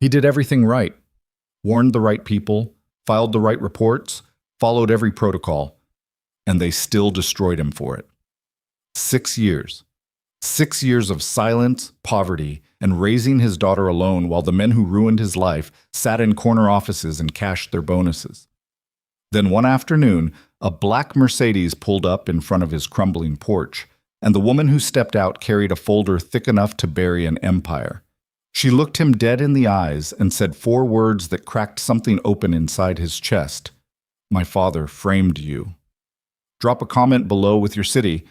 He did everything right, warned the right people, filed the right reports, followed every protocol, and they still destroyed him for it. 6 years. 6 years of silence, poverty, and raising his daughter alone while the men who ruined his life sat in corner offices and cashed their bonuses. Then one afternoon, a black Mercedes pulled up in front of his crumbling porch, and the woman who stepped out carried a folder thick enough to bury an empire. She looked him dead in the eyes and said 4 words that cracked something open inside his chest. "My father framed you." Drop a comment below with your city.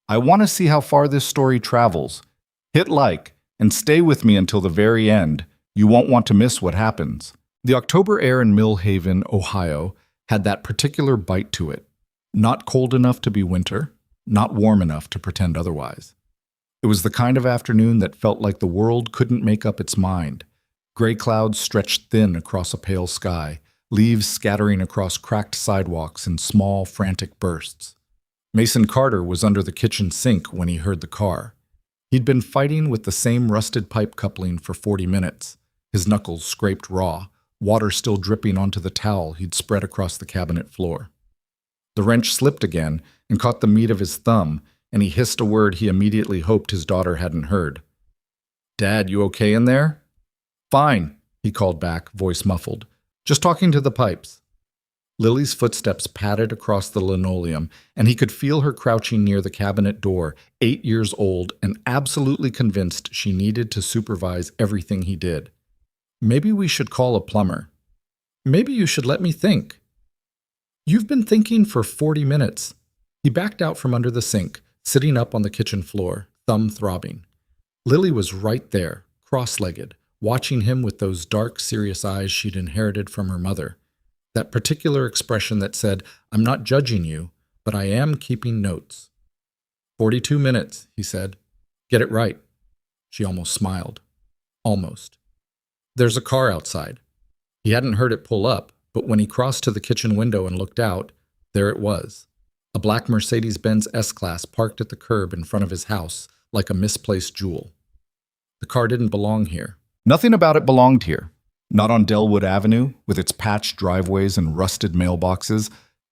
I want to see how far this story travels. Hit like and stay with me until the very end. You won't want to miss what happens. The October air in Mill Haven, Ohio, had that particular bite to it. Not cold enough to be winter, not warm enough to pretend otherwise. It was the kind of afternoon that felt like the world couldn't make up its mind. Gray clouds stretched thin across a pale sky, leaves scattering across cracked sidewalks in small, frantic bursts. Mason Carter was under the kitchen sink when he heard the car. He'd been fighting with the same rusted pipe coupling for 40 minutes, his knuckles scraped raw, water still dripping onto the towel he'd spread across the cabinet floor. The wrench slipped again and caught the meat of his thumb, and he hissed a word he immediately hoped his daughter hadn't heard. "Dad, you okay in there?" "Fine," he called back, voice muffled. "Just talking to the pipes." Lily's footsteps padded across the linoleum, and he could feel her crouching near the cabinet door, 8 years old and absolutely convinced she needed to supervise everything he did. "Maybe we should call a plumber." "Maybe you should let me think." "You've been thinking for 40 minutes. He backed out from under the sink, sitting up on the kitchen floor, thumb throbbing. Lily was right there, cross-legged, watching him with those dark, serious eyes she'd inherited from her mother. That particular expression that said, "I'm not judging you, but I am keeping notes." 42 minutes, he said. "Get it right." She almost smiled. Almost. "There's a car outside." He hadn't heard it pull up, but when he crossed to the kitchen window and looked out, there it was. A black Mercedes-Benz S-Class parked at the curb in front of his house, like a misplaced jewel. The car didn't belong here. Nothing about it belonged here. Not on Delwood Avenue, with its patched driveways and rusted mailboxes.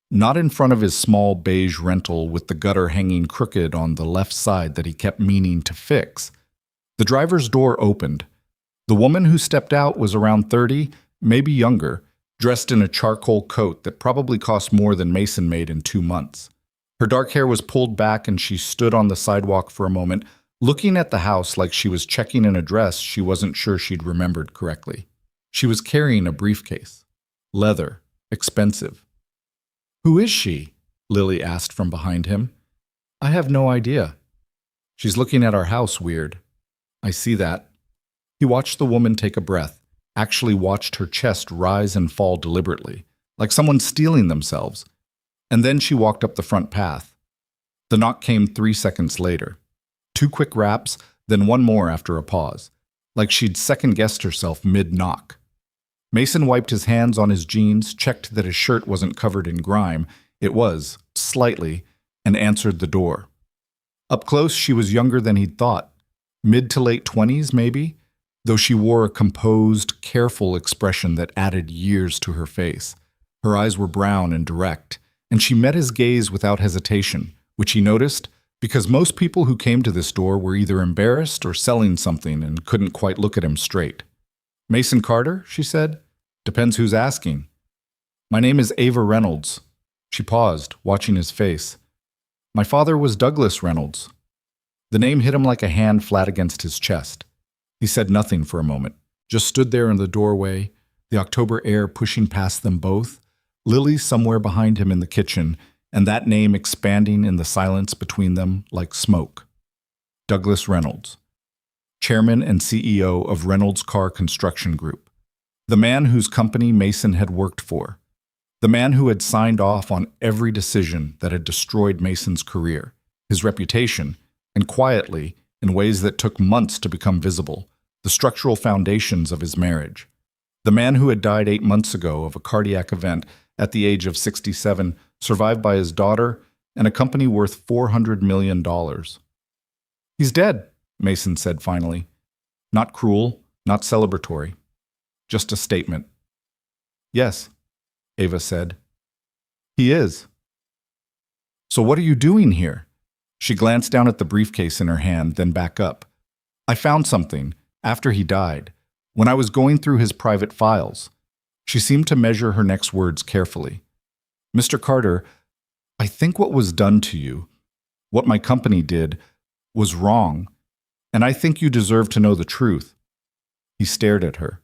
Not in front of his small beige rental with the gutter hanging crooked on the left side that he kept meaning to fix. The driver's door opened. The woman who stepped out was around 30, maybe younger, dressed in a charcoal coat that probably cost more than Mason made in 2 months. Her dark hair was pulled back and she stood on the sidewalk for a moment, looking at the house like she was checking an address she wasn't sure she'd remembered correctly. She was carrying a briefcase. Leather. Expensive. "Who is she?" Lily asked from behind him. "I have no idea." "She's looking at our house weird." "I see that." He watched the woman take a breath, actually watched her chest rise and fall deliberately, like someone stealing themselves. And then she walked up the front path. The knock came 3 seconds later. 2 quick raps, then one more after a pause, like she'd second-guessed herself mid-knock. Mason wiped his hands on his jeans, checked that his shirt wasn't covered in grime. It was, slightly, and answered the door. Up close, she was younger than he'd thought. Mid to late 20s, maybe, though she wore a composed, careful expression that added years to her face. Her eyes were brown and direct, and she met his gaze without hesitation, which he noticed because most people who came to this door were either embarrassed or selling something and couldn't quite look at him straight. "Mason Carter?" she said. "Depends who's asking." "My name is Ava Reynolds." She paused, watching his face. "My father was Douglas Reynolds." The name hit him like a hand flat against his chest. He said nothing for a moment, just stood there in the doorway, the October air pushing past them both, Lily somewhere behind him in the kitchen, and that name expanding in the silence between them like smoke. Douglas Reynolds, chairman and CEO of Reynolds Car Construction Group. The man whose company Mason had worked for. The man who had signed off on every decision that had destroyed Mason's career, his reputation, and quietly, in ways that took months to become visible, the structural foundations of his marriage. The man who had died 8 months ago of a cardiac event at the age of 67, survived by his daughter and a company worth $400 million. "He's dead," Mason said finally. Not cruel, not celebratory. just a statement. Yes, Ava said. He is. So what are you doing here? She glanced down at the briefcase in her hand, then back up. I found something, after he died, when I was going through his private files. She seemed to measure her next words carefully. Mr. Carter, I think what was done to you, what my company did, was wrong, and I think you deserve to know the truth. He stared at her.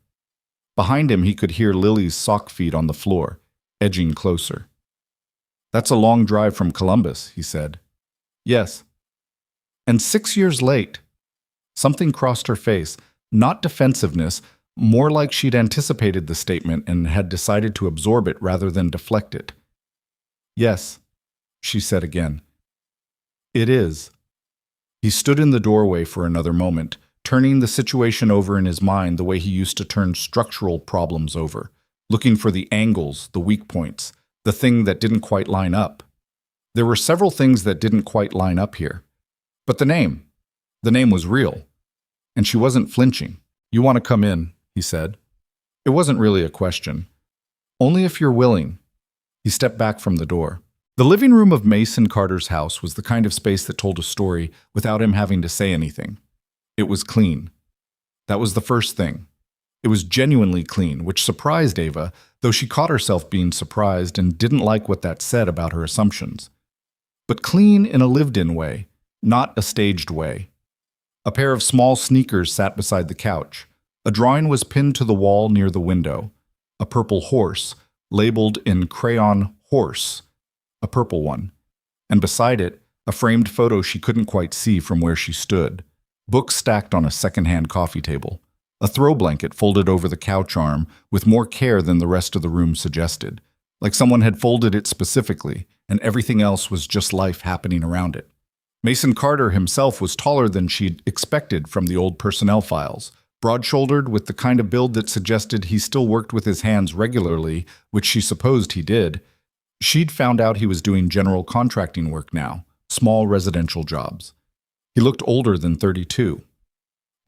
Behind him, he could hear Lily's sock feet on the floor, edging closer. That's a long drive from Columbus, he said. Yes. And 6 years late. Something crossed her face, not defensiveness, more like she'd anticipated the statement and had decided to absorb it rather than deflect it. Yes, she said again. It is. He stood in the doorway for another moment, turning the situation over in his mind the way he used to turn structural problems over, looking for the angles, the weak points, the thing that didn't quite line up. There were several things that didn't quite line up here. But the name was real. And she wasn't flinching. You want to come in, he said. It wasn't really a question. Only if you're willing. He stepped back from the door. The living room of Mason Carter's house was the kind of space that told a story without him having to say anything. It was clean. That was the first thing. It was genuinely clean, which surprised Ava, though she caught herself being surprised and didn't like what that said about her assumptions. But clean in a lived-in way, not a staged way. A pair of small sneakers sat beside the couch. A drawing was pinned to the wall near the window. A purple horse, labeled in crayon horse, a purple one. And beside it, a framed photo she couldn't quite see from where she stood. Books stacked on a second-hand coffee table. A throw blanket folded over the couch arm with more care than the rest of the room suggested, like someone had folded it specifically, and everything else was just life happening around it. Mason Carter himself was taller than she'd expected from the old personnel files, broad-shouldered with the kind of build that suggested he still worked with his hands regularly, which she supposed he did. She'd found out he was doing general contracting work now, small residential jobs. He looked older than 32.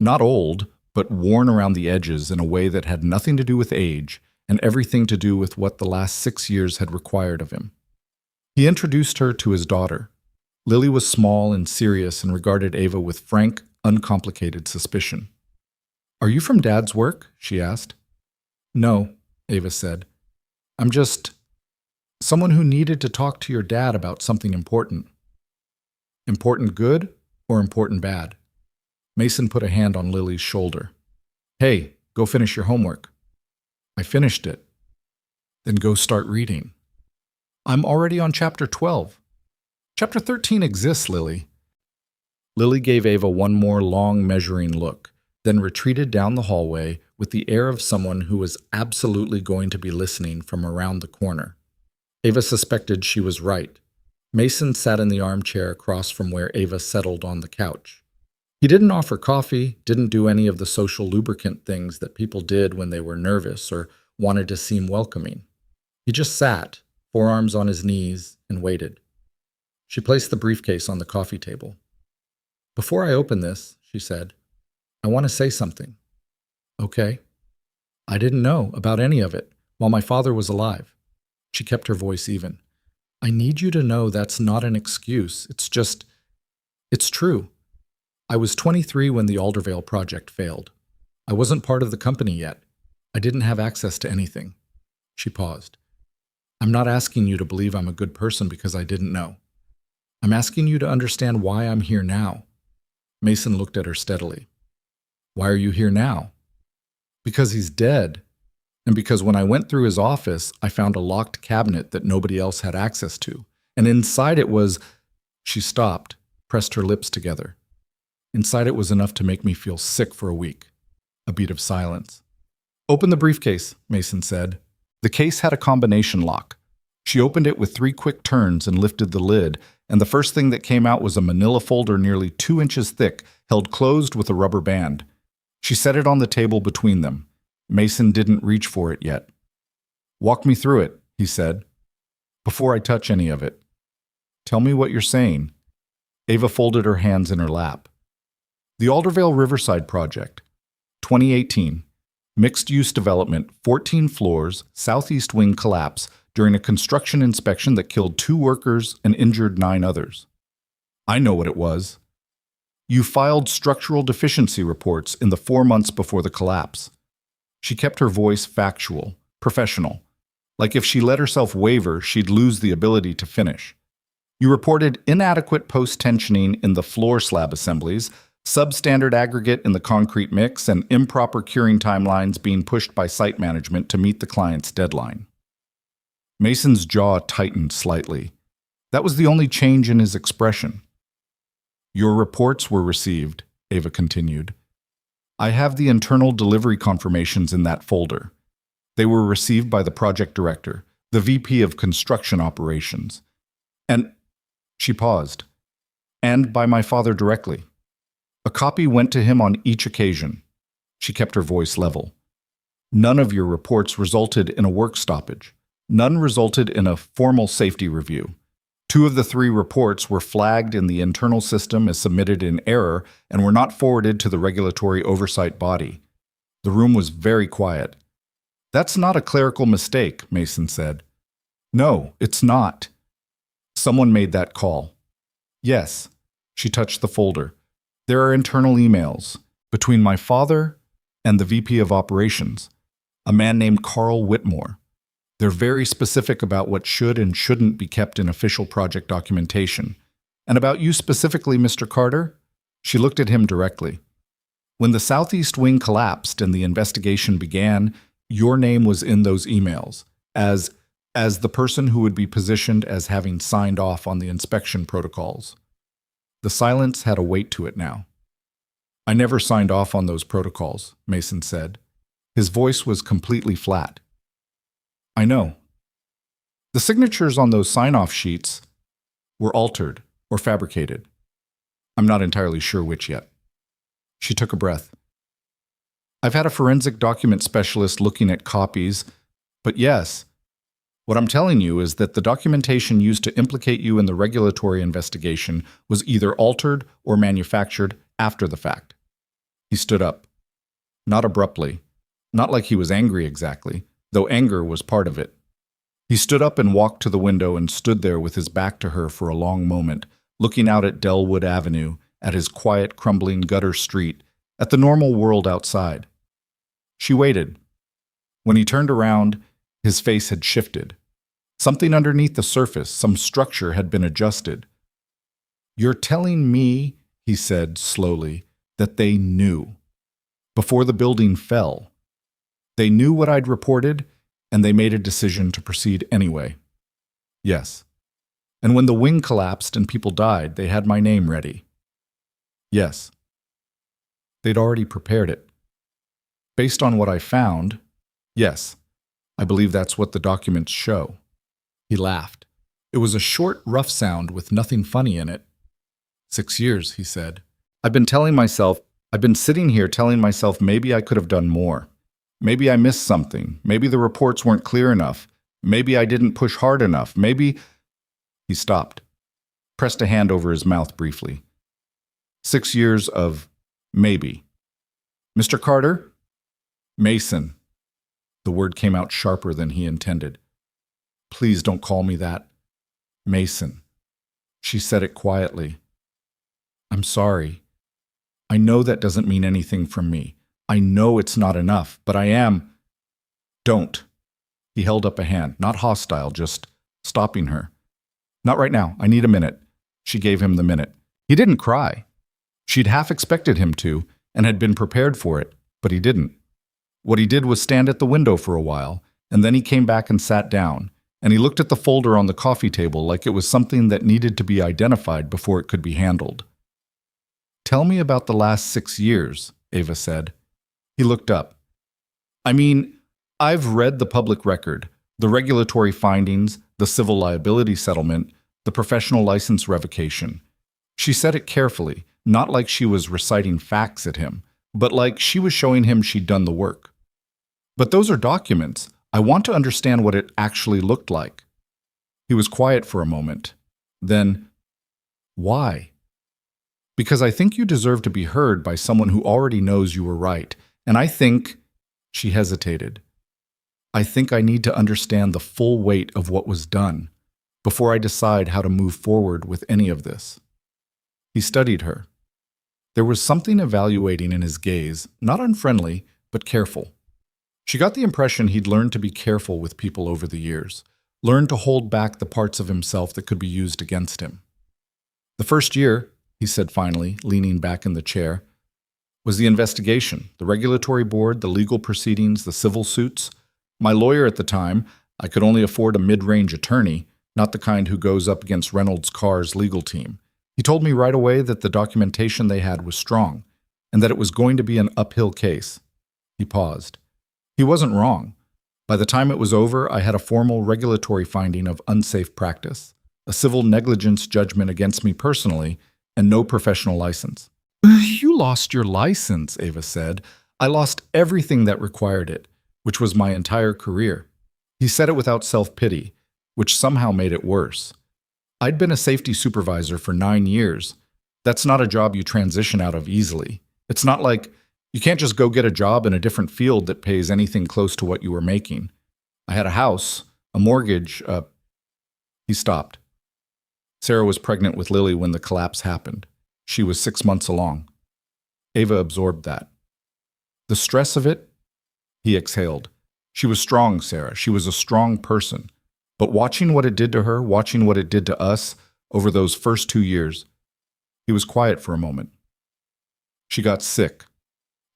Not old, but worn around the edges in a way that had nothing to do with age and everything to do with what the last 6 years had required of him. He introduced her to his daughter. Lily was small and serious and regarded Ava with frank, uncomplicated suspicion. Are you from Dad's work? She asked. No, Ava said. I'm just someone who needed to talk to your dad about something important. Important good or important bad? Mason put a hand on Lily's shoulder. Hey, go finish your homework. I finished it. Then go start reading. I'm already on chapter 12. Chapter 13 exists, Lily. Lily gave Ava one more long measuring look, then retreated down the hallway with the air of someone who was absolutely going to be listening from around the corner. Ava suspected she was right. Mason sat in the armchair across from where Ava settled on the couch. He didn't offer coffee, didn't do any of the social lubricant things that people did when they were nervous or wanted to seem welcoming. He just sat, forearms on his knees, and waited. She placed the briefcase on the coffee table. Before I open this, she said, I want to say something. Okay. I didn't know about any of it while my father was alive. She kept her voice even. I need you to know that's not an excuse. It's true. I was 23 when the Aldervale project failed. I wasn't part of the company yet. I didn't have access to anything. She paused. I'm not asking you to believe I'm a good person because I didn't know. I'm asking you to understand why I'm here now. Mason looked at her steadily. Why are you here now? Because he's dead. And because when I went through his office, I found a locked cabinet that nobody else had access to. And inside it was... She stopped, pressed her lips together. Inside it was enough to make me feel sick for a week. A beat of silence. Open the briefcase, Mason said. The case had a combination lock. She opened it with 3 quick turns and lifted the lid, and the first thing that came out was a manila folder nearly 2 inches thick, held closed with a rubber band. She set it on the table between them. Mason didn't reach for it yet. Walk me through it, he said. Before I touch any of it. Tell me what you're saying. Ava folded her hands in her lap. The Aldervale Riverside Project, 2018. Mixed-use development, 14 floors, southeast wing collapse during a construction inspection that killed 2 workers and injured 9 others. I know what it was. You filed structural deficiency reports in the 4 months before the collapse. She kept her voice factual, professional. Like if she let herself waver, she'd lose the ability to finish. You reported inadequate post-tensioning in the floor slab assemblies, substandard aggregate in the concrete mix, and improper curing timelines being pushed by site management to meet the client's deadline. Mason's jaw tightened slightly. That was the only change in his expression. Your reports were received, Ava continued. I have the internal delivery confirmations in that folder. They were received by the project director, the VP of Construction Operations. And she paused. And by my father directly. A copy went to him on each occasion. She kept her voice level. None of your reports resulted in a work stoppage. None resulted in a formal safety review. 2 of the 3 reports were flagged in the internal system as submitted in error and were not forwarded to the regulatory oversight body. The room was very quiet. That's not a clerical mistake, Mason said. No, it's not. Someone made that call. Yes. She touched the folder. There are internal emails between my father and the VP of Operations, a man named Carl Whitmore. They're very specific about what should and shouldn't be kept in official project documentation. And about you specifically, Mr. Carter? She looked at him directly. When the southeast wing collapsed and the investigation began, your name was in those emails as the person who would be positioned as having signed off on the inspection protocols. The silence had a weight to it now. I never signed off on those protocols, Mason said. His voice was completely flat. I know. The signatures on those sign-off sheets were altered or fabricated. I'm not entirely sure which yet. She took a breath. I've had a forensic document specialist looking at copies, but yes, what I'm telling you is that the documentation used to implicate you in the regulatory investigation was either altered or manufactured after the fact. He stood up. Not abruptly, not like he was angry exactly, though anger was part of it. He stood up and walked to the window and stood there with his back to her for a long moment, looking out at Delwood Avenue, at his quiet, crumbling gutter street, at the normal world outside. She waited. When he turned around, his face had shifted. Something underneath the surface, some structure had been adjusted. You're telling me, he said slowly, that they knew. Before the building fell. They knew what I'd reported, and they made a decision to proceed anyway. Yes. And when the wing collapsed and people died, they had my name ready. Yes. They'd already prepared it. Based on what I found, yes, I believe that's what the documents show. He laughed. It was a short, rough sound with nothing funny in it. 6 years, he said. I've been sitting here telling myself maybe I could have done more. Maybe I missed something. Maybe the reports weren't clear enough. Maybe I didn't push hard enough. Maybe... He stopped, pressed a hand over his mouth briefly. 6 years of maybe. Mr. Carter? Mason. The word came out sharper than he intended. Please don't call me that. Mason. She said it quietly. I'm sorry. I know that doesn't mean anything from me. I know it's not enough, but I am... Don't. He held up a hand, not hostile, just stopping her. Not right now. I need a minute. She gave him the minute. He didn't cry. She'd half expected him to, and had been prepared for it, but he didn't. What he did was stand at the window for a while, and then he came back and sat down, and he looked at the folder on the coffee table like it was something that needed to be identified before it could be handled. Tell me about the last 6 years, Ava said. He looked up. I mean, I've read the public record, the regulatory findings, the civil liability settlement, the professional license revocation. She said it carefully, not like she was reciting facts at him, but like she was showing him she'd done the work. But those are documents. I want to understand what it actually looked like. He was quiet for a moment. Then, why? Because I think you deserve to be heard by someone who already knows you were right, and I think She hesitated. I think I need to understand the full weight of what was done before I decide how to move forward with any of this. He studied her. There was something evaluating in his gaze, not unfriendly, but careful. She got the impression he'd learned to be careful with people over the years, learned to hold back the parts of himself that could be used against him. The first year, he said finally, leaning back in the chair, was the investigation, the regulatory board, the legal proceedings, the civil suits. My lawyer at the time, I could only afford a mid-range attorney, not the kind who goes up against Reynolds Carr's legal team. He told me right away that the documentation they had was strong, and that it was going to be an uphill case. He paused. He wasn't wrong. By the time it was over, I had a formal regulatory finding of unsafe practice, a civil negligence judgment against me personally, and no professional license. You lost your license, Ava said. I lost everything that required it, which was my entire career. He said it without self-pity, which somehow made it worse. I'd been a safety supervisor for 9 years. That's not a job you transition out of easily. It's not like you can't just go get a job in a different field that pays anything close to what you were making. I had a house, a mortgage, He stopped. Sarah was pregnant with Lily when the collapse happened. She was 6 months along. Ava absorbed that. The stress of it? He exhaled. She was strong, Sarah. She was a strong person. But watching what it did to her, watching what it did to us over those first 2 years, he was quiet for a moment. She got sick.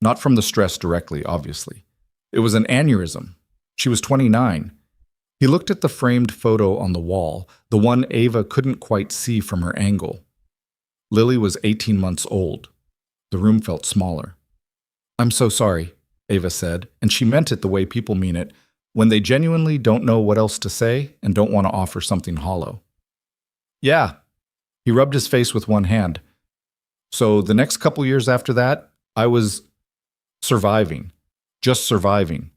Not from the stress directly, obviously. It was an aneurysm. She was 29. He looked at the framed photo on the wall, the one Ava couldn't quite see from her angle. Lily was 18 months old. The room felt smaller. I'm so sorry, Ava said, and she meant it the way people mean it, when they genuinely don't know what else to say and don't want to offer something hollow. Yeah. He rubbed his face with one hand. So the next couple years after that, I was surviving. Just surviving.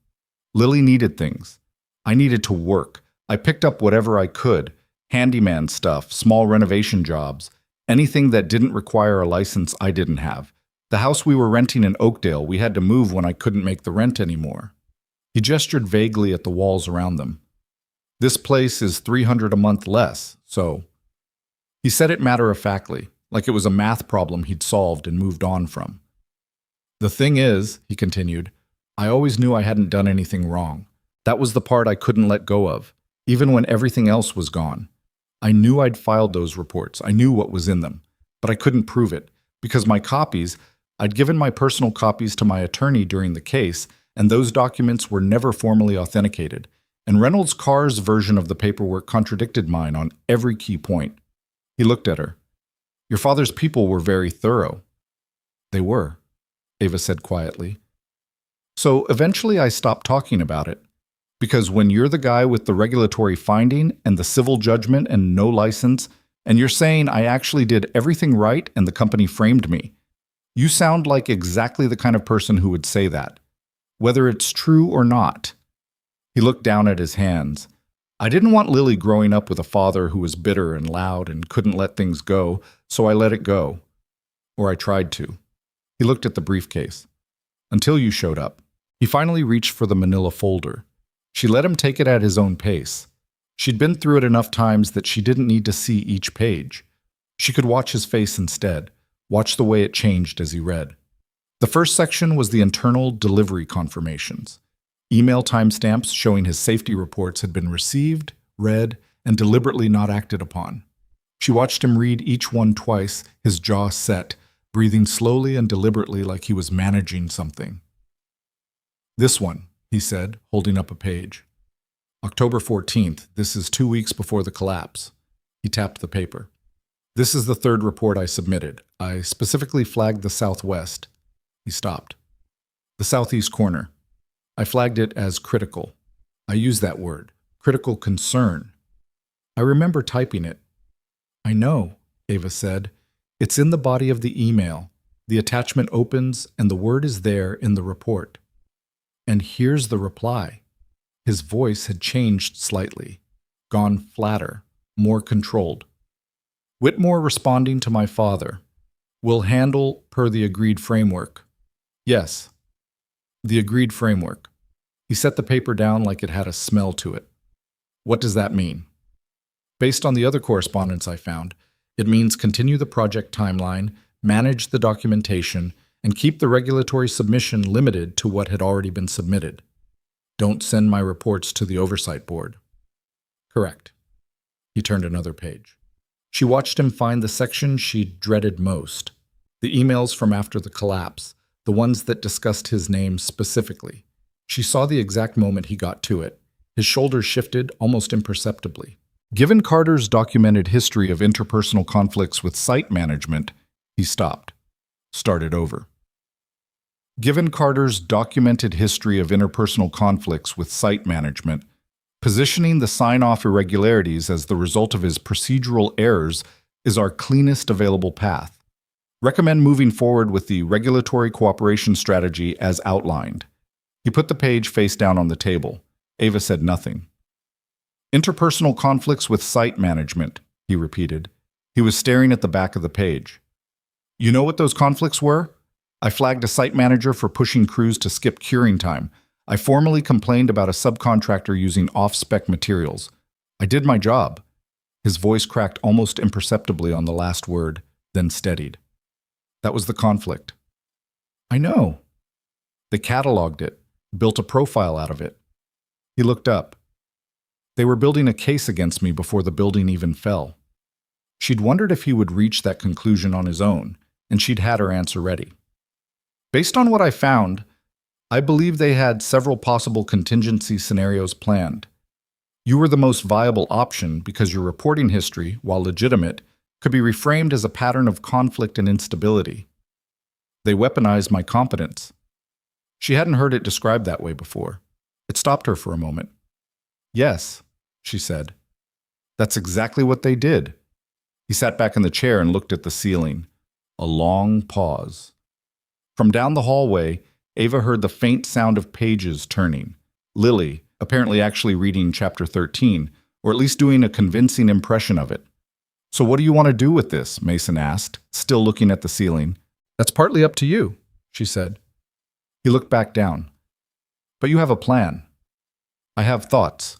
Lily needed things. I needed to work. I picked up whatever I could. Handyman stuff, small renovation jobs, anything that didn't require a license I didn't have. The house we were renting in Oakdale, we had to move when I couldn't make the rent anymore. He gestured vaguely at the walls around them. This place is $300 a month less, so... He said it matter-of-factly, like it was a math problem he'd solved and moved on from. The thing is, he continued, I always knew I hadn't done anything wrong. That was the part I couldn't let go of, even when everything else was gone. I knew I'd filed those reports. I knew what was in them, but I couldn't prove it, because my copies, I'd given my personal copies to my attorney during the case, and those documents were never formally authenticated, and Reynolds Carr's version of the paperwork contradicted mine on every key point. He looked at her. Your father's people were very thorough. They were, Ava said quietly. So eventually I stopped talking about it, because when you're the guy with the regulatory finding and the civil judgment and no license, and you're saying I actually did everything right and the company framed me, you sound like exactly the kind of person who would say that, whether it's true or not. He looked down at his hands. I didn't want Lily growing up with a father who was bitter and loud and couldn't let things go, so I let it go. Or I tried to. He looked at the briefcase. Until you showed up. He finally reached for the manila folder. She let him take it at his own pace. She'd been through it enough times that she didn't need to see each page. She could watch his face instead, watch the way it changed as he read. The first section was the internal delivery confirmations. Email timestamps showing his safety reports had been received, read, and deliberately not acted upon. She watched him read each one twice, his jaw set, breathing slowly and deliberately like he was managing something. This one, he said, holding up a page. October 14th, this is 2 weeks before the collapse. He tapped the paper. This is the third report I submitted. I specifically flagged the southwest. He stopped. The southeast corner. I flagged it as critical. I used that word, critical concern. I remember typing it. I know, Ava said. It's in the body of the email. The attachment opens and the word is there in the report. And here's the reply. His voice had changed slightly, gone flatter, more controlled. Whitmore responding to my father. Will handle per the agreed framework. Yes, the agreed framework. He set the paper down like it had a smell to it. What does that mean? Based on the other correspondence I found, it means continue the project timeline, manage the documentation, and keep the regulatory submission limited to what had already been submitted. Don't send my reports to the oversight board. Correct. He turned another page. She watched him find the section she dreaded most, the emails from after the collapse, the ones that discussed his name specifically. She saw the exact moment he got to it. His shoulders shifted almost imperceptibly. Given Carter's documented history of interpersonal conflicts with site management, he stopped. Started over. Given Carter's documented history of interpersonal conflicts with site management, positioning the sign-off irregularities as the result of his procedural errors is our cleanest available path. Recommend moving forward with the regulatory cooperation strategy as outlined. He put the page face down on the table. Ava said nothing. Interpersonal conflicts with site management, he repeated. He was staring at the back of the page. You know what those conflicts were? I flagged a site manager for pushing crews to skip curing time. I formally complained about a subcontractor using off-spec materials. I did my job. His voice cracked almost imperceptibly on the last word, then steadied. That was the conflict. I know. They cataloged it, built a profile out of it. He looked up. They were building a case against me before the building even fell. She'd wondered if he would reach that conclusion on his own, and she'd had her answer ready. Based on what I found, I believe they had several possible contingency scenarios planned. You were the most viable option because your reporting history, while legitimate, could be reframed as a pattern of conflict and instability. They weaponized my competence. She hadn't heard it described that way before. It stopped her for a moment. Yes, she said. That's exactly what they did. He sat back in the chair and looked at the ceiling. A long pause. From down the hallway, Ava heard the faint sound of pages turning. Lily, apparently actually reading chapter 13, or at least doing a convincing impression of it. So what do you want to do with this? Mason asked, still looking at the ceiling. That's partly up to you, she said. He looked back down. But you have a plan. I have thoughts.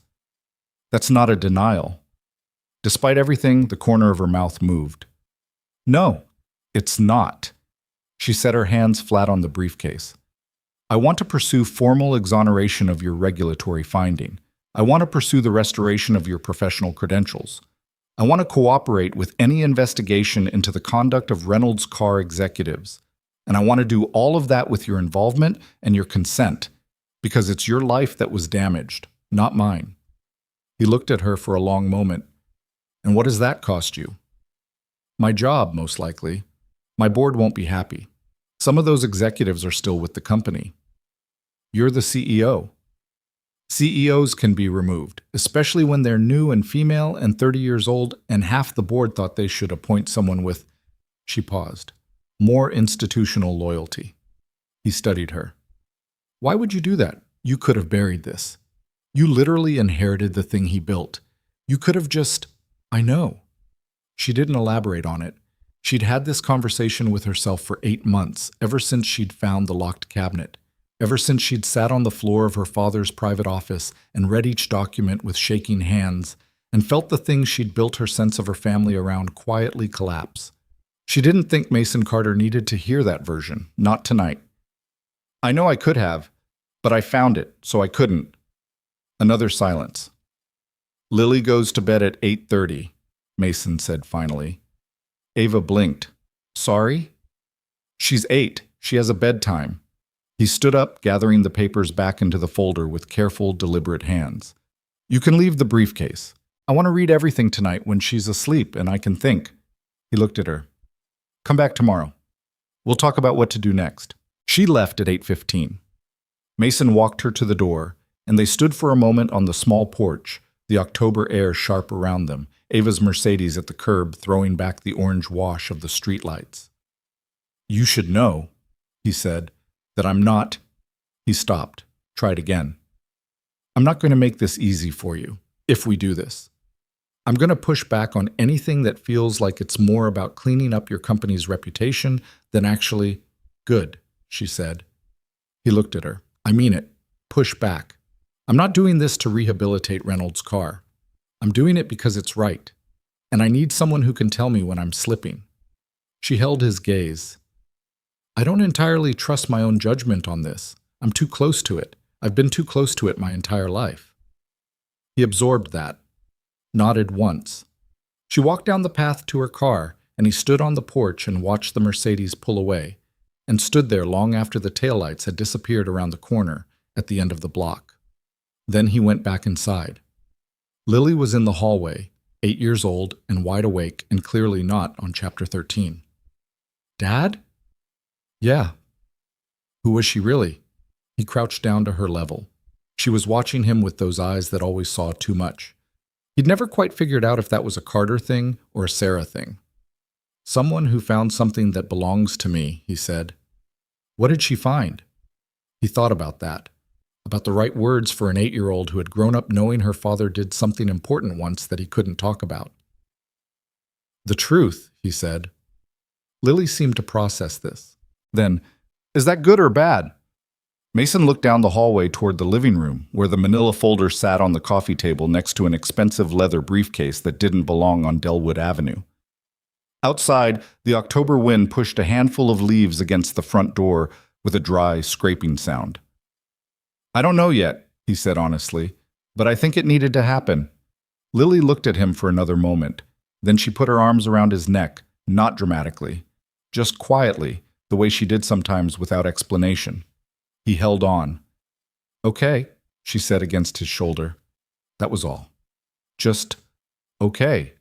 That's not a denial. Despite everything, the corner of her mouth moved. No, it's not. She set her hands flat on the briefcase. I want to pursue formal exoneration of your regulatory finding. I want to pursue the restoration of your professional credentials. I want to cooperate with any investigation into the conduct of Reynolds Car executives. And I want to do all of that with your involvement and your consent, because it's your life that was damaged, not mine. He looked at her for a long moment. And what does that cost you? My job, most likely. My board won't be happy. Some of those executives are still with the company. You're the CEO. CEOs can be removed, especially when they're new and female and 30 years old, and half the board thought they should appoint someone with, she paused, more institutional loyalty. He studied her. Why would you do that? You could have buried this. You literally inherited the thing he built. You could have just, I know. She didn't elaborate on it. She'd had this conversation with herself for 8 months, ever since she'd found the locked cabinet, ever since she'd sat on the floor of her father's private office and read each document with shaking hands and felt the things she'd built her sense of her family around quietly collapse. She didn't think Mason Carter needed to hear that version, not tonight. I know I could have, but I found it, so I couldn't. Another silence. Lily goes to bed at 8:30, Mason said finally. Ava blinked. Sorry? She's 8. She has a bedtime. He stood up, gathering the papers back into the folder with careful, deliberate hands. You can leave the briefcase. I want to read everything tonight when she's asleep and I can think. He looked at her. Come back tomorrow. We'll talk about what to do next. She left at 8:15. Mason walked her to the door, and they stood for a moment on the small porch, the October air sharp around them, Ava's Mercedes at the curb throwing back the orange wash of the streetlights. You should know, he said, that I'm not. He stopped, tried again. I'm not going to make this easy for you, if we do this. I'm going to push back on anything that feels like it's more about cleaning up your company's reputation than actually good, she said. He looked at her. I mean it. Push back. I'm not doing this to rehabilitate Reynolds' car. I'm doing it because it's right, and I need someone who can tell me when I'm slipping. She held his gaze. I don't entirely trust my own judgment on this. I'm too close to it. I've been too close to it my entire life. He absorbed that, nodded once. She walked down the path to her car, and he stood on the porch and watched the Mercedes pull away, and stood there long after the taillights had disappeared around the corner at the end of the block. Then he went back inside. Lily was in the hallway, 8 years old and wide awake and clearly not on Chapter 13. Dad? Yeah. Who was she really? He crouched down to her level. She was watching him with those eyes that always saw too much. He'd never quite figured out if that was a Carter thing or a Sarah thing. Someone who found something that belongs to me, he said. What did she find? He thought about that, about the right words for an 8-year-old who had grown up knowing her father did something important once that he couldn't talk about. The truth, he said. Lily seemed to process this. Then, is that good or bad? Mason looked down the hallway toward the living room, where the manila folder sat on the coffee table next to an expensive leather briefcase that didn't belong on Delwood Avenue. Outside, the October wind pushed a handful of leaves against the front door with a dry, scraping sound. I don't know yet, he said honestly, but I think it needed to happen. Lily looked at him for another moment. Then she put her arms around his neck, not dramatically, just quietly, the way she did sometimes without explanation. He held on. Okay, she said against his shoulder. That was all. Just okay.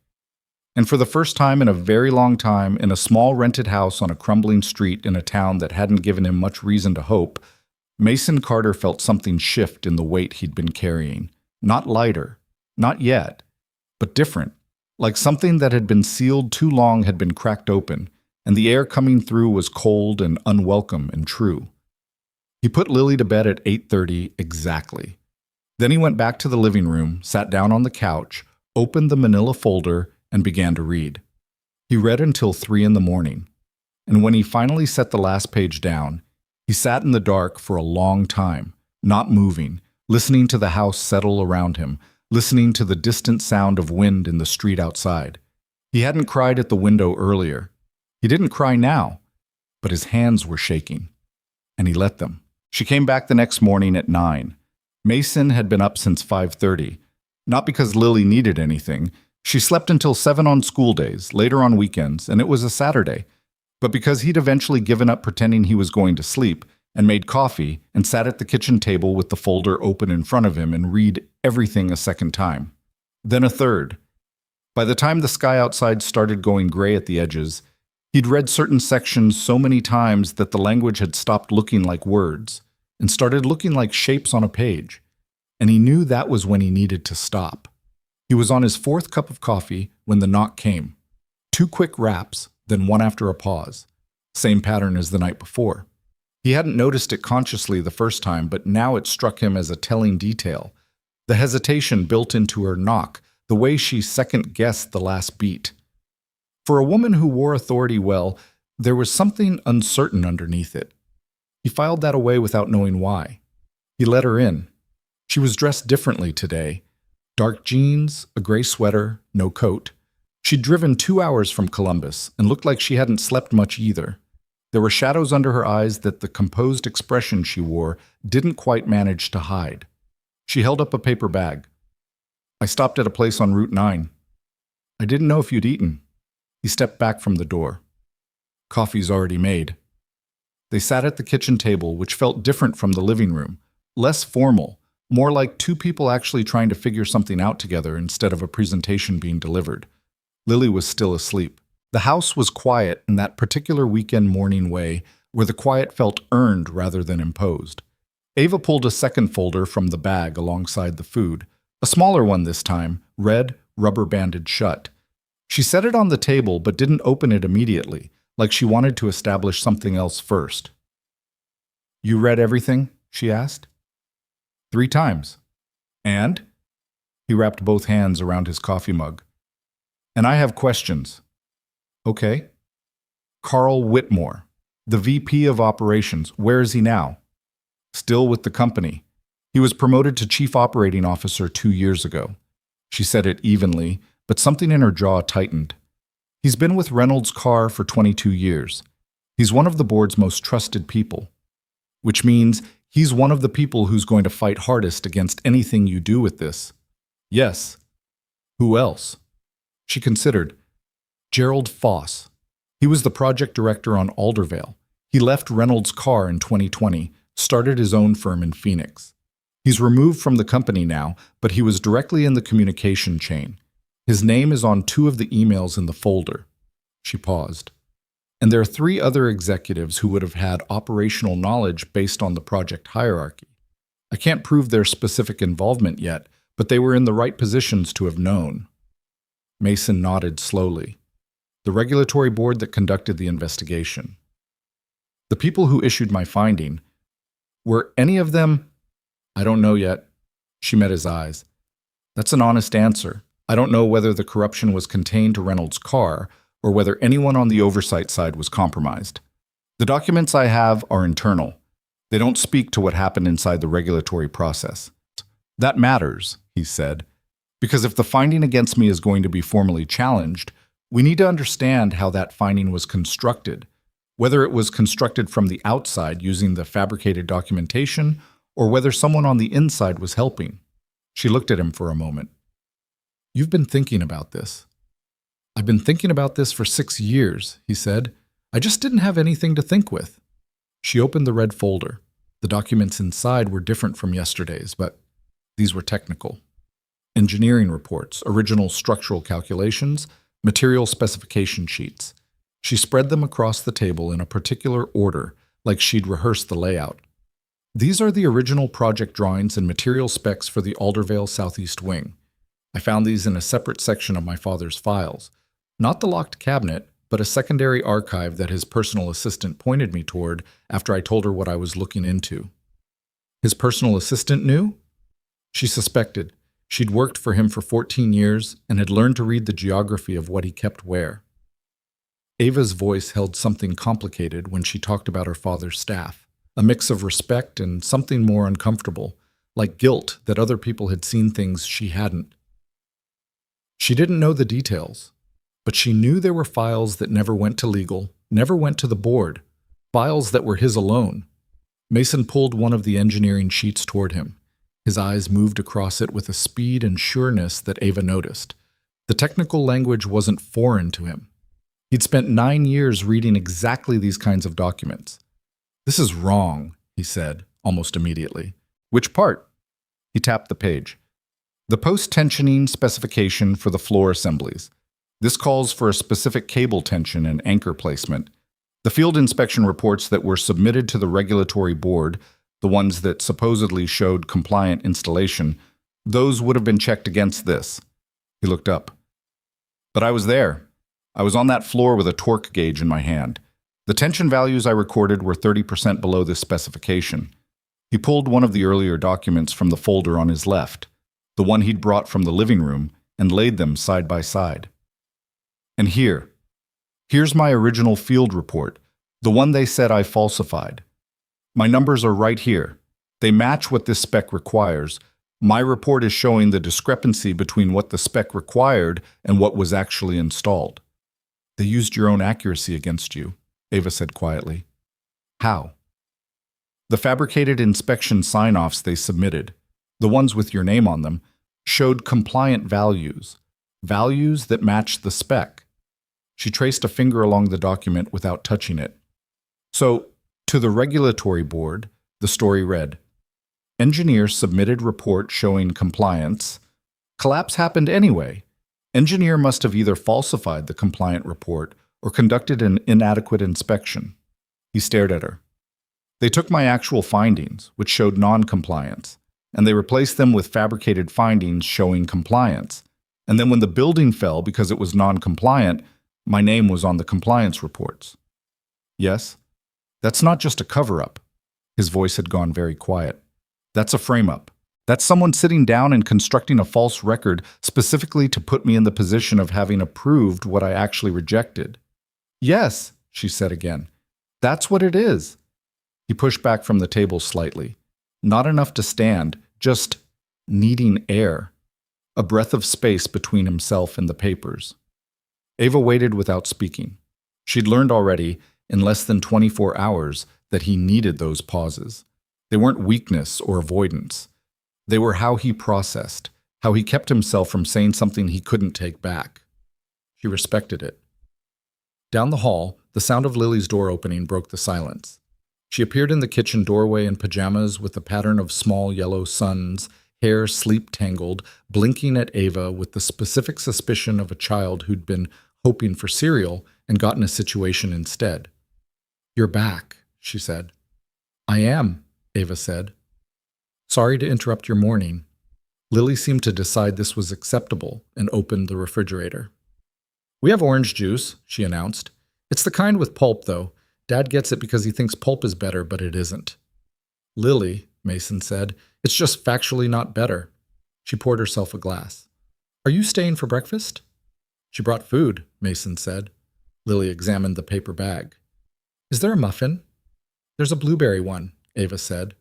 And for the first time in a very long time, in a small rented house on a crumbling street in a town that hadn't given him much reason to hope, Mason Carter felt something shift in the weight he'd been carrying. Not lighter, not yet, but different, like something that had been sealed too long had been cracked open, and the air coming through was cold and unwelcome and true. He put Lily to bed at 8:30 exactly. Then he went back to the living room, sat down on the couch, opened the manila folder, and began to read. He read until 3 in the morning, and when he finally set the last page down, he sat in the dark for a long time, not moving, listening to the house settle around him, listening to the distant sound of wind in the street outside. He hadn't cried at the window earlier. He didn't cry now, but his hands were shaking, and he let them. She came back the next morning at 9. Mason had been up since 5:30, not because Lily needed anything. She slept until 7 on school days, later on weekends, and it was a Saturday, but because he'd eventually given up pretending he was going to sleep and made coffee and sat at the kitchen table with the folder open in front of him and read everything a second time. Then a third. By the time the sky outside started going gray at the edges, he'd read certain sections so many times that the language had stopped looking like words and started looking like shapes on a page, and he knew that was when he needed to stop. He was on his 4th cup of coffee when the knock came. 2 quick raps, then one after a pause. Same pattern as the night before. He hadn't noticed it consciously the first time, but now it struck him as a telling detail. The hesitation built into her knock, the way she second-guessed the last beat. For a woman who wore authority well, there was something uncertain underneath it. He filed that away without knowing why. He let her in. She was dressed differently today. Dark jeans, a gray sweater, no coat. She'd driven 2 hours from Columbus and looked like she hadn't slept much either. There were shadows under her eyes that the composed expression she wore didn't quite manage to hide. She held up a paper bag. I stopped at a place on Route 9. I didn't know if you'd eaten. He stepped back from the door. Coffee's already made. They sat at the kitchen table, which felt different from the living room, less formal, more like 2 people actually trying to figure something out together instead of a presentation being delivered. Lily was still asleep. The house was quiet in that particular weekend morning way where the quiet felt earned rather than imposed. Ava pulled a second folder from the bag alongside the food, a smaller one this time, red, rubber-banded shut. She set it on the table but didn't open it immediately, like she wanted to establish something else first. You read everything? She asked. 3 times. And? He wrapped both hands around his coffee mug. And I have questions. Okay. Carl Whitmore, the VP of Operations. Where is he now? Still with the company. He was promoted to Chief Operating Officer 2 years ago. She said it evenly, but something in her jaw tightened. He's been with Reynolds Carr for 22 years. He's one of the board's most trusted people, which means he's one of the people who's going to fight hardest against anything you do with this. Yes. Who else? She considered. Gerald Foss. He was the project director on Aldervale. He left Reynolds Carr in 2020, started his own firm in Phoenix. He's removed from the company now, but he was directly in the communication chain. His name is on 2 of the emails in the folder. She paused. And there are 3 other executives who would have had operational knowledge based on the project hierarchy. I can't prove their specific involvement yet, but they were in the right positions to have known. Mason nodded slowly. The regulatory board that conducted the investigation. The people who issued my finding, were any of them? I don't know yet. She met his eyes. That's an honest answer. I don't know whether the corruption was contained to Reynolds Carr or whether anyone on the oversight side was compromised. The documents I have are internal. They don't speak to what happened inside the regulatory process. That matters, he said, because if the finding against me is going to be formally challenged, we need to understand how that finding was constructed, whether it was constructed from the outside using the fabricated documentation or whether someone on the inside was helping. She looked at him for a moment. You've been thinking about this. I've been thinking about this for 6 years, he said. I just didn't have anything to think with. She opened the red folder. The documents inside were different from yesterday's, but these were technical. Engineering reports, original structural calculations, material specification sheets. She spread them across the table in a particular order, like she'd rehearsed the layout. These are the original project drawings and material specs for the Aldervale Southeast Wing. I found these in a separate section of my father's files. Not the locked cabinet, but a secondary archive that his personal assistant pointed me toward after I told her what I was looking into. His personal assistant knew? She suspected. She'd worked for him for 14 years and had learned to read the geography of what he kept where. Ava's voice held something complicated when she talked about her father's staff, a mix of respect and something more uncomfortable, like guilt that other people had seen things she hadn't. She didn't know the details, but she knew there were files that never went to legal, never went to the board, files that were his alone. Mason pulled one of the engineering sheets toward him. His eyes moved across it with a speed and sureness that Ava noticed. The technical language wasn't foreign to him. He'd spent 9 years reading exactly these kinds of documents. This is wrong, he said, almost immediately. Which part? He tapped the page. The post-tensioning specification for the floor assemblies. This calls for a specific cable tension and anchor placement. The field inspection reports that were submitted to the regulatory board, the ones that supposedly showed compliant installation, those would have been checked against this. He looked up. But I was there. I was on that floor with a torque gauge in my hand. The tension values I recorded were 30% below this specification. He pulled one of the earlier documents from the folder on his left, the one he'd brought from the living room, and laid them side by side. And here's my original field report, the one they said I falsified. My numbers are right here. They match what this spec requires. My report is showing the discrepancy between what the spec required and what was actually installed. They used your own accuracy against you, Ava said quietly. How? The fabricated inspection sign-offs they submitted, the ones with your name on them, showed compliant values, values that matched the spec. She traced a finger along the document without touching it. So, to the regulatory board, the story read, Engineer submitted report showing compliance. Collapse happened anyway. Engineer must have either falsified the compliant report or conducted an inadequate inspection. He stared at her. They took my actual findings, which showed non-compliance, and they replaced them with fabricated findings showing compliance. And then when the building fell because it was non-compliant, my name was on the compliance reports. Yes, that's not just a cover-up. His voice had gone very quiet. That's a frame-up. That's someone sitting down and constructing a false record specifically to put me in the position of having approved what I actually rejected. Yes, she said again. That's what it is. He pushed back from the table slightly. Not enough to stand, just needing air, a breath of space between himself and the papers. Ava waited without speaking. She'd learned already, in less than 24 hours, that he needed those pauses. They weren't weakness or avoidance. They were how he processed, how he kept himself from saying something he couldn't take back. She respected it. Down the hall, the sound of Lily's door opening broke the silence. She appeared in the kitchen doorway in pajamas with a pattern of small yellow suns, hair sleep-tangled, blinking at Ava with the specific suspicion of a child who'd been hoping for cereal and gotten a situation instead. "You're back," she said. "I am," Ava said. "Sorry to interrupt your morning." Lily seemed to decide this was acceptable and opened the refrigerator. "We have orange juice," she announced. "It's the kind with pulp, though. Dad gets it because he thinks pulp is better, but it isn't." "Lily," Mason said, "it's just factually not better." She poured herself a glass. "Are you staying for breakfast?" "She brought food," Mason said. Lily examined the paper bag. "Is there a muffin?" "There's a blueberry one," Ava said.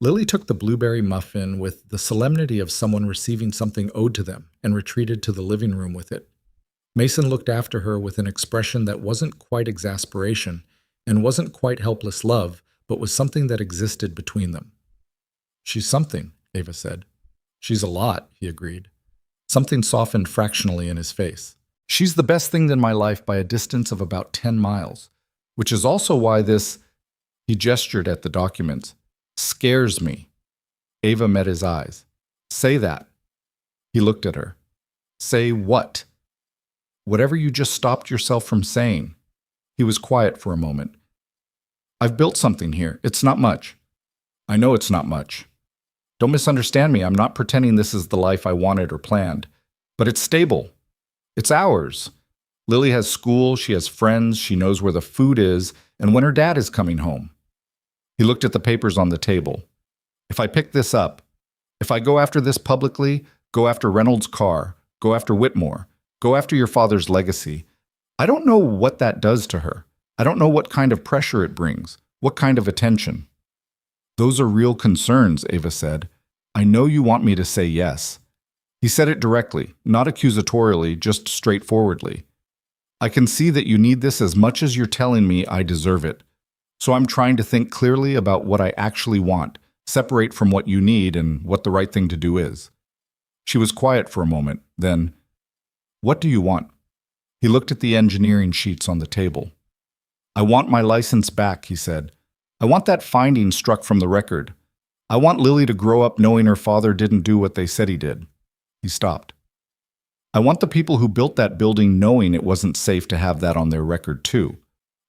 Lily took the blueberry muffin with the solemnity of someone receiving something owed to them and retreated to the living room with it. Mason looked after her with an expression that wasn't quite exasperation and wasn't quite helpless love, but was something that existed between them. "She's something," Ava said. "She's a lot," he agreed. Something softened fractionally in his face. "She's the best thing in my life by a distance of about 10 miles, which is also why this," he gestured at the documents, "scares me." Ava met his eyes. "Say that." He looked at her. "Say what?" "Whatever you just stopped yourself from saying." He was quiet for a moment. "I've built something here. It's not much." "I know it's not much. Don't misunderstand me. I'm not pretending this is the life I wanted or planned. But it's stable. It's ours. Lily has school, she has friends, she knows where the food is, and when her dad is coming home." He looked at the papers on the table. "If I pick this up, if I go after this publicly, go after Reynolds' car, go after Whitmore, go after your father's legacy, I don't know what that does to her. I don't know what kind of pressure it brings, what kind of attention." "Those are real concerns," Ava said. "I know you want me to say yes." He said it directly, not accusatorially, just straightforwardly. "I can see that you need this as much as you're telling me I deserve it. So I'm trying to think clearly about what I actually want, separate from what you need and what the right thing to do is." She was quiet for a moment, then, "What do you want?" He looked at the engineering sheets on the table. "I want my license back," he said. "I want that finding struck from the record. I want Lily to grow up knowing her father didn't do what they said he did." He stopped. "I want the people who built that building knowing it wasn't safe to have that on their record too.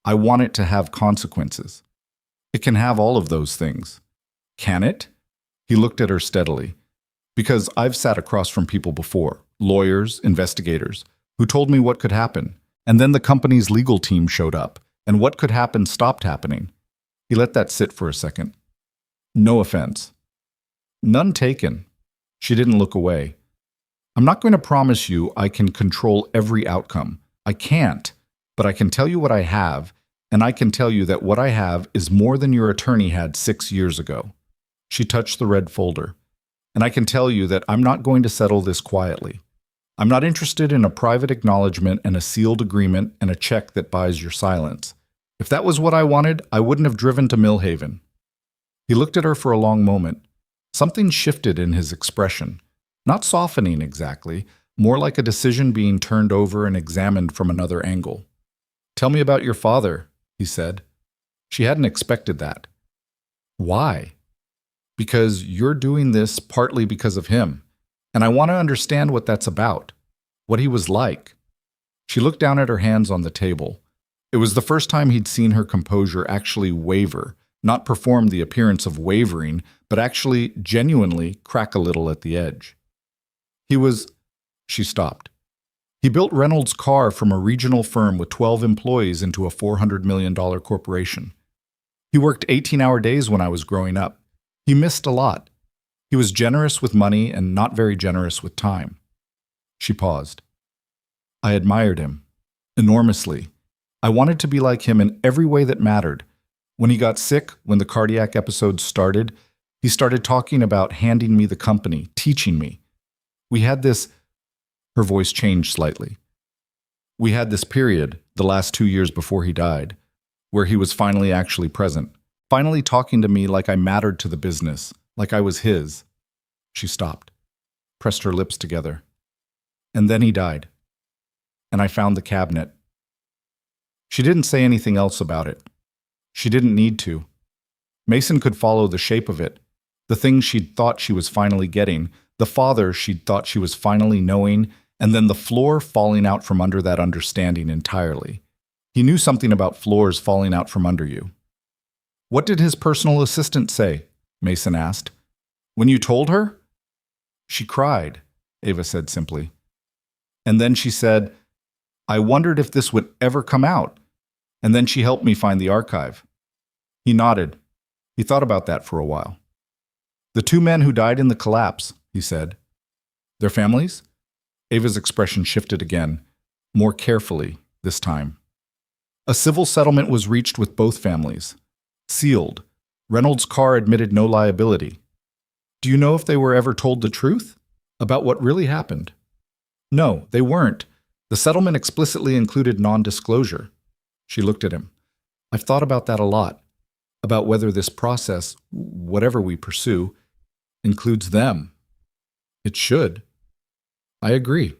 I want it to have consequences." "It can have all of those things." "Can it?" He looked at her steadily. "Because I've sat across from people before, lawyers, investigators, who told me what could happen, and then the company's legal team showed up, and what could happen stopped happening." He let that sit for a second. "No offense." "None taken." She didn't look away. "I'm not going to promise you I can control every outcome. I can't, but I can tell you what I have, and I can tell you that what I have is more than your attorney had 6 years ago." She touched the red folder. "And I can tell you that I'm not going to settle this quietly. I'm not interested in a private acknowledgement and a sealed agreement and a check that buys your silence. If that was what I wanted, I wouldn't have driven to Millhaven." He looked at her for a long moment. Something shifted in his expression. Not softening exactly, more like a decision being turned over and examined from another angle. "Tell me about your father," he said. She hadn't expected that. "Why?" "Because you're doing this partly because of him. And I want to understand what that's about, what he was like." She looked down at her hands on the table. It was the first time he'd seen her composure actually waver, not perform the appearance of wavering, but actually genuinely crack a little at the edge. She stopped. "He built Reynolds' car from a regional firm with 12 employees into a $400 million corporation. He worked 18-hour days when I was growing up. He missed a lot. He was generous with money and not very generous with time." She paused. "I admired him. Enormously. I wanted to be like him in every way that mattered. When he got sick, when the cardiac episodes started, He started talking about handing me the company, teaching me. We had this, her voice changed slightly. We had this period, the last 2 years before he died, where he was finally actually present, finally talking to me like I mattered to the business, like I was his. She stopped, pressed her lips together. And then he died. And I found the cabinet. She didn't say anything else about it. She didn't need to. Mason could follow the shape of it, the things she'd thought she was finally getting, the father she'd thought she was finally knowing, and then the floor falling out from under that understanding entirely. He knew something about floors falling out from under you. What did his personal assistant say? Mason asked. When you told her? She cried, Ava said simply. And then she said, I wondered if this would ever come out. And then she helped me find the archive. He nodded. He thought about that for a while. The 2 men who died in the collapse, he said. Their families? Ava's expression shifted again, more carefully this time. A civil settlement was reached with both families. Sealed. Reynolds' car admitted no liability. Do you know if they were ever told the truth about what really happened? No, they weren't. The settlement explicitly included non-disclosure. She looked at him. I've thought about that a lot, about whether this process, whatever we pursue, includes them. It should. I agree.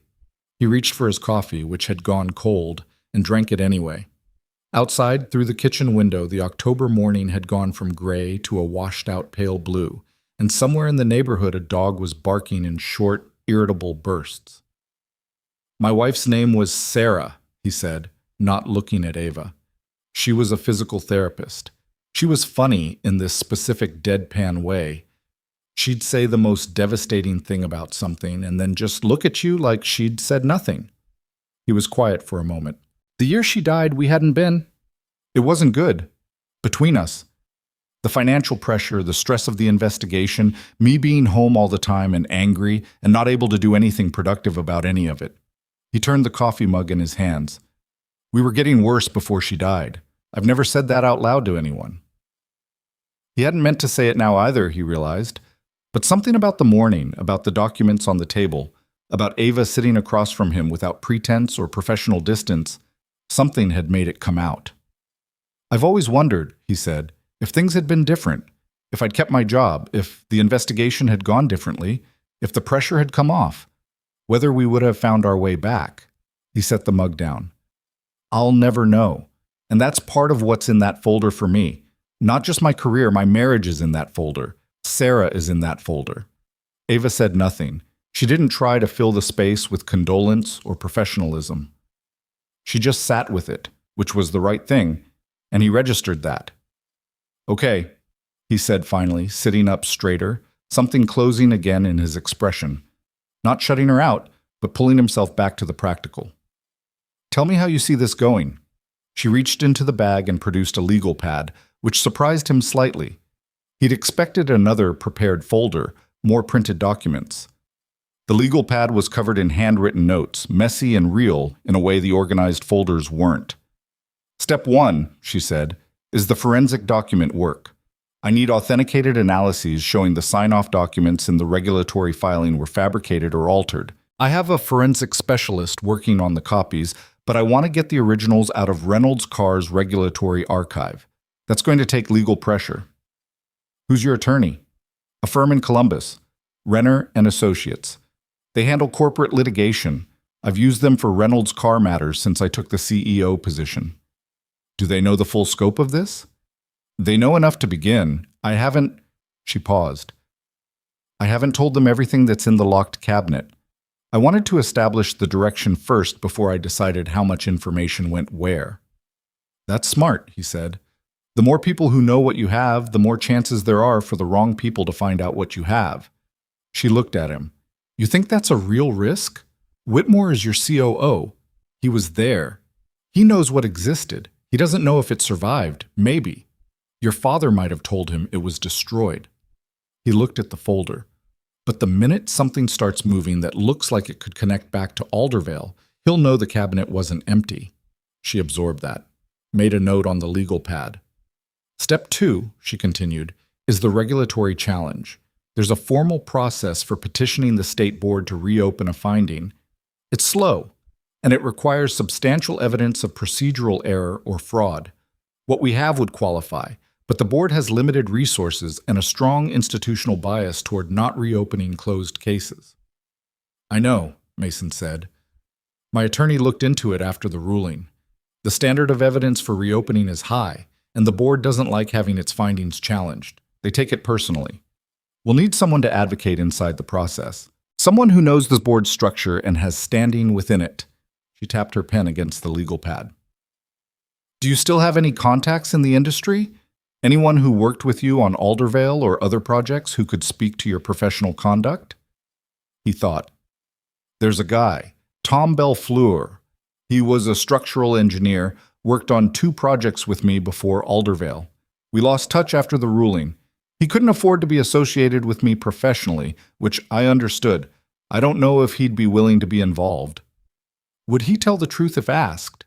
He reached for his coffee, which had gone cold, and drank it anyway. Outside, through the kitchen window, the October morning had gone from gray to a washed-out pale blue, and somewhere in the neighborhood a dog was barking in short, irritable bursts. My wife's name was Sarah, he said, not looking at Ava. She was a physical therapist. She was funny in this specific deadpan way. She'd say the most devastating thing about something and then just look at you like she'd said nothing. He was quiet for a moment. The year she died, we hadn't been. It wasn't good. Between us. The financial pressure, the stress of the investigation, me being home all the time and angry and not able to do anything productive about any of it. He turned the coffee mug in his hands. We were getting worse before she died. I've never said that out loud to anyone. He hadn't meant to say it now either, he realized. But something about the morning, about the documents on the table, about Ava sitting across from him without pretense or professional distance, something had made it come out. I've always wondered, he said, if things had been different, if I'd kept my job, if the investigation had gone differently, if the pressure had come off, whether we would have found our way back. He set the mug down. I'll never know. And that's part of what's in that folder for me. Not just my career, my marriage is in that folder. Sarah is in that folder. Ava said nothing. She didn't try to fill the space with condolence or professionalism. She just sat with it, which was the right thing, and he registered that. Okay, he said finally, sitting up straighter, something closing again in his expression. Not shutting her out, but pulling himself back to the practical. Tell me how you see this going. She reached into the bag and produced a legal pad, which surprised him slightly. He'd expected another prepared folder, more printed documents. The legal pad was covered in handwritten notes, messy and real in a way the organized folders weren't. Step 1, she said, is the forensic document work. I need authenticated analyses showing the sign-off documents in the regulatory filing were fabricated or altered. I have a forensic specialist working on the copies, but I want to get the originals out of Reynolds' car's regulatory archive. That's going to take legal pressure. Who's your attorney? A firm in Columbus, Renner and Associates. They handle corporate litigation. I've used them for Reynolds' car matters since I took the CEO position. Do they know the full scope of this? They know enough to begin. She paused. I haven't told them everything that's in the locked cabinet. I wanted to establish the direction first before I decided how much information went where. That's smart, he said. The more people who know what you have, the more chances there are for the wrong people to find out what you have. She looked at him. You think that's a real risk? Whitmore is your COO. He was there. He knows what existed. He doesn't know if it survived. Maybe. Your father might have told him it was destroyed. He looked at the folder. But the minute something starts moving that looks like it could connect back to Aldervale, he'll know the cabinet wasn't empty. She absorbed that, made a note on the legal pad. Step 2, she continued, is the regulatory challenge. There's a formal process for petitioning the state board to reopen a finding. It's slow, and it requires substantial evidence of procedural error or fraud. What we have would qualify, but the board has limited resources and a strong institutional bias toward not reopening closed cases. I know, Mason said. My attorney looked into it after the ruling. The standard of evidence for reopening is high, and the board doesn't like having its findings challenged. They take it personally. We'll need someone to advocate inside the process. Someone who knows the board's structure and has standing within it. She tapped her pen against the legal pad. Do you still have any contacts in the industry? Anyone who worked with you on Aldervale or other projects who could speak to your professional conduct? He thought. There's a guy, Tom Belfleur. He was a structural engineer, worked on 2 projects with me before Aldervale. We lost touch after the ruling. He couldn't afford to be associated with me professionally, which I understood. I don't know if he'd be willing to be involved. Would he tell the truth if asked?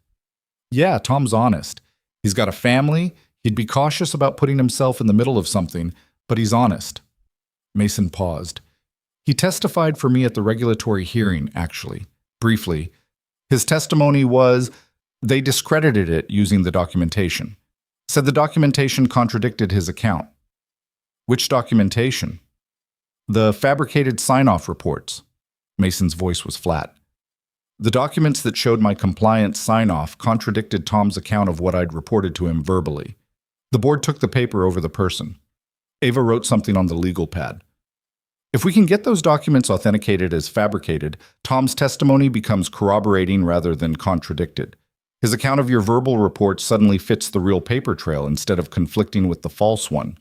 Yeah, Tom's honest. He's got a family. He'd be cautious about putting himself in the middle of something, but he's honest. Mason paused. He testified for me at the regulatory hearing, actually. Briefly. His testimony was, they discredited it using the documentation. Said the documentation contradicted his account. Which documentation? The fabricated sign-off reports. Mason's voice was flat. The documents that showed my compliance sign-off contradicted Tom's account of what I'd reported to him verbally. The board took the paper over the person. Ava wrote something on the legal pad. If we can get those documents authenticated as fabricated, Tom's testimony becomes corroborating rather than contradicted. His account of your verbal report suddenly fits the real paper trail instead of conflicting with the false one.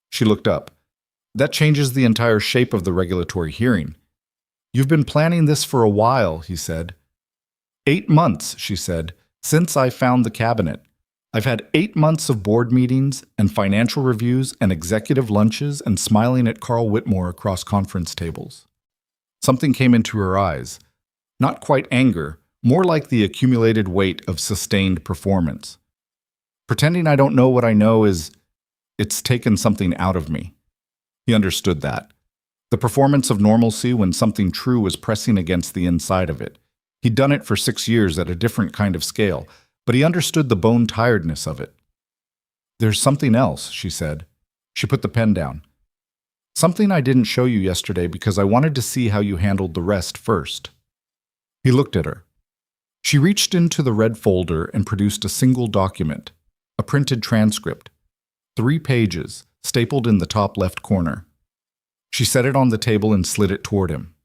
She looked up. That changes the entire shape of the regulatory hearing. You've been planning this for a while, he said. 8 months, she said, since I found the cabinet. I've had 8 months of board meetings and financial reviews and executive lunches and smiling at Carl Whitmore across conference tables. Something came into her eyes. Not quite anger, more like the accumulated weight of sustained performance. Pretending I don't know what I know it's taken something out of me. He understood that. The performance of normalcy when something true was pressing against the inside of it. He'd done it for 6 years at a different kind of scale, but he understood the bone tiredness of it. There's something else, she said. She put the pen down. Something I didn't show you yesterday because I wanted to see how you handled the rest first. He looked at her. She reached into the red folder and produced a single document, a printed transcript. 3 pages, stapled in the top left corner. She set it on the table and slid it toward him.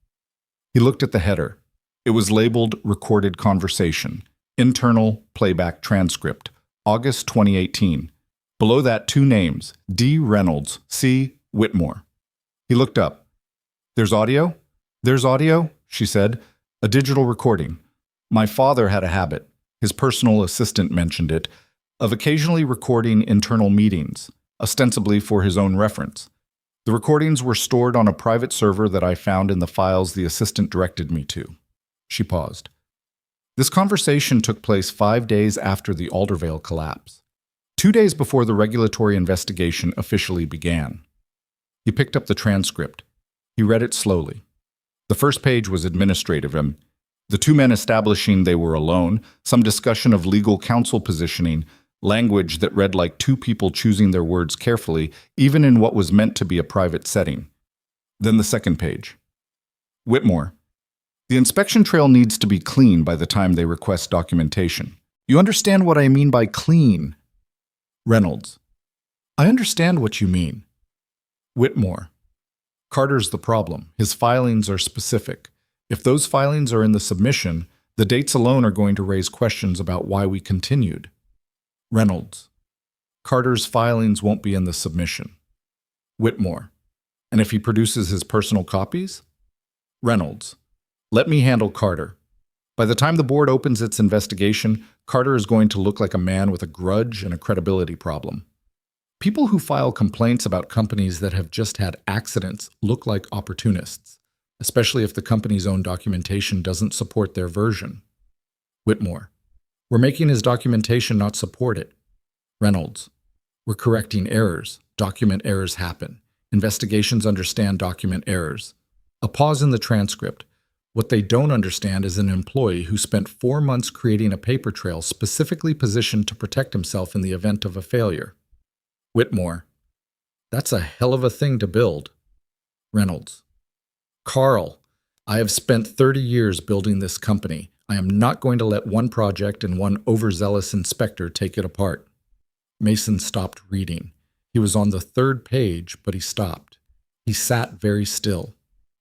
He looked at the header. It was labeled Recorded Conversation, Internal Playback Transcript, August 2018. Below that, 2 names, D. Reynolds, C. Whitmore. He looked up. There's audio? There's audio, she said. A digital recording. My father had a habit, his personal assistant mentioned it, of occasionally recording internal meetings, ostensibly for his own reference. The recordings were stored on a private server that I found in the files the assistant directed me to. She paused. This conversation took place 5 days after the Aldervale collapse, 2 days before the regulatory investigation officially began. He picked up the transcript. He read it slowly. The first page was administrative, and the 2 men establishing they were alone, some discussion of legal counsel positioning, language that read like 2 people choosing their words carefully, even in what was meant to be a private setting. Then the second page. Whitmore. The inspection trail needs to be clean by the time they request documentation. You understand what I mean by clean? Reynolds. I understand what you mean. Whitmore. Carter's the problem. His filings are specific. If those filings are in the submission, the dates alone are going to raise questions about why we continued. Reynolds. Carter's filings won't be in the submission. Whitmore. And if he produces his personal copies? Reynolds. Let me handle Carter. By the time the board opens its investigation, Carter is going to look like a man with a grudge and a credibility problem. People who file complaints about companies that have just had accidents look like opportunists, especially if the company's own documentation doesn't support their version. Whitmore. We're making his documentation not support it. Reynolds. We're correcting errors. Document errors happen. Investigations understand document errors. A pause in the transcript. What they don't understand is an employee who spent 4 months creating a paper trail specifically positioned to protect himself in the event of a failure. Whitmore. That's a hell of a thing to build. Reynolds. Carl, I have spent 30 years building this company. I am not going to let one project and one overzealous inspector take it apart. Mason stopped reading. He was on the 3rd page, but he stopped. He sat very still.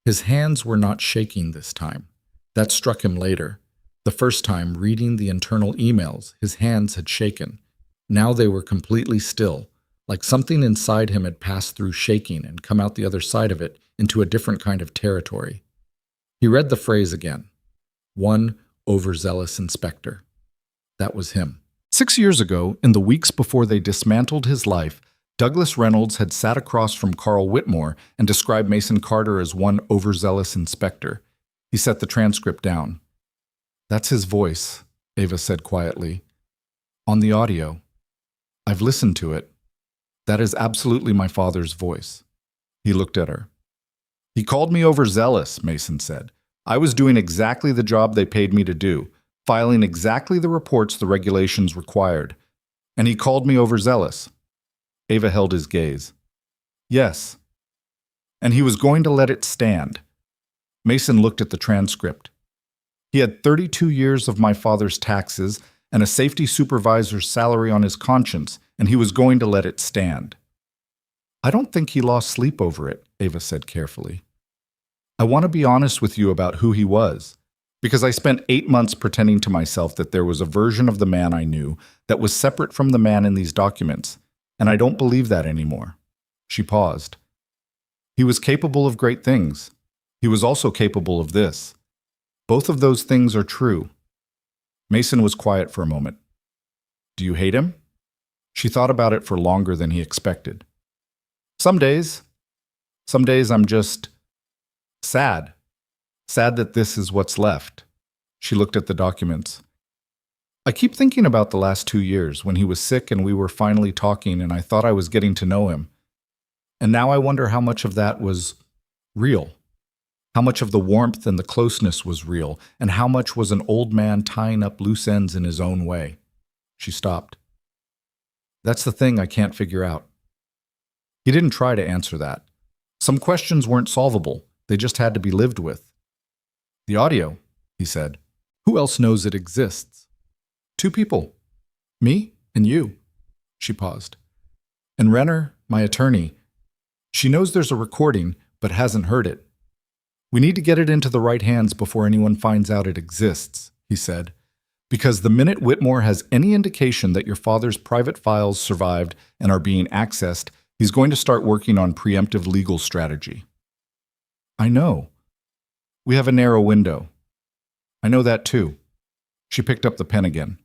His hands were not shaking this time. That struck him later. The first time, reading the internal emails, his hands had shaken. Now they were completely still, like something inside him had passed through shaking and come out the other side of it into a different kind of territory. He read the phrase again. One overzealous inspector. That was him. 6 years ago, in the weeks before they dismantled his life, Douglas Reynolds had sat across from Carl Whitmore and described Mason Carter as one overzealous inspector. He set the transcript down. That's his voice, Ava said quietly. On the audio. I've listened to it. That is absolutely my father's voice. He looked at her. He called me overzealous, Mason said. I was doing exactly the job they paid me to do, filing exactly the reports the regulations required. And he called me overzealous. Ava held his gaze. Yes. And he was going to let it stand. Mason looked at the transcript. He had 32 years of my father's taxes and a safety supervisor's salary on his conscience, and he was going to let it stand. I don't think he lost sleep over it, Ava said carefully. I want to be honest with you about who he was, because I spent 8 months pretending to myself that there was a version of the man I knew that was separate from the man in these documents, and I don't believe that anymore. She paused. He was capable of great things. He was also capable of this. Both of those things are true. Mason was quiet for a moment. Do you hate him? She thought about it for longer than he expected. Some days I'm just sad. Sad that this is what's left. She looked at the documents. I keep thinking about the last 2 years when he was sick and we were finally talking and I thought I was getting to know him. And now I wonder how much of that was real. How much of the warmth and the closeness was real, and how much was an old man tying up loose ends in his own way. She stopped. That's the thing I can't figure out. He didn't try to answer that. Some questions weren't solvable. They just had to be lived with. The audio, he said. Who else knows it exists? 2 people. Me and you. She paused. And Renner, my attorney. She knows there's a recording, but hasn't heard it. We need to get it into the right hands before anyone finds out it exists, he said, because the minute Whitmore has any indication that your father's private files survived and are being accessed, he's going to start working on preemptive legal strategy. I know. We have a narrow window. I know that too. She picked up the pen again.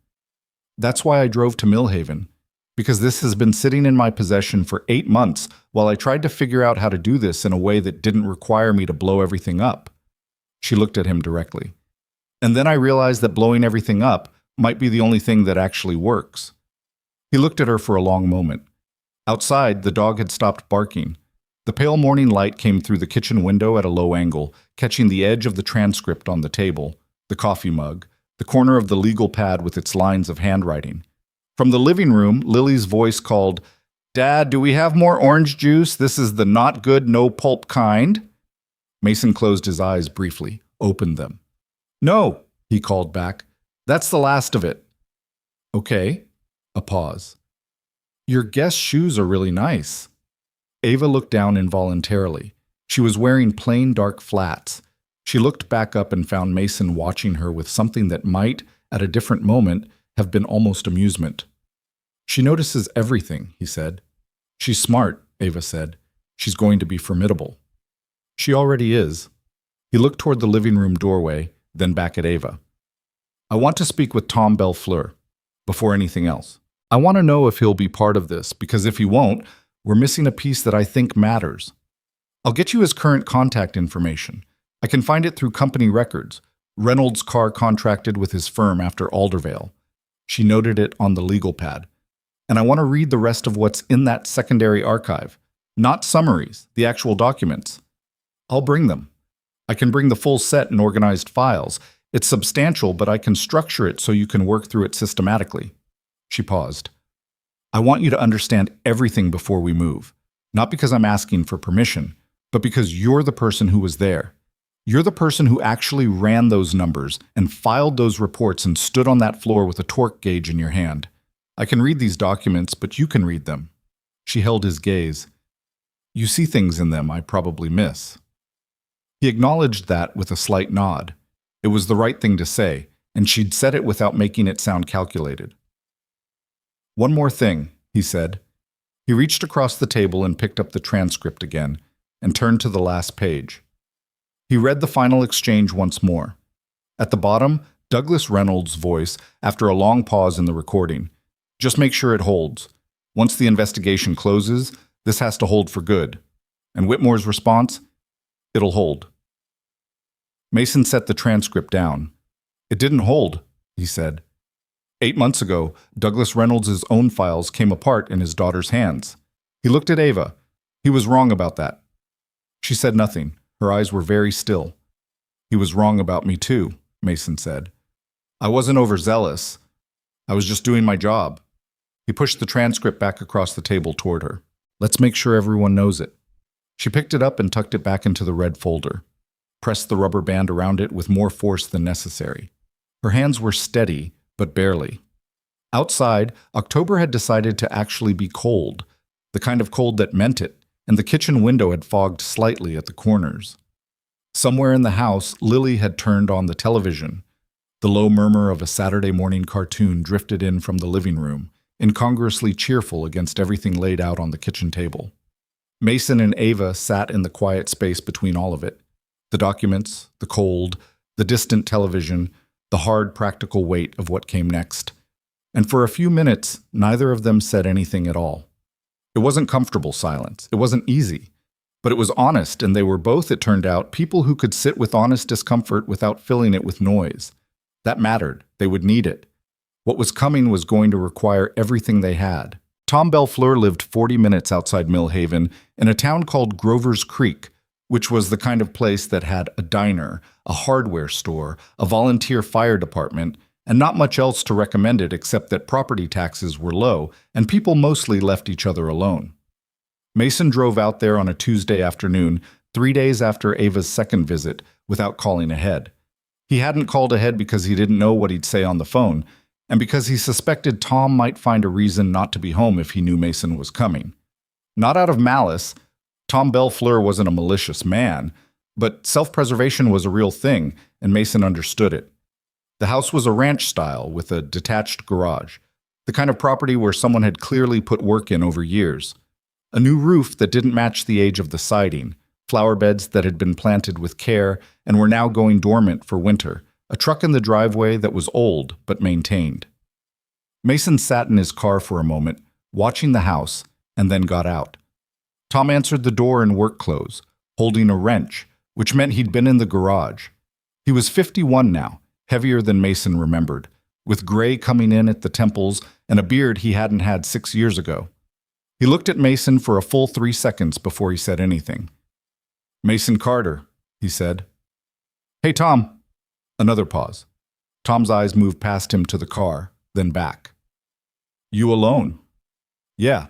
That's why I drove to Millhaven, because this has been sitting in my possession for 8 months while I tried to figure out how to do this in a way that didn't require me to blow everything up. She looked at him directly. And then I realized that blowing everything up might be the only thing that actually works. He looked at her for a long moment. Outside, the dog had stopped barking. The pale morning light came through the kitchen window at a low angle, catching the edge of the transcript on the table, the coffee mug, the corner of the legal pad with its lines of handwriting. From the living room, Lily's voice called, Dad, do we have more orange juice? This is the not good, no pulp kind. Mason closed his eyes briefly, opened them. No, he called back. That's the last of it. Okay. A pause. Your guest shoes are really nice. Ava looked down involuntarily. She was wearing plain dark flats. She looked back up and found Mason watching her with something that might, at a different moment, have been almost amusement. She notices everything, he said. She's smart, Ava said. She's going to be formidable. She already is. He looked toward the living room doorway, then back at Ava. I want to speak with Tom Bellefleur, before anything else. I want to know if he'll be part of this, because if he won't, we're missing a piece that I think matters. I'll get you his current contact information. I can find it through company records. Reynolds' car contracted with his firm after Aldervale. She noted it on the legal pad. And I want to read the rest of what's in that secondary archive. Not summaries, the actual documents. I'll bring them. I can bring the full set in organized files. It's substantial, but I can structure it so you can work through it systematically. She paused. I want you to understand everything before we move. Not because I'm asking for permission, but because you're the person who was there. You're the person who actually ran those numbers and filed those reports and stood on that floor with a torque gauge in your hand. I can read these documents, but you can read them. She held his gaze. You see things in them I probably miss. He acknowledged that with a slight nod. It was the right thing to say, and she'd said it without making it sound calculated. One more thing, he said. He reached across the table and picked up the transcript again, and turned to the last page. He read the final exchange once more. At the bottom, Douglas Reynolds' voice, after a long pause in the recording. Just make sure it holds. Once the investigation closes, this has to hold for good. And Whitmore's response? It'll hold. Mason set the transcript down. It didn't hold, he said. 8 months ago, Douglas Reynolds' own files came apart in his daughter's hands. He looked at Ava. He was wrong about that. She said nothing. Her eyes were very still. He was wrong about me too, Mason said. I wasn't overzealous. I was just doing my job. He pushed the transcript back across the table toward her. Let's make sure everyone knows it. She picked it up and tucked it back into the red folder, pressed the rubber band around it with more force than necessary. Her hands were steady, but barely. Outside, October had decided to actually be cold, the kind of cold that meant it, and the kitchen window had fogged slightly at the corners. Somewhere in the house, Lily had turned on the television. The low murmur of a Saturday morning cartoon drifted in from the living room, incongruously cheerful against everything laid out on the kitchen table. Mason and Ava sat in the quiet space between all of it. The documents, the cold, the distant television, the hard practical weight of what came next. And for a few minutes, neither of them said anything at all. It wasn't comfortable silence. It wasn't easy. But it was honest, and they were both, it turned out, people who could sit with honest discomfort without filling it with noise. That mattered. They would need it. What was coming was going to require everything they had. Tom Belfleur lived 40 minutes outside Millhaven in a town called Grover's Creek, which was the kind of place that had a diner, a hardware store, a volunteer fire department, and not much else to recommend it except that property taxes were low and people mostly left each other alone. Mason drove out there on a Tuesday afternoon, 3 days after Ava's second visit, without calling ahead. He hadn't called ahead because he didn't know what he'd say on the phone, and because he suspected Tom might find a reason not to be home if he knew Mason was coming. Not out of malice. Tom Belfleur wasn't a malicious man, but self-preservation was a real thing, and Mason understood it. The house was a ranch style with a detached garage, the kind of property where someone had clearly put work in over years. A new roof that didn't match the age of the siding, flower beds that had been planted with care and were now going dormant for winter, a truck in the driveway that was old but maintained. Mason sat in his car for a moment, watching the house, and then got out. Tom answered the door in work clothes, holding a wrench, which meant he'd been in the garage. He was 51 now, heavier than Mason remembered, with gray coming in at the temples and a beard he hadn't had 6 years ago. He looked at Mason for a full 3 seconds before he said anything. "Mason Carter," he said. "Hey, Tom." Another pause. Tom's eyes moved past him to the car, then back. "You alone?" "Yeah."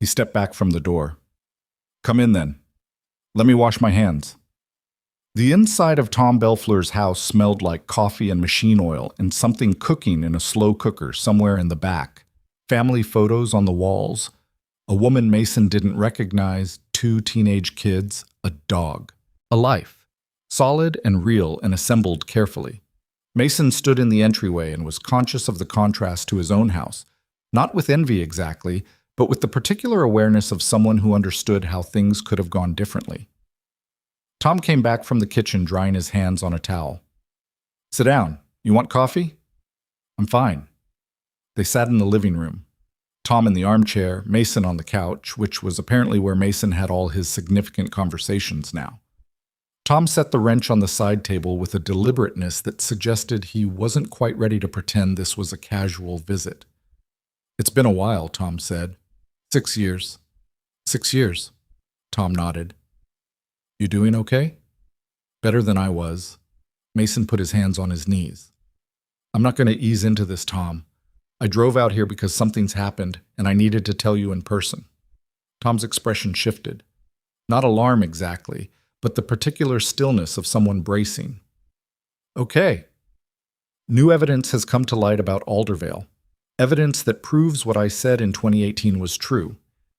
He stepped back from the door. "Come in then. Let me wash my hands." The inside of Tom Belfleur's house smelled like coffee and machine oil and something cooking in a slow cooker somewhere in the back. Family photos on the walls. A woman Mason didn't recognize, 2 teenage kids, a dog. A life. Solid and real and assembled carefully. Mason stood in the entryway and was conscious of the contrast to his own house, not with envy exactly, but with the particular awareness of someone who understood how things could have gone differently. Tom came back from the kitchen drying his hands on a towel. "Sit down. You want coffee?" "I'm fine." They sat in the living room. Tom in the armchair, Mason on the couch, which was apparently where Mason had all his significant conversations now. Tom set the wrench on the side table with a deliberateness that suggested he wasn't quite ready to pretend this was a casual visit. It's been a while, Tom said. 6 years. 6 years, Tom nodded. You doing okay? Better than I was. Mason put his hands on his knees. I'm not going to ease into this, Tom. I drove out here because something's happened, and I needed to tell you in person. Tom's expression shifted. Not alarm exactly, but the particular stillness of someone bracing. Okay. New evidence has come to light about Aldervale. Evidence that proves what I said in 2018 was true.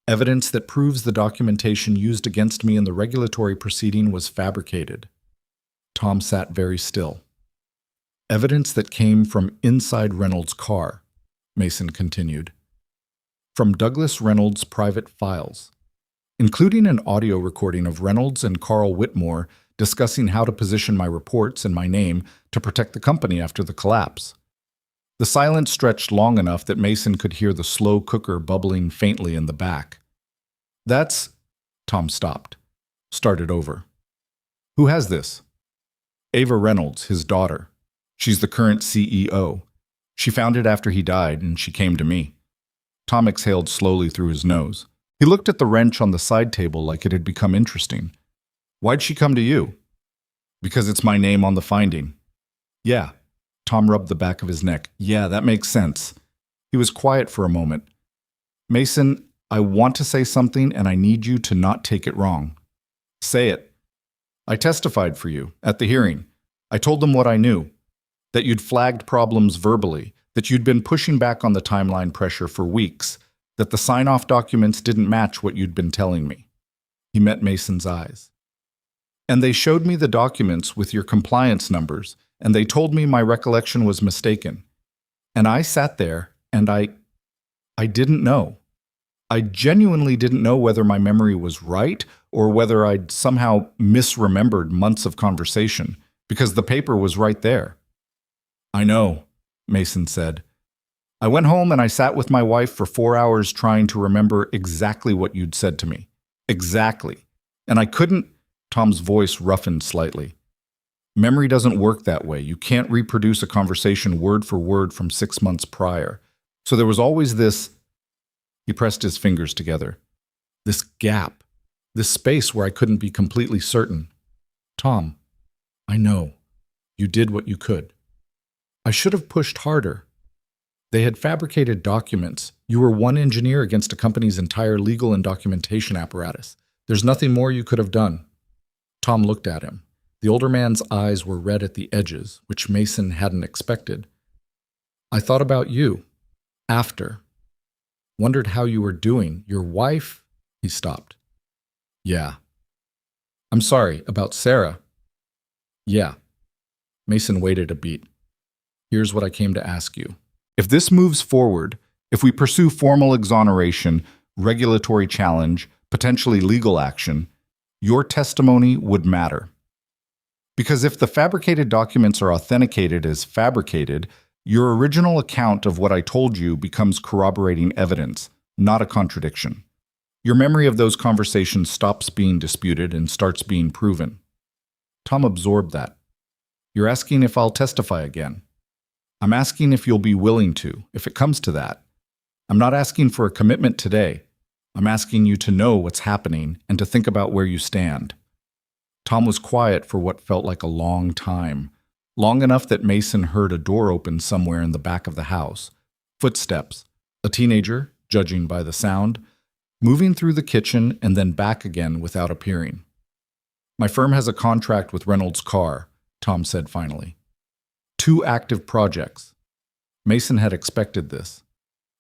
Evidence that proves the documentation used against me in the regulatory proceeding was fabricated. Tom sat very still. Evidence that came from inside Reynolds' car, Mason continued. From Douglas Reynolds' private files, including an audio recording of Reynolds and Carl Whitmore discussing how to position my reports and my name to protect the company after the collapse. The silence stretched long enough that Mason could hear the slow cooker bubbling faintly in the back. That's... Tom stopped. Started over. Who has this? Ava Reynolds, his daughter. She's the current CEO. She found it after he died, and she came to me. Tom exhaled slowly through his nose. He looked at the wrench on the side table like it had become interesting. Why'd she come to you? Because it's my name on the finding. Yeah. Tom rubbed the back of his neck. Yeah, that makes sense. He was quiet for a moment. Mason, I want to say something, and I need you to not take it wrong. Say it. I testified for you at the hearing. I told them what I knew, that you'd flagged problems verbally, that you'd been pushing back on the timeline pressure for weeks, that the sign-off documents didn't match what you'd been telling me. He met Mason's eyes. And they showed me the documents with your compliance numbers, and they told me my recollection was mistaken. And I sat there, and I didn't know. I genuinely didn't know whether my memory was right or whether I'd somehow misremembered months of conversation, because the paper was right there. I know, Mason said. I went home and I sat with my wife for 4 hours trying to remember exactly what you'd said to me. Exactly. And I couldn't... Tom's voice roughened slightly. Memory doesn't work that way. You can't reproduce a conversation word for word from 6 months prior. So there was always this... He pressed his fingers together. This gap. This space where I couldn't be completely certain. Tom, I know. You did what you could. I should have pushed harder. They had fabricated documents. You were one engineer against a company's entire legal and documentation apparatus. There's nothing more you could have done. Tom looked at him. The older man's eyes were red at the edges, which Mason hadn't expected. I thought about you. After. Wondered how you were doing. Your wife? He stopped. Yeah. I'm sorry, about Sarah. Yeah. Mason waited a beat. Here's what I came to ask you. If this moves forward, if we pursue formal exoneration, regulatory challenge, potentially legal action, your testimony would matter. Because if the fabricated documents are authenticated as fabricated, your original account of what I told you becomes corroborating evidence, not a contradiction. Your memory of those conversations stops being disputed and starts being proven. Tom absorbed that. You're asking if I'll testify again. I'm asking if you'll be willing to, if it comes to that. I'm not asking for a commitment today. I'm asking you to know what's happening and to think about where you stand. Tom was quiet for what felt like a long time, long enough that Mason heard a door open somewhere in the back of the house. Footsteps. A teenager, judging by the sound, moving through the kitchen and then back again without appearing. My firm has a contract with Reynolds' car, Tom said finally. 2 active projects. Mason had expected this.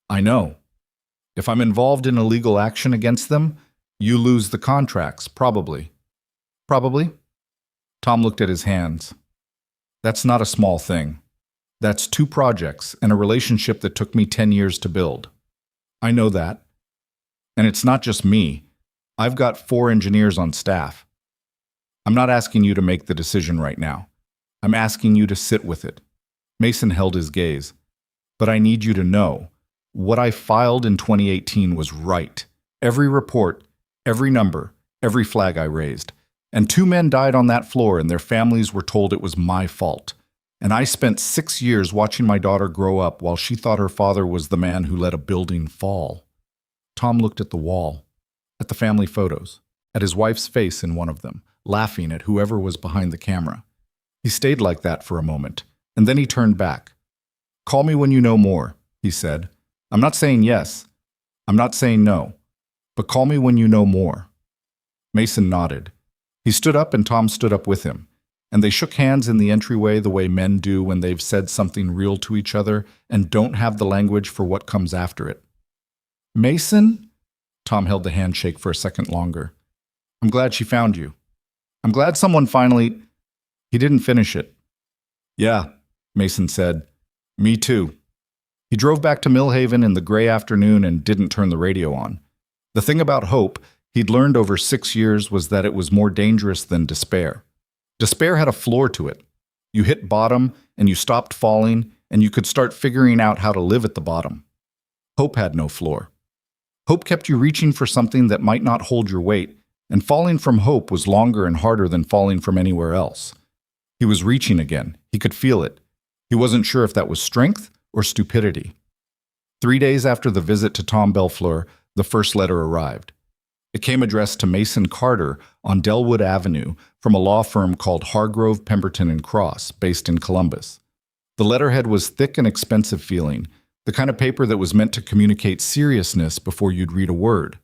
I know. If I'm involved in a legal action against them, you lose the contracts, probably. Probably? Tom looked at his hands. That's not a small thing. That's 2 projects and a relationship that took me 10 years to build. I know that. And it's not just me. I've got 4 engineers on staff. I'm not asking you to make the decision right now. I'm asking you to sit with it. Mason held his gaze. But I need you to know, what I filed in 2018 was right. Every report, every number, every flag I raised. And 2 men died on that floor and their families were told it was my fault. And I spent 6 years watching my daughter grow up while she thought her father was the man who let a building fall. Tom looked at the wall, at the family photos, at his wife's face in one of them, laughing at whoever was behind the camera. He stayed like that for a moment, and then he turned back. "Call me when you know more," he said. "I'm not saying yes. I'm not saying no. But call me when you know more." Mason nodded. He stood up and Tom stood up with him, and they shook hands in the entryway the way men do when they've said something real to each other and don't have the language for what comes after it. "Mason?" Tom held the handshake for a second longer. "I'm glad she found you. I'm glad someone finally—" He didn't finish it. "Yeah," Mason said. "Me too." He drove back to Millhaven in the gray afternoon and didn't turn the radio on. The thing about hope he'd learned over 6 years was that it was more dangerous than despair. Despair had a floor to it. You hit bottom and you stopped falling and you could start figuring out how to live at the bottom. Hope had no floor. Hope kept you reaching for something that might not hold your weight, and falling from hope was longer and harder than falling from anywhere else. He was reaching again. He could feel it. He wasn't sure if that was strength or stupidity. 3 days after the visit to Tom Belfleur, the first letter arrived. It came addressed to Mason Carter on Delwood Avenue from a law firm called Hargrove, Pemberton and Cross, based in Columbus. The letterhead was thick and expensive feeling, the kind of paper that was meant to communicate seriousness before you'd read a word.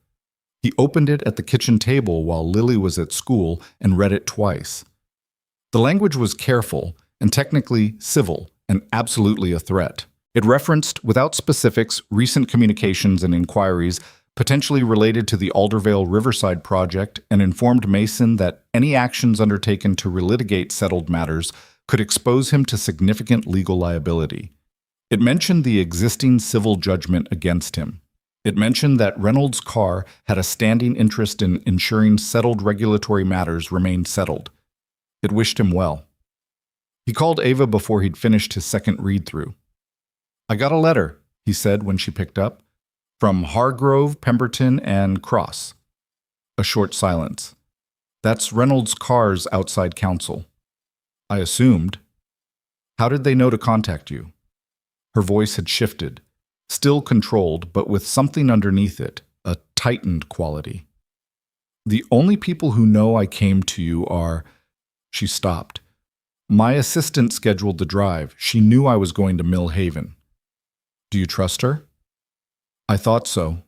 He opened it at the kitchen table while Lily was at school and read it twice. The language was careful and technically civil and absolutely a threat. It referenced, without specifics, recent communications and inquiries potentially related to the Aldervale Riverside project and informed Mason that any actions undertaken to relitigate settled matters could expose him to significant legal liability. It mentioned the existing civil judgment against him. It mentioned that Reynolds Carr had a standing interest in ensuring settled regulatory matters remained settled. It wished him well. He called Ava before he'd finished his second read-through. "I got a letter," he said when she picked up, "from Hargrove, Pemberton, and Cross." A short silence. "That's Reynolds Carr's outside counsel." "I assumed." "How did they know to contact you?" Her voice had shifted, still controlled, but with something underneath it, a tightened quality. "The only people who know I came to you are—" She stopped. "My assistant scheduled the drive. She knew I was going to Millhaven." "Do you trust her?" "I thought so."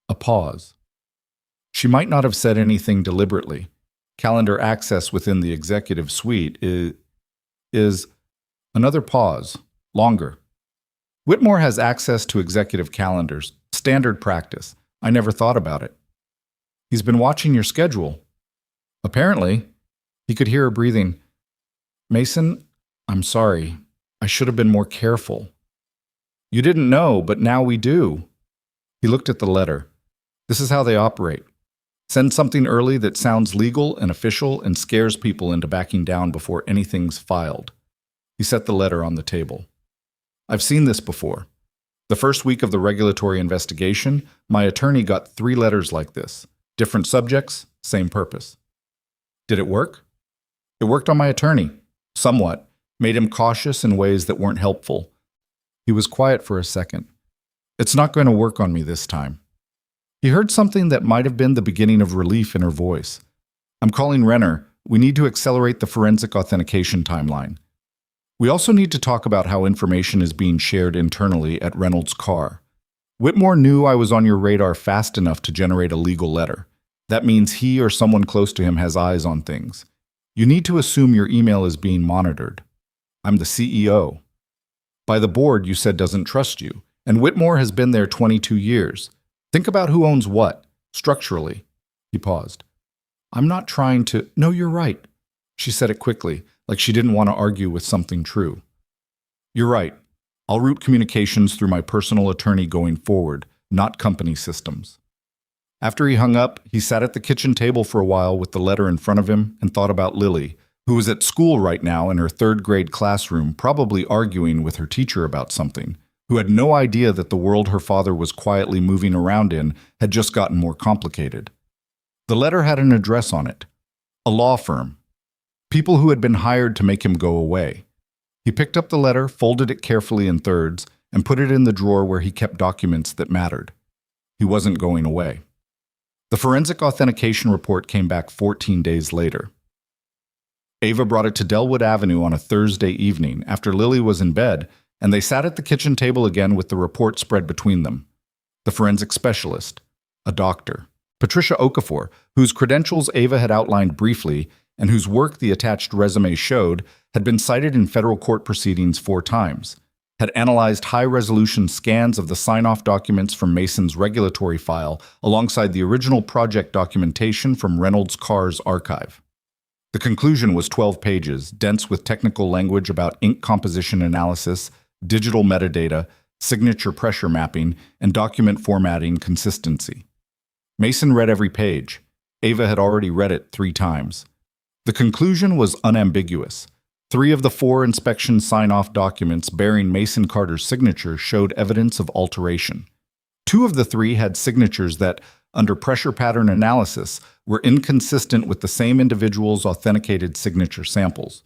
A pause. She might not have said anything deliberately. Calendar access within the executive suite is another pause, longer. "Whitmore has access to executive calendars. Standard practice. I never thought about it." "He's been watching your schedule." "Apparently." He could hear her breathing. "Mason, I'm sorry. I should have been more careful." "You didn't know, but now we do." He looked at the letter. "This is how they operate. Send something early that sounds legal and official and scares people into backing down before anything's filed." He set the letter on the table. "I've seen this before. The first week of the regulatory investigation, my attorney got 3 letters like this. Different subjects, same purpose." "Did it work?" "It worked on my attorney. Somewhat. Made him cautious in ways that weren't helpful." He was quiet for a second. "It's not going to work on me this time." He heard something that might have been the beginning of relief in her voice. "I'm calling Renner. We need to accelerate the forensic authentication timeline. We also need to talk about how information is being shared internally at Reynolds Carr. Whitmore knew I was on your radar fast enough to generate a legal letter. That means he or someone close to him has eyes on things. You need to assume your email is being monitored. I'm the CEO. By the board, you said doesn't trust you, and Whitmore has been there 22 years. Think about who owns what, structurally." He paused. "I'm not trying to—" "No, you're right." She said it quickly, like she didn't want to argue with something true. "You're right. I'll route communications through my personal attorney going forward, not company systems." After he hung up, he sat at the kitchen table for a while with the letter in front of him and thought about Lily, who was at school right now in her 3rd grade classroom, probably arguing with her teacher about something, who had no idea that the world her father was quietly moving around in had just gotten more complicated. The letter had an address on it. A law firm. People who had been hired to make him go away. He picked up the letter, folded it carefully in thirds, and put it in the drawer where he kept documents that mattered. He wasn't going away. The forensic authentication report came back 14 days later. Ava brought it to Delwood Avenue on a Thursday evening after Lily was in bed, and they sat at the kitchen table again with the report spread between them. The forensic specialist, a doctor, Patricia Okafor, whose credentials Ava had outlined briefly and whose work the attached resume showed, had been cited in federal court proceedings 4 times, had analyzed high-resolution scans of the sign-off documents from Mason's regulatory file alongside the original project documentation from Reynolds Carr's archive. The conclusion was 12 pages, dense with technical language about ink composition analysis, digital metadata, signature pressure mapping, and document formatting consistency. Mason read every page. Ava had already read it 3 times. The conclusion was unambiguous. 3 of the 4 inspection sign-off documents bearing Mason Carter's signature showed evidence of alteration. 2 of the 3 had signatures that, under pressure pattern analysis, were inconsistent with the same individual's authenticated signature samples.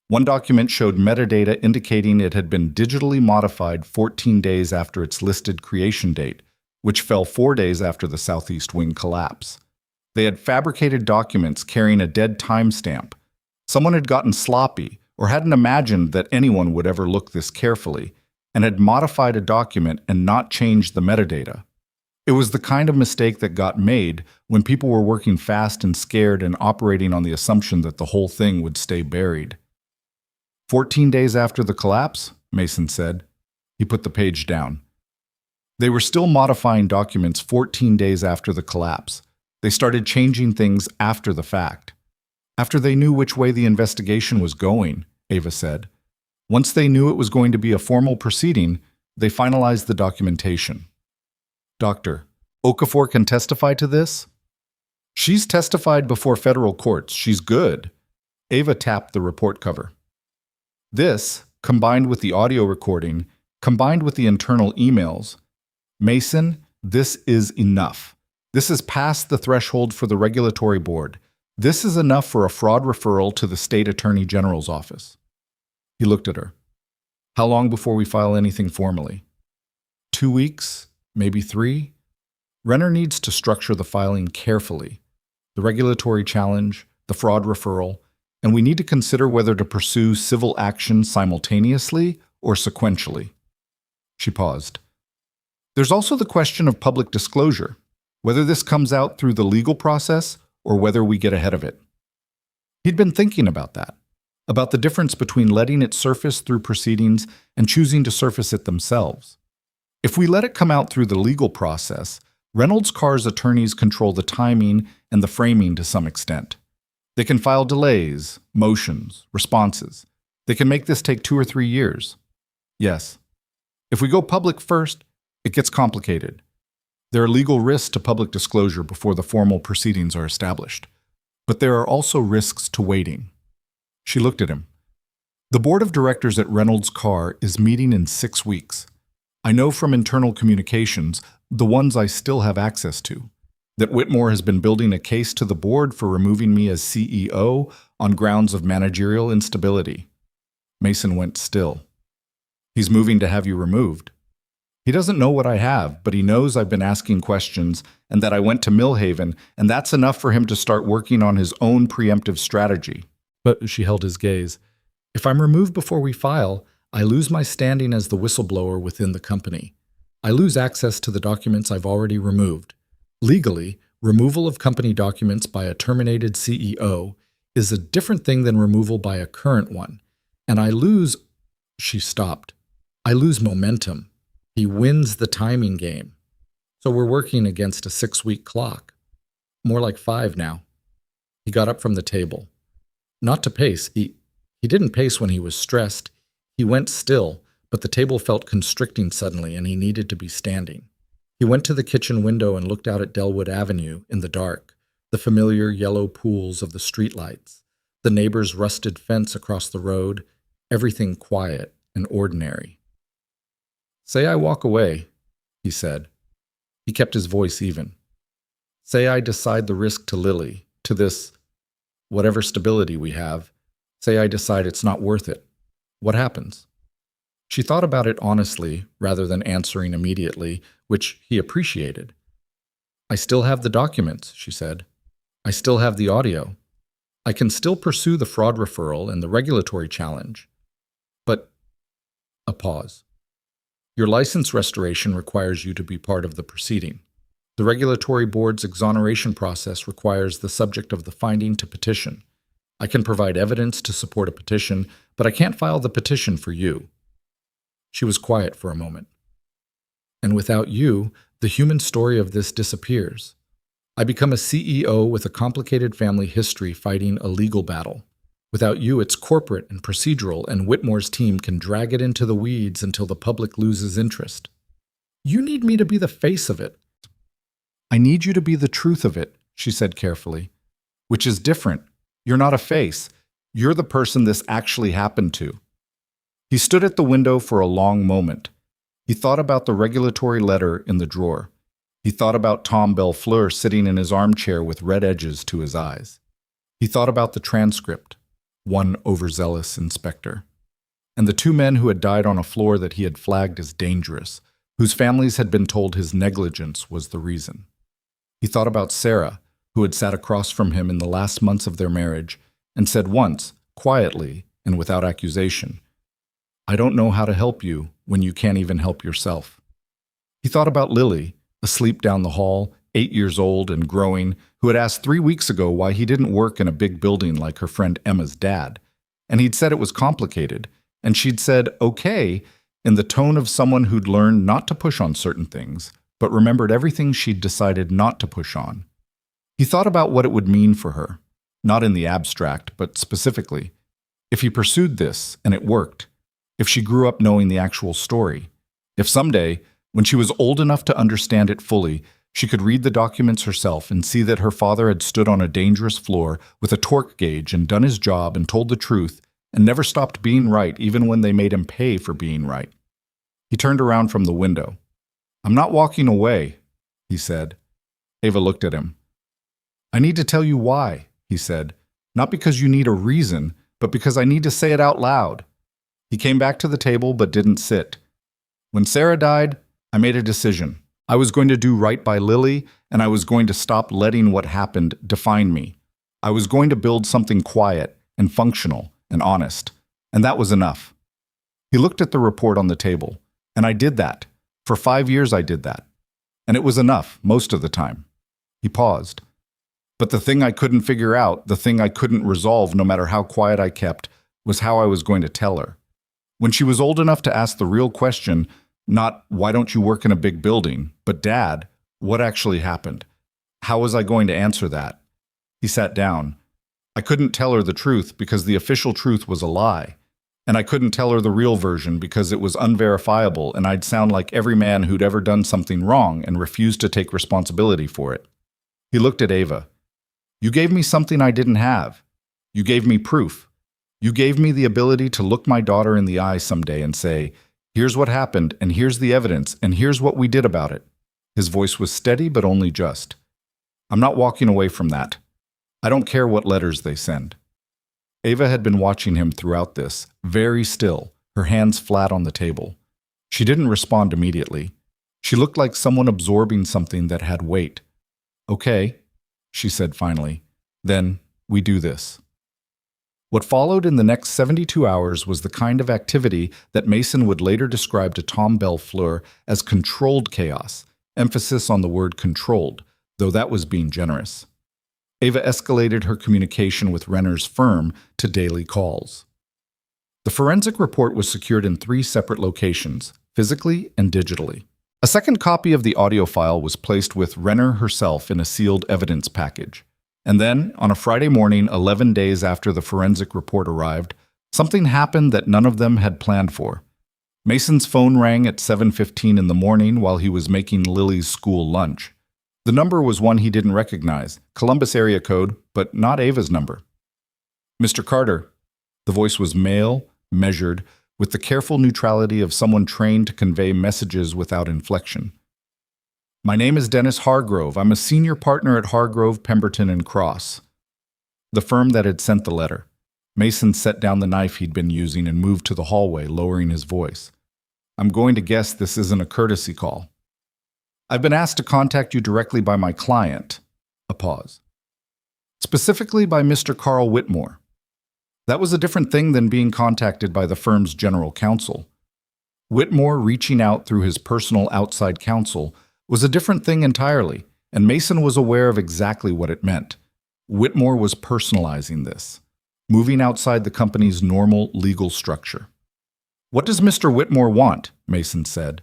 1 document showed metadata indicating it had been digitally modified 14 days after its listed creation date, which fell 4 days after the southeast wing collapse. They had fabricated documents carrying a dead timestamp. Someone had gotten sloppy or hadn't imagined that anyone would ever look this carefully, and had modified a document and not changed the metadata. It was the kind of mistake that got made when people were working fast and scared and operating on the assumption that the whole thing would stay buried. 14 days after the collapse, Mason said. He put the page down. They were still modifying documents 14 days after the collapse. They started changing things after the fact. After they knew which way the investigation was going, Ava said. Once they knew it was going to be a formal proceeding, they finalized the documentation. Doctor, Okafor can testify to this? She's testified before federal courts. She's good. Ava tapped the report cover. This, combined with the audio recording, combined with the internal emails, Mason, this is enough. This is past the threshold for the regulatory board. This is enough for a fraud referral to the state attorney general's office. He looked at her. How long before we file anything formally? 2 weeks? Maybe 3? Renner needs to structure the filing carefully. The regulatory challenge, the fraud referral, and we need to consider whether to pursue civil action simultaneously or sequentially. She paused. There's also the question of public disclosure, whether this comes out through the legal process or whether we get ahead of it. He'd been thinking about that, about the difference between letting it surface through proceedings and choosing to surface it themselves. If we let it come out through the legal process, Reynolds Carr's attorneys control the timing and the framing to some extent. They can file delays, motions, responses. They can make this take 2 or 3 years. Yes. If we go public first, it gets complicated. There are legal risks to public disclosure before the formal proceedings are established. But there are also risks to waiting. She looked at him. The board of directors at Reynolds Carr is meeting in 6 weeks. I know from internal communications, the ones I still have access to, that Whitmore has been building a case to the board for removing me as CEO on grounds of managerial instability. Mason went still. He's moving to have you removed. He doesn't know what I have, but he knows I've been asking questions and that I went to Millhaven, and that's enough for him to start working on his own preemptive strategy. But she held his gaze. If I'm removed before we file, I lose my standing as the whistleblower within the company. I lose access to the documents I've already removed. Legally, removal of company documents by a terminated CEO is a different thing than removal by a current one. And I lose... She stopped. I lose momentum. He wins the timing game. So we're working against a 6-week clock. More like 5 now. He got up from the table. Not to pace. He didn't pace when he was stressed. He went still, but the table felt constricting suddenly and he needed to be standing. He went to the kitchen window and looked out at Delwood Avenue in the dark, the familiar yellow pools of the streetlights, the neighbor's rusted fence across the road, everything quiet and ordinary. Say I walk away, he said. He kept his voice even. Say I decide the risk to Lily, to this, whatever stability we have. Say I decide it's not worth it. What happens? She thought about it honestly rather than answering immediately, which he appreciated. I still have the documents, she said. I still have the audio. I can still pursue the fraud referral and the regulatory challenge. But a pause. Your license restoration requires you to be part of the proceeding. The regulatory board's exoneration process requires the subject of the finding to petition. I can provide evidence to support a petition, but I can't file the petition for you. She was quiet for a moment. And without you, the human story of this disappears. I become a CEO with a complicated family history fighting a legal battle. Without you, it's corporate and procedural, and Whitmore's team can drag it into the weeds until the public loses interest. You need me to be the face of it. I need you to be the truth of it, she said carefully, which is different. You're not a face. You're the person this actually happened to. He stood at the window for a long moment. He thought about the regulatory letter in the drawer. He thought about Tom Bellefleur sitting in his armchair with red edges to his eyes. He thought about the transcript, one overzealous inspector, and the two men who had died on a floor that he had flagged as dangerous, whose families had been told his negligence was the reason. He thought about Sarah, who had sat across from him in the last months of their marriage and said once, quietly and without accusation, I don't know how to help you when you can't even help yourself. He thought about Lily, asleep down the hall, 8 years old and growing, who had asked 3 weeks ago why he didn't work in a big building like her friend Emma's dad. And he'd said it was complicated, and she'd said, okay, in the tone of someone who'd learned not to push on certain things, but remembered everything she'd decided not to push on. He thought about what it would mean for her, not in the abstract, but specifically. If he pursued this, and it worked, if she grew up knowing the actual story, if someday, when she was old enough to understand it fully, she could read the documents herself and see that her father had stood on a dangerous floor with a torque gauge and done his job and told the truth and never stopped being right even when they made him pay for being right. He turned around from the window. I'm not walking away, he said. Ava looked at him. I need to tell you why, he said, not because you need a reason, but because I need to say it out loud. He came back to the table but didn't sit. When Sarah died, I made a decision. I was going to do right by Lily, and I was going to stop letting what happened define me. I was going to build something quiet and functional and honest, and that was enough. He looked at the report on the table, and I did that. For 5 years I did that. And it was enough, most of the time. He paused. But the thing I couldn't figure out, the thing I couldn't resolve no matter how quiet I kept, was how I was going to tell her. When she was old enough to ask the real question, not, why don't you work in a big building, but Dad, what actually happened? How was I going to answer that? He sat down. I couldn't tell her the truth because the official truth was a lie. And I couldn't tell her the real version because it was unverifiable and I'd sound like every man who'd ever done something wrong and refused to take responsibility for it. He looked at Ava. You gave me something I didn't have. You gave me proof. You gave me the ability to look my daughter in the eye someday and say, here's what happened, and here's the evidence, and here's what we did about it. His voice was steady but only just. I'm not walking away from that. I don't care what letters they send. Ava had been watching him throughout this, very still, her hands flat on the table. She didn't respond immediately. She looked like someone absorbing something that had weight. Okay, she said finally. Then we do this. What followed in the next 72 hours was the kind of activity that Mason would later describe to Tom Bellefleur as controlled chaos, emphasis on the word controlled, though that was being generous. Ava escalated her communication with Renner's firm to daily calls. The forensic report was secured in 3 separate locations, physically and digitally. A second copy of the audio file was placed with Renner herself in a sealed evidence package. And then, on a Friday morning, 11 days after the forensic report arrived, something happened that none of them had planned for. Mason's phone rang at 7:15 in the morning while he was making Lily's school lunch. The number was one he didn't recognize, Columbus area code, but not Ava's number. Mr. Carter. The voice was male, measured, with the careful neutrality of someone trained to convey messages without inflection. My name is Dennis Hargrove. I'm a senior partner at Hargrove, Pemberton & Cross, the firm that had sent the letter. Mason set down the knife he'd been using and moved to the hallway, lowering his voice. I'm going to guess this isn't a courtesy call. I've been asked to contact you directly by my client. A pause. Specifically by Mr. Carl Whitmore. That was a different thing than being contacted by the firm's general counsel. Whitmore reaching out through his personal outside counsel was a different thing entirely, and Mason was aware of exactly what it meant. Whitmore was personalizing this, moving outside the company's normal legal structure. What does Mr. Whitmore want? Mason said.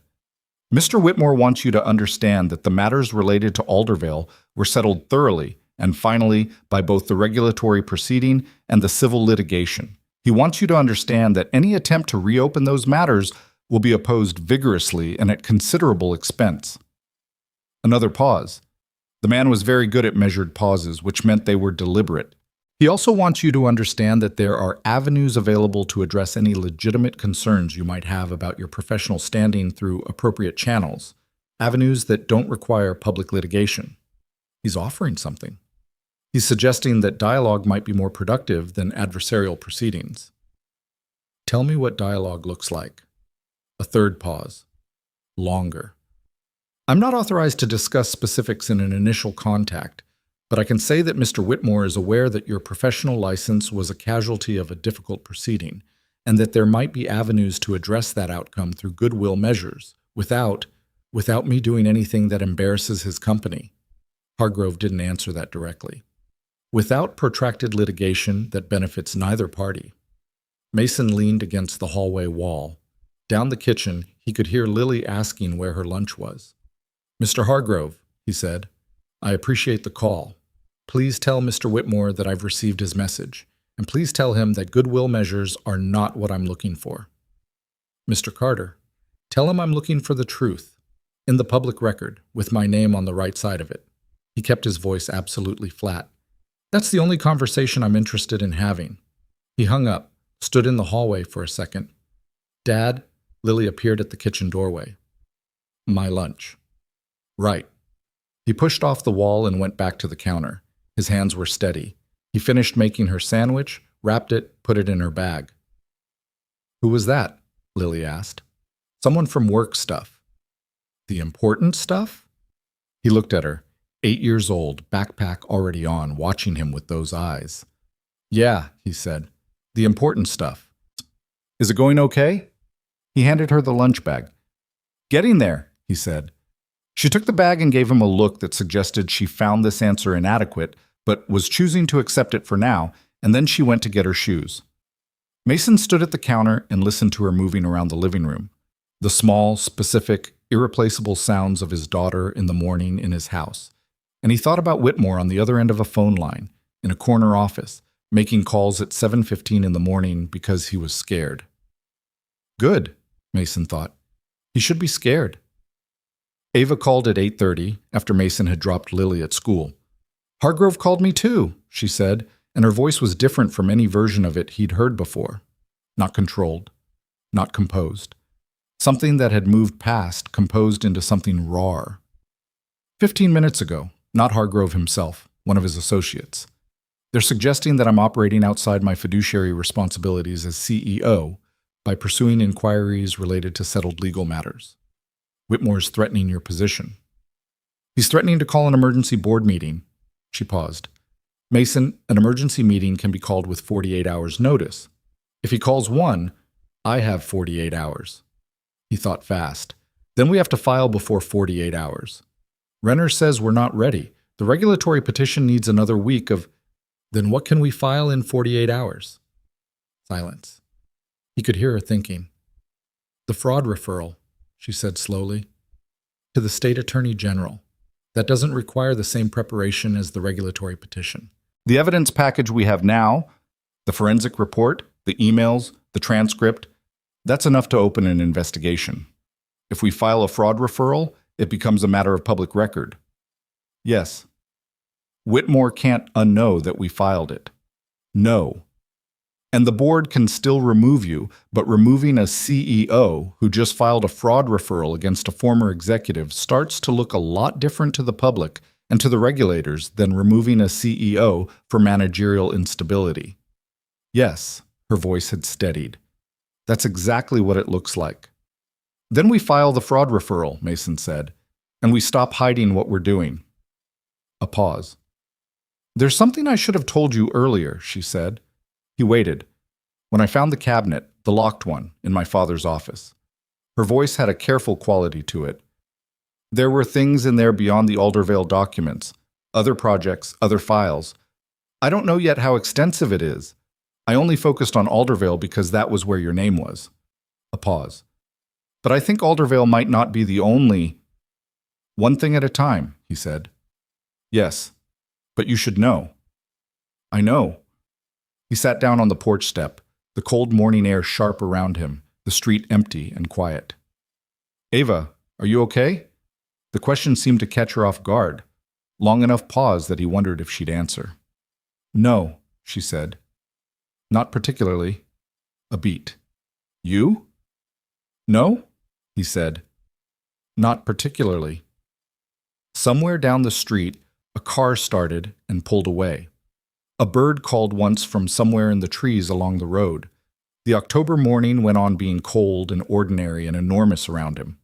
Mr. Whitmore wants you to understand that the matters related to Aldervale were settled thoroughly and finally by both the regulatory proceeding and the civil litigation. He wants you to understand that any attempt to reopen those matters will be opposed vigorously and at considerable expense. Another pause. The man was very good at measured pauses, which meant they were deliberate. He also wants you to understand that there are avenues available to address any legitimate concerns you might have about your professional standing through appropriate channels, avenues that don't require public litigation. He's offering something. He's suggesting that dialogue might be more productive than adversarial proceedings. Tell me what dialogue looks like. A third pause. Longer. I'm not authorized to discuss specifics in an initial contact, but I can say that Mr. Whitmore is aware that your professional license was a casualty of a difficult proceeding, and that there might be avenues to address that outcome through goodwill measures, without me doing anything that embarrasses his company. Hargrove didn't answer that directly. Without protracted litigation that benefits neither party. Mason leaned against the hallway wall. Down the kitchen, he could hear Lily asking where her lunch was. Mr. Hargrove, he said, I appreciate the call. Please tell Mr. Whitmore that I've received his message, and please tell him that goodwill measures are not what I'm looking for. Mr. Carter, tell him I'm looking for the truth, in the public record, with my name on the right side of it. He kept his voice absolutely flat. That's the only conversation I'm interested in having. He hung up, stood in the hallway for a second. Dad, Lily appeared at the kitchen doorway. My lunch. Right. He pushed off the wall and went back to the counter. His hands were steady. He finished making her sandwich, wrapped it, put it in her bag. Who was that? Lily asked. Someone from work stuff. The important stuff? He looked at her. 8 years old, backpack already on, watching him with those eyes. Yeah, he said. The important stuff. Is it going okay? He handed her the lunch bag. Getting there, he said. She took the bag and gave him a look that suggested she found this answer inadequate, but was choosing to accept it for now, and then she went to get her shoes. Mason stood at the counter and listened to her moving around the living room. The small, specific, irreplaceable sounds of his daughter in the morning in his house. And he thought about Whitmore on the other end of a phone line, in a corner office, making calls at 7:15 in the morning because he was scared. Good, Mason thought. He should be scared. Ava called at 8:30 after Mason had dropped Lily at school. Hargrove called me too, she said, and her voice was different from any version of it he'd heard before. Not controlled, not composed. Something that had moved past, composed into something raw. 15 minutes ago, not Hargrove himself, one of his associates. They're suggesting that I'm operating outside my fiduciary responsibilities as CEO by pursuing inquiries related to settled legal matters. Whitmore's threatening your position. He's threatening to call an emergency board meeting. She paused. Mason, an emergency meeting can be called with 48 hours' notice. If he calls one, I have 48 hours. He thought fast. Then we have to file before 48 hours. Renner says we're not ready. The regulatory petition needs another week of... Then what can we file in 48 hours? Silence. He could hear her thinking. The fraud referral, she said slowly, to the state attorney general. That doesn't require the same preparation as the regulatory petition. The evidence package we have now, the forensic report, the emails, the transcript, that's enough to open an investigation. If we file a fraud referral, it becomes a matter of public record. Yes. Whitmore can't unknow that we filed it. No. And the board can still remove you, but removing a CEO who just filed a fraud referral against a former executive starts to look a lot different to the public and to the regulators than removing a CEO for managerial instability. Yes, her voice had steadied. That's exactly what it looks like. Then we file the fraud referral, Mason said, and we stop hiding what we're doing. A pause. There's something I should have told you earlier, she said. He waited. When I found the cabinet, the locked one, in my father's office. Her voice had a careful quality to it. There were things in there beyond the Aldervale documents, other projects, other files. I don't know yet how extensive it is. I only focused on Aldervale because that was where your name was. A pause. But I think Aldervale might not be the only. One thing at a time, he said. Yes, but you should know. I know. He sat down on the porch step, the cold morning air sharp around him, the street empty and quiet. Ava, are you okay? The question seemed to catch her off guard. Long enough pause that he wondered if she'd answer. No, she said. Not particularly. A beat. You? No, he said. Not particularly. Somewhere down the street, a car started and pulled away. A bird called once from somewhere in the trees along the road. The October morning went on being cold and ordinary and enormous around him.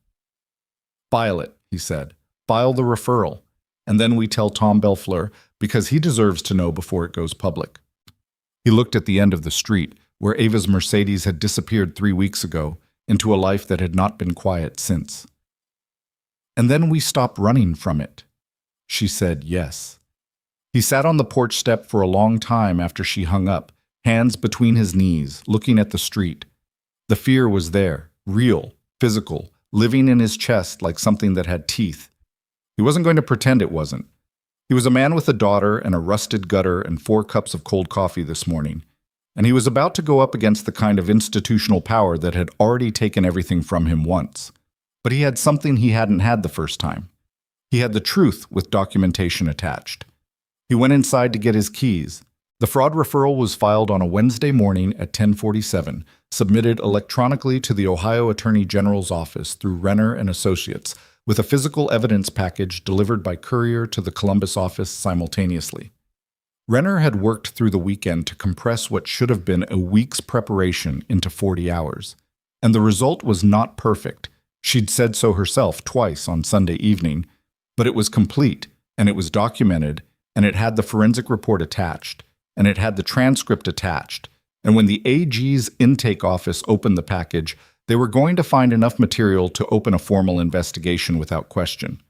File it, he said. File the referral. And then we tell Tom Belfleur, because he deserves to know before it goes public. He looked at the end of the street, where Ava's Mercedes had disappeared 3 weeks ago, into a life that had not been quiet since. And then we stop running from it. She said yes. He sat on the porch step for a long time after she hung up, hands between his knees, looking at the street. The fear was there, real, physical, living in his chest like something that had teeth. He wasn't going to pretend it wasn't. He was a man with a daughter and a rusted gutter and 4 cups of cold coffee this morning, and he was about to go up against the kind of institutional power that had already taken everything from him once. But he had something he hadn't had the first time. He had the truth with documentation attached. He went inside to get his keys. The fraud referral was filed on a Wednesday morning at 10:47, submitted electronically to the Ohio Attorney General's office through Renner and Associates, with a physical evidence package delivered by courier to the Columbus office simultaneously. Renner had worked through the weekend to compress what should have been a week's preparation into 40 hours. And the result was not perfect. She'd said so herself twice on Sunday evening, but it was complete, and it was documented, and it had the forensic report attached, and it had the transcript attached, and when the AG's intake office opened the package, they were going to find enough material to open a formal investigation without question.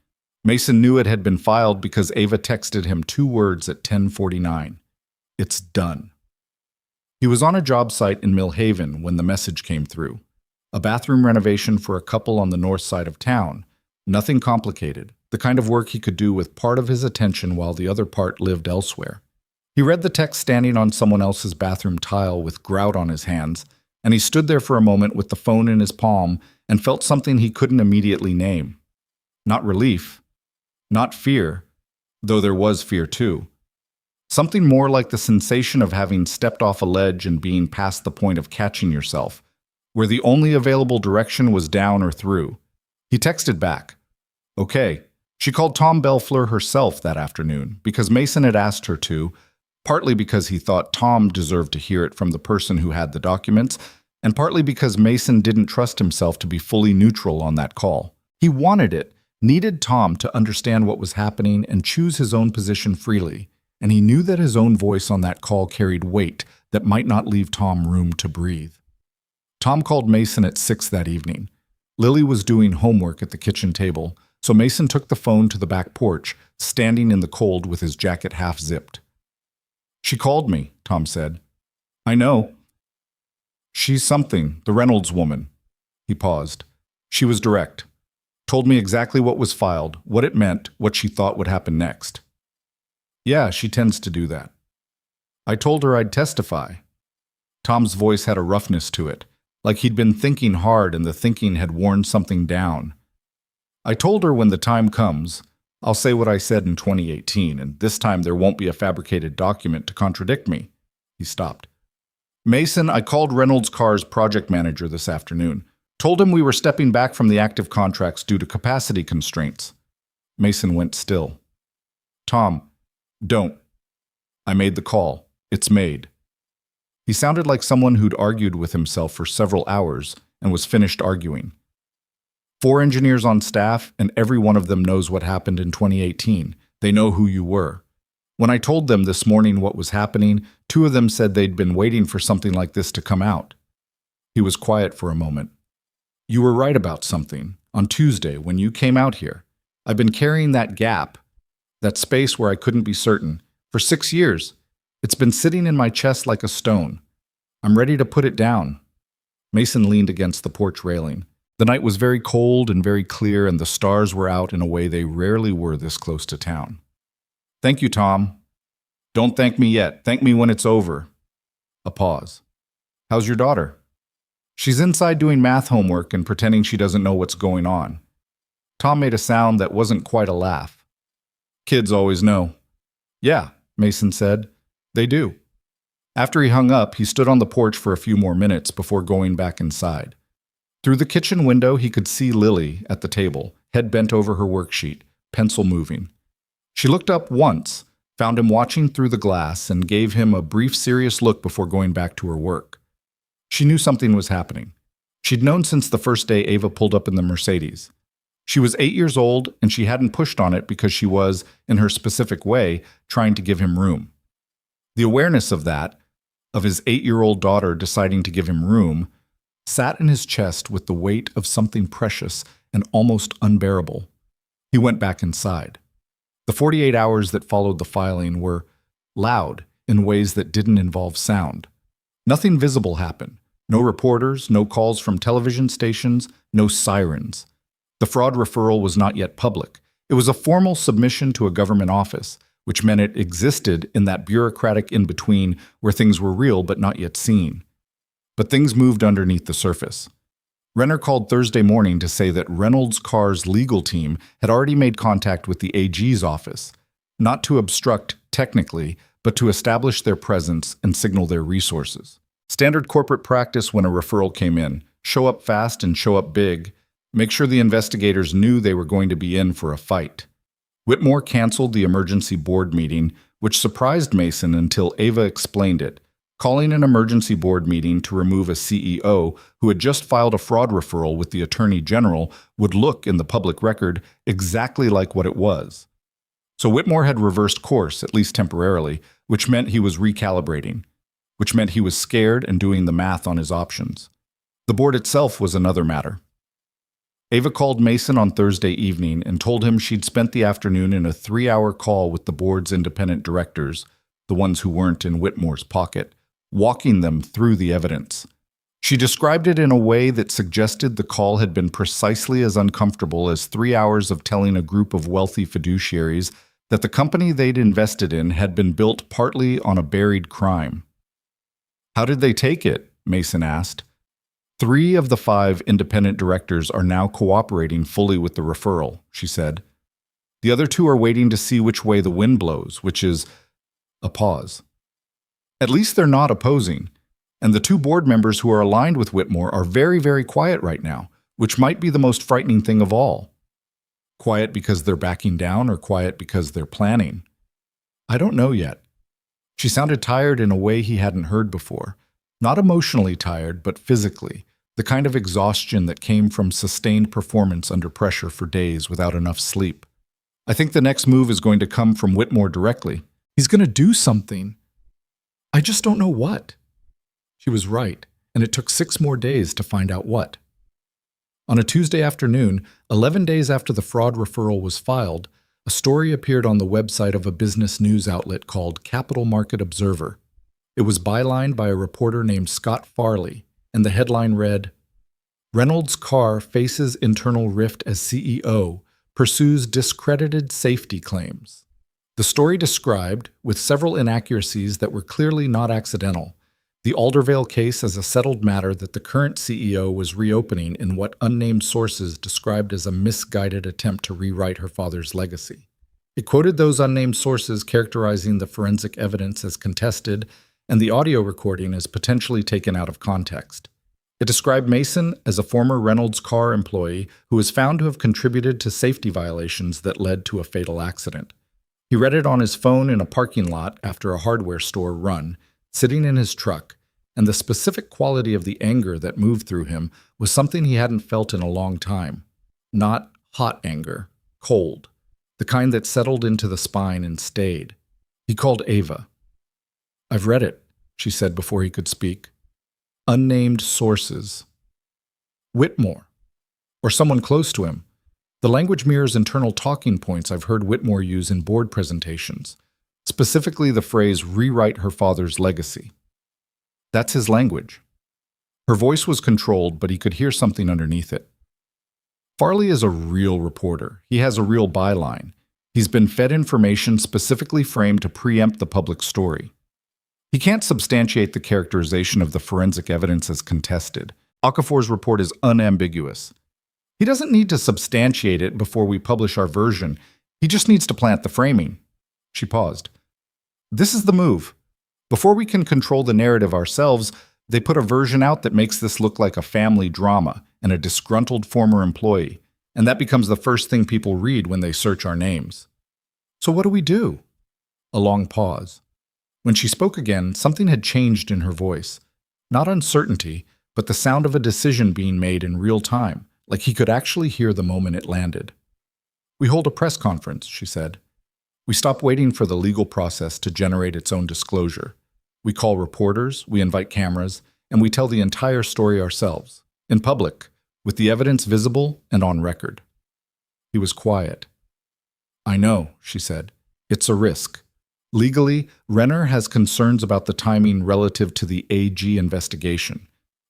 Mason knew it had been filed because Ava texted him 2 words at 10:49. It's done. He was on a job site in Mill Haven when the message came through. A bathroom renovation for a couple on the north side of town. Nothing complicated. The kind of work he could do with part of his attention while the other part lived elsewhere. He read the text standing on someone else's bathroom tile with grout on his hands, and he stood there for a moment with the phone in his palm and felt something he couldn't immediately name. Not relief. Not fear, though there was fear too. Something more like the sensation of having stepped off a ledge and being past the point of catching yourself, where the only available direction was down or through. He texted back. Okay. She called Tom Belfleur herself that afternoon because Mason had asked her to, partly because he thought Tom deserved to hear it from the person who had the documents, and partly because Mason didn't trust himself to be fully neutral on that call. He wanted it, needed Tom to understand what was happening and choose his own position freely, and he knew that his own voice on that call carried weight that might not leave Tom room to breathe. Tom called Mason at 6 that evening. Lily was doing homework at the kitchen table, so Mason took the phone to the back porch, standing in the cold with his jacket half zipped. She called me, Tom said. I know. She's something, the Reynolds woman. He paused. She was direct. Told me exactly what was filed, what it meant, what she thought would happen next. Yeah, she tends to do that. I told her I'd testify. Tom's voice had a roughness to it, like he'd been thinking hard and the thinking had worn something down. I told her when the time comes, I'll say what I said in 2018, and this time there won't be a fabricated document to contradict me. He stopped. Mason, I called Reynolds Carr's project manager this afternoon. Told him we were stepping back from the active contracts due to capacity constraints. Mason went still. Tom, don't. I made the call. It's made. He sounded like someone who'd argued with himself for several hours and was finished arguing. 4 engineers on staff, and every one of them knows what happened in 2018. They know who you were. When I told them this morning what was happening, 2 of them said they'd been waiting for something like this to come out. He was quiet for a moment. You were right about something. On Tuesday, when you came out here, I've been carrying that gap, that space where I couldn't be certain, for 6 years. It's been sitting in my chest like a stone. I'm ready to put it down. Mason leaned against the porch railing. The night was very cold and very clear, and the stars were out in a way they rarely were this close to town. Thank you, Tom. Don't thank me yet. Thank me when it's over. A pause. How's your daughter? She's inside doing math homework and pretending she doesn't know what's going on. Tom made a sound that wasn't quite a laugh. Kids always know. Yeah, Mason said. They do. After he hung up, he stood on the porch for a few more minutes before going back inside. Through the kitchen window, he could see Lily at the table, head bent over her worksheet, pencil moving. She looked up once, found him watching through the glass, and gave him a brief, serious look before going back to her work. She knew something was happening. She'd known since the first day Ava pulled up in the Mercedes. She was 8 years old, and she hadn't pushed on it because she was, in her specific way, trying to give him room. The awareness of that, of his 8-year-old daughter deciding to give him room, sat in his chest with the weight of something precious and almost unbearable. He went back inside. The 48 hours that followed the filing were loud in ways that didn't involve sound. Nothing visible happened. No reporters, no calls from television stations, no sirens. The fraud referral was not yet public. It was a formal submission to a government office, which meant it existed in that bureaucratic in-between where things were real but not yet seen. But things moved underneath the surface. Renner called Thursday morning to say that Reynolds Carr's legal team had already made contact with the AG's office, not to obstruct technically, but to establish their presence and signal their resources. Standard corporate practice when a referral came in: show up fast and show up big, make sure the investigators knew they were going to be in for a fight. Whitmore canceled the emergency board meeting, which surprised Mason until Ava explained it, calling an emergency board meeting to remove a CEO who had just filed a fraud referral with the Attorney General would look in the public record exactly like what it was. So Whitmore had reversed course, at least temporarily, which meant he was recalibrating, which meant he was scared and doing the math on his options. The board itself was another matter. Ava called Mason on Thursday evening and told him she'd spent the afternoon in a 3-hour call with the board's independent directors, the ones who weren't in Whitmore's pocket, walking them through the evidence. She described it in a way that suggested the call had been precisely as uncomfortable as 3 hours of telling a group of wealthy fiduciaries that the company they'd invested in had been built partly on a buried crime. How did they take it? Mason asked. 3 of the 5 independent directors are now cooperating fully with the referral, she said. The other 2 are waiting to see which way the wind blows, which is a pause. At least they're not opposing, and the 2 board members who are aligned with Whitmore are very, very quiet right now, which might be the most frightening thing of all. Quiet because they're backing down, or quiet because they're planning? I don't know yet. She sounded tired in a way he hadn't heard before. Not emotionally tired, but physically, the kind of exhaustion that came from sustained performance under pressure for days without enough sleep. I think the next move is going to come from Whitmore directly. He's going to do something. I just don't know what. She was right, and it took 6 more days to find out what. On a Tuesday afternoon, 11 days after the fraud referral was filed, a story appeared on the website of a business news outlet called Capital Market Observer. It was bylined by a reporter named Scott Farley, and the headline read, "Reynolds Carr faces internal rift as CEO, pursues discredited safety claims." The story described, with several inaccuracies that were clearly not accidental, the Aldervale case as a settled matter that the current CEO was reopening in what unnamed sources described as a misguided attempt to rewrite her father's legacy. It quoted those unnamed sources characterizing the forensic evidence as contested and the audio recording as potentially taken out of context. It described Mason as a former Reynolds Carr employee who was found to have contributed to safety violations that led to a fatal accident. He read it on his phone in a parking lot after a hardware store run, sitting in his truck, and the specific quality of the anger that moved through him was something he hadn't felt in a long time. Not hot anger, cold, the kind that settled into the spine and stayed. He called Ava. "I've read it," she said before he could speak. "Unnamed sources. Whitmore, or someone close to him. The language mirrors internal talking points I've heard Whitmore use in board presentations, specifically the phrase, 'rewrite her father's legacy.' That's his language." Her voice was controlled, but he could hear something underneath it. "Farley is a real reporter. He has a real byline. He's been fed information specifically framed to preempt the public story. He can't substantiate the characterization of the forensic evidence as contested. Okafor's report is unambiguous. He doesn't need to substantiate it before we publish our version. He just needs to plant the framing." She paused. "This is the move. Before we can control the narrative ourselves, they put a version out that makes this look like a family drama and a disgruntled former employee, and that becomes the first thing people read when they search our names. So what do we do?" A long pause. When she spoke again, something had changed in her voice. Not uncertainty, but the sound of a decision being made in real time, like he could actually hear the moment it landed. "We hold a press conference," she said. "We stop waiting for the legal process to generate its own disclosure. We call reporters, we invite cameras, and we tell the entire story ourselves, in public, with the evidence visible and on record." He was quiet. "I know," she said. "It's a risk. Legally, Renner has concerns about the timing relative to the AG investigation.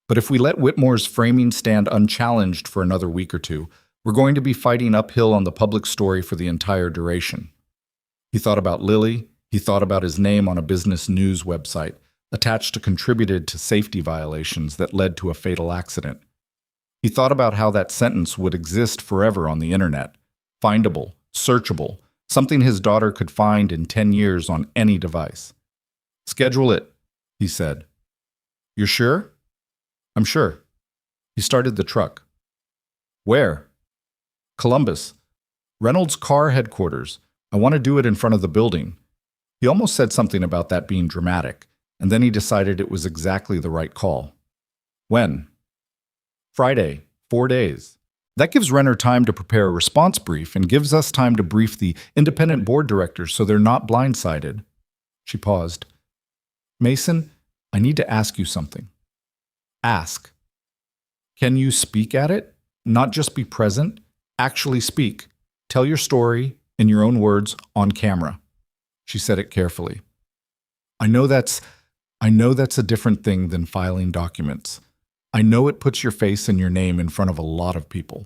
But if we let Whitmore's framing stand unchallenged for another week or two, we're going to be fighting uphill on the public story for the entire duration." He thought about Lily. He thought about his name on a business news website, attached to contributed to safety violations that led to a fatal accident. He thought about how that sentence would exist forever on the internet, findable, searchable, something his daughter could find in 10 years on any device. "Schedule it," he said. "You're sure?" "I'm sure." He started the truck. "Where?" "Columbus. Reynolds' car headquarters. I want to do it in front of the building." He almost said something about that being dramatic, and then he decided it was exactly the right call. "When?" "Friday, 4 days. That gives Renner time to prepare a response brief and gives us time to brief the independent board directors so they're not blindsided." She paused. "Mason, I need to ask you something." "Ask." "Can you speak at it? Not just be present? Actually speak. Tell your story, in your own words, on camera." She said it carefully. I know that's a different thing than filing documents. I know it puts your face and your name in front of a lot of people."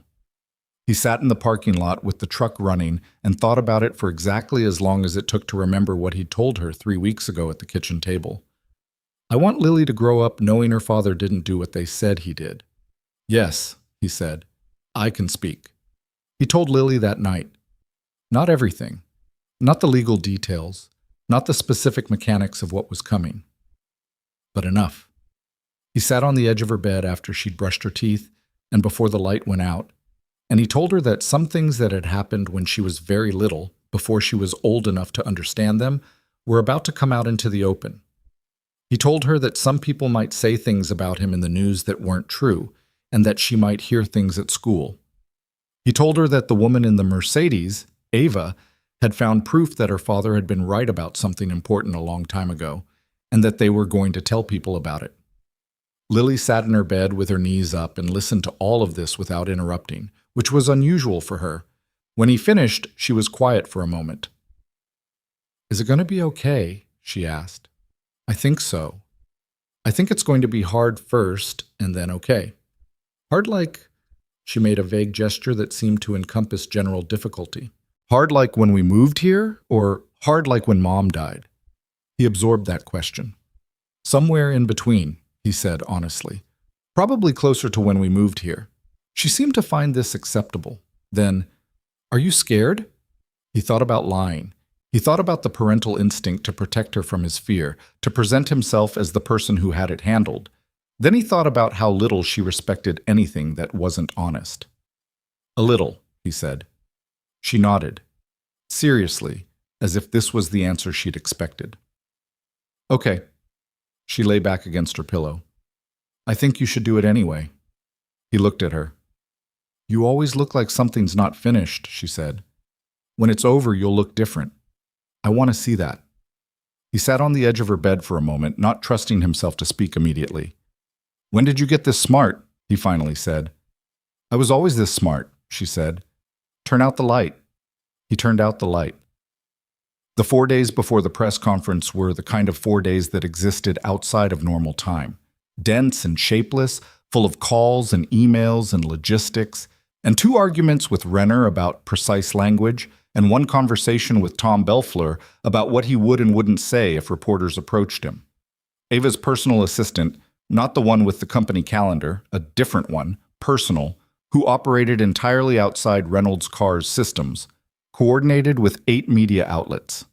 He sat in the parking lot with the truck running and thought about it for exactly as long as it took to remember what he'd told her 3 weeks ago at the kitchen table. "I want Lily to grow up knowing her father didn't do what they said he did." "Yes," he said, "I can speak." He told Lily that night. Not everything. Not the legal details. Not the specific mechanics of what was coming. But enough. He sat on the edge of her bed after she'd brushed her teeth and before the light went out, and he told her that some things that had happened when she was very little, before she was old enough to understand them, were about to come out into the open. He told her that some people might say things about him in the news that weren't true, and that she might hear things at school. He told her that the woman in the Mercedes, Ava, had found proof that her father had been right about something important a long time ago, and that they were going to tell people about it. Lily sat in her bed with her knees up and listened to all of this without interrupting, which was unusual for her. When he finished, she was quiet for a moment. "Is it going to be okay?" she asked. "I think so. I think it's going to be hard first, and then okay. Hard like..." She made a vague gesture that seemed to encompass general difficulty. "Hard like when we moved here, or hard like when Mom died?" He absorbed that question. "Somewhere in between," he said honestly. "Probably closer to when we moved here." She seemed to find this acceptable. Then, "Are you scared?" He thought about lying. He thought about the parental instinct to protect her from his fear, to present himself as the person who had it handled. Then he thought about how little she respected anything that wasn't honest. "A little," he said. She nodded, seriously, as if this was the answer she'd expected. "Okay." She lay back against her pillow. I think you should do it anyway. He looked at her. You always look like something's not finished, she said. When it's over, you'll look different. I want to see that. He sat on the edge of her bed for a moment, not trusting himself to speak immediately. When did you get this smart? He finally said. I was always this smart, she said. Turn out the light. He turned out the light. The 4 days before the press conference were the kind of 4 days that existed outside of normal time. Dense and shapeless, full of calls and emails and logistics, and 2 arguments with Renner about precise language, and 1 conversation with Tom Belfleur about what he would and wouldn't say if reporters approached him. Ava's personal assistant, not the one with the company calendar, a different one, personal, who operated entirely outside Reynolds Carr's systems, coordinated with 8 media outlets.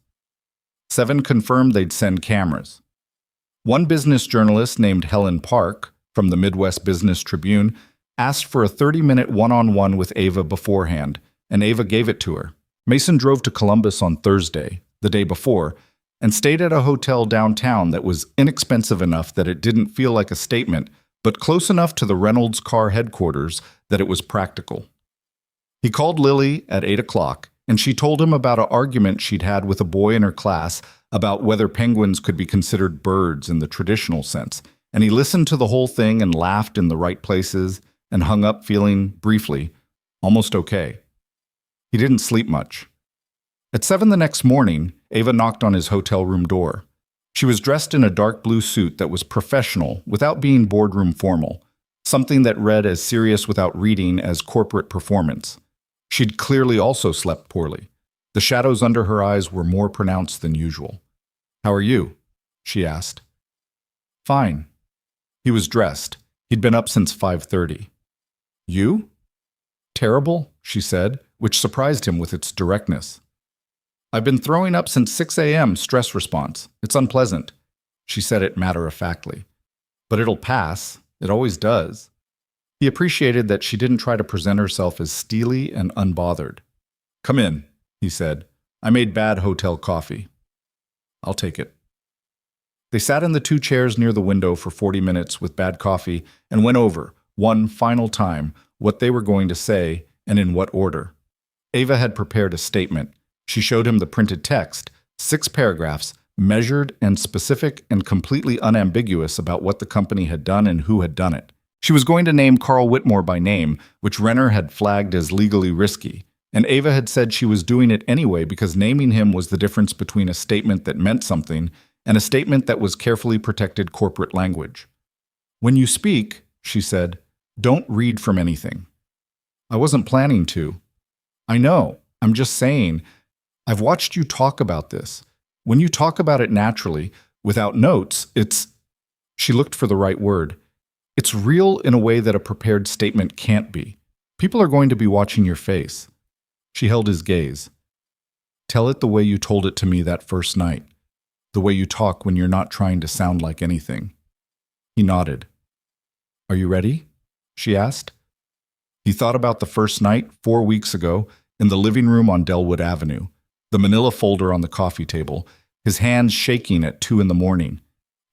7 confirmed they'd send cameras. 1 business journalist named Helen Park, from the Midwest Business Tribune, asked for a 30-minute one-on-one with Ava beforehand, and Ava gave it to her. Mason drove to Columbus on Thursday, the day before, and stayed at a hotel downtown that was inexpensive enough that it didn't feel like a statement, but close enough to the Reynolds Carr headquarters that it was practical. He called Lily at 8 o'clock, and she told him about an argument she'd had with a boy in her class about whether penguins could be considered birds in the traditional sense, and he listened to the whole thing and laughed in the right places and hung up feeling, briefly, almost okay. He didn't sleep much. At 7 the next morning, Ava knocked on his hotel room door. She was dressed in a dark blue suit that was professional without being boardroom formal, something that read as serious without reading as corporate performance. She'd clearly also slept poorly. The shadows under her eyes were more pronounced than usual. How are you? She asked. Fine. He was dressed. He'd been up since 5:30. You? Terrible, she said, which surprised him with its directness. I've been throwing up since 6 a.m., stress response. It's unpleasant. She said it matter-of-factly. But it'll pass. It always does. He appreciated that she didn't try to present herself as steely and unbothered. Come in, he said. I made bad hotel coffee. I'll take it. They sat in the 2 chairs near the window for 40 minutes with bad coffee and went over, one final time, what they were going to say and in what order. Ava had prepared a statement. She showed him the printed text, 6 paragraphs, measured and specific and completely unambiguous about what the company had done and who had done it. She was going to name Carl Whitmore by name, which Renner had flagged as legally risky, and Ava had said she was doing it anyway because naming him was the difference between a statement that meant something and a statement that was carefully protected corporate language. When you speak, she said, don't read from anything. I wasn't planning to. I know. I'm just saying. I've watched you talk about this. When you talk about it naturally, without notes, it's... She looked for the right word. It's real in a way that a prepared statement can't be. People are going to be watching your face. She held his gaze. Tell it the way you told it to me that first night. The way you talk when you're not trying to sound like anything. He nodded. Are you ready? She asked. He thought about the first night, 4 weeks ago, in the living room on Delwood Avenue, the manila folder on the coffee table, his hands shaking at 2 in the morning.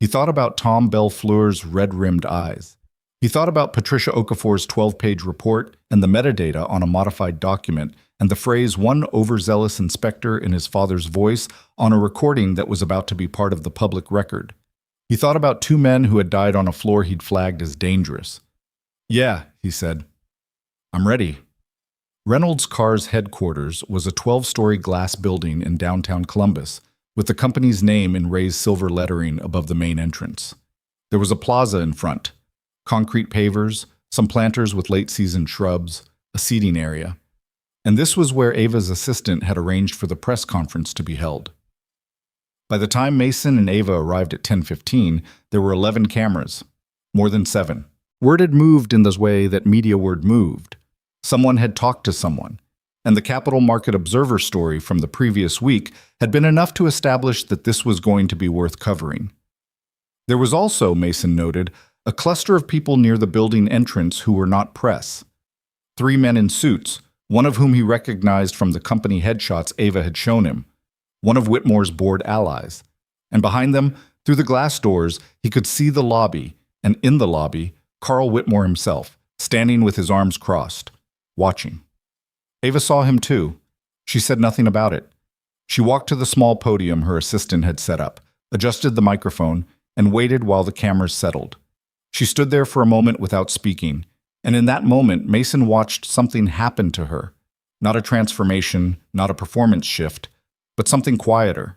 He thought about Tom Belfleur's red-rimmed eyes. He thought about Patricia Okafor's 12-page report and the metadata on a modified document and the phrase one overzealous inspector in his father's voice on a recording that was about to be part of the public record. He thought about 2 men who had died on a floor he'd flagged as dangerous. Yeah, he said. I'm ready. Reynolds Carr's headquarters was a 12-story glass building in downtown Columbus, with the company's name in raised silver lettering above the main entrance. There was a plaza in front, concrete pavers, some planters with late-season shrubs, a seating area. And this was where Ava's assistant had arranged for the press conference to be held. By the time Mason and Ava arrived at 10:15, there were 11 cameras, more than 7. Word had moved in the way that media word moved. Someone had talked to someone, and the Capital Market Observer story from the previous week had been enough to establish that this was going to be worth covering. There was also, Mason noted, a cluster of people near the building entrance who were not press. 3 men in suits, one of whom he recognized from the company headshots Ava had shown him, one of Whitmore's board allies, and behind them, Through the glass doors, he could see the lobby, and in the lobby, Carl Whitmore himself, standing with his arms crossed, watching. Ava saw him too. She said nothing about it. She walked to the small podium her assistant had set up, adjusted the microphone, and waited while the cameras settled. She stood there for a moment without speaking, and in that moment, Mason watched something happen to her. Not a transformation, not a performance shift, but something quieter.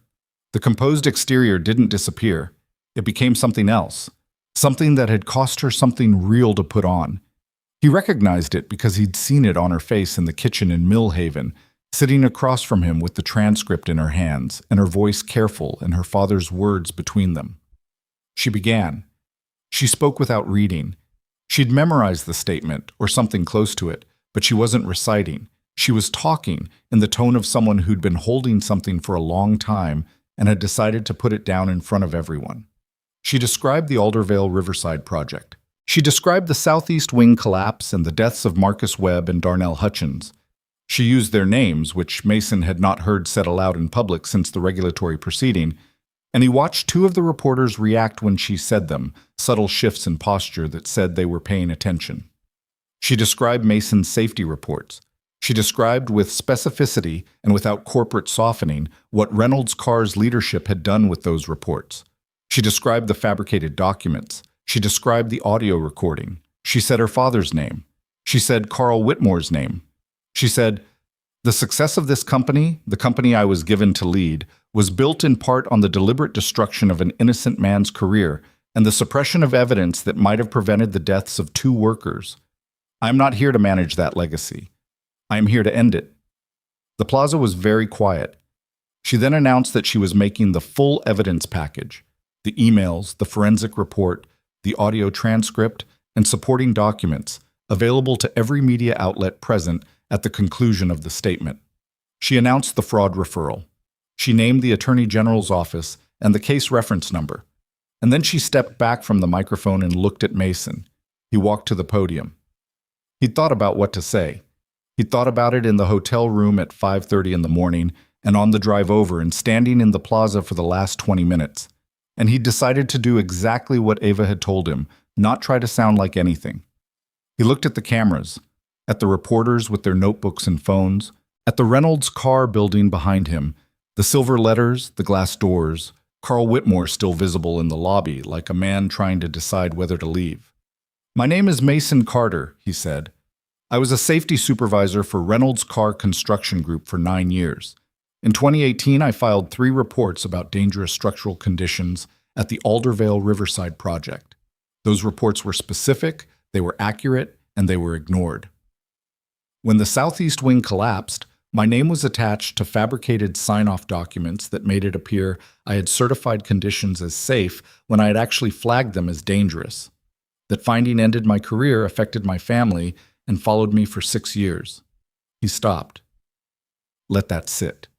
The composed exterior didn't disappear. It became something else, something that had cost her something real to put on. He recognized it because he'd seen it on her face in the kitchen in Millhaven, sitting across from him with the transcript in her hands and her voice careful and her father's words between them. She began. She spoke without reading. She'd memorized the statement, or something close to it, but she wasn't reciting. She was talking in the tone of someone who'd been holding something for a long time and had decided to put it down in front of everyone. She described the Aldervale Riverside project. She described the southeast wing collapse and the deaths of Marcus Webb and Darnell Hutchins. She used their names, which Mason had not heard said aloud in public since the regulatory proceeding, and he watched two of the reporters react when she said them, subtle shifts in posture that said they were paying attention. She described Mason's safety reports. She described with specificity and without corporate softening what Reynolds Carr's leadership had done with those reports. She described the fabricated documents. She described the audio recording. She said her father's name. She said Carl Whitmore's name. She said, "The success of this company, the company I was given to lead, was built in part on the deliberate destruction of an innocent man's career and the suppression of evidence that might have prevented the deaths of two workers. I am not here to manage that legacy. I am here to end it." The plaza was very quiet. She then announced that she was making the full evidence package, the emails, the forensic report, the audio transcript, and supporting documents, available to every media outlet present at the conclusion of the statement. She announced the fraud referral. She named the Attorney General's office and the case reference number. And then she stepped back from the microphone and looked at Mason. He walked to the podium. He'd thought about what to say. He'd thought about it in the hotel room at 5:30 in the morning and on the drive over and standing in the plaza for the last 20 minutes. And he'd decided to do exactly what Ava had told him, not try to sound like anything. He looked at the cameras, at the reporters with their notebooks and phones, at the Reynolds Carr building behind him, the silver letters, the glass doors, Carl Whitmore still visible in the lobby like a man trying to decide whether to leave. "My name is Mason Carter," he said. "I was a safety supervisor for Reynolds Carr Construction Group for 9 years. In 2018, I filed 3 reports about dangerous structural conditions at the Aldervale Riverside project. Those reports were specific, they were accurate, and they were ignored. When the southeast wing collapsed, my name was attached to fabricated sign-off documents that made it appear I had certified conditions as safe when I had actually flagged them as dangerous. That finding ended my career, affected my family, and followed me for 6 years." He stopped. "Let that sit.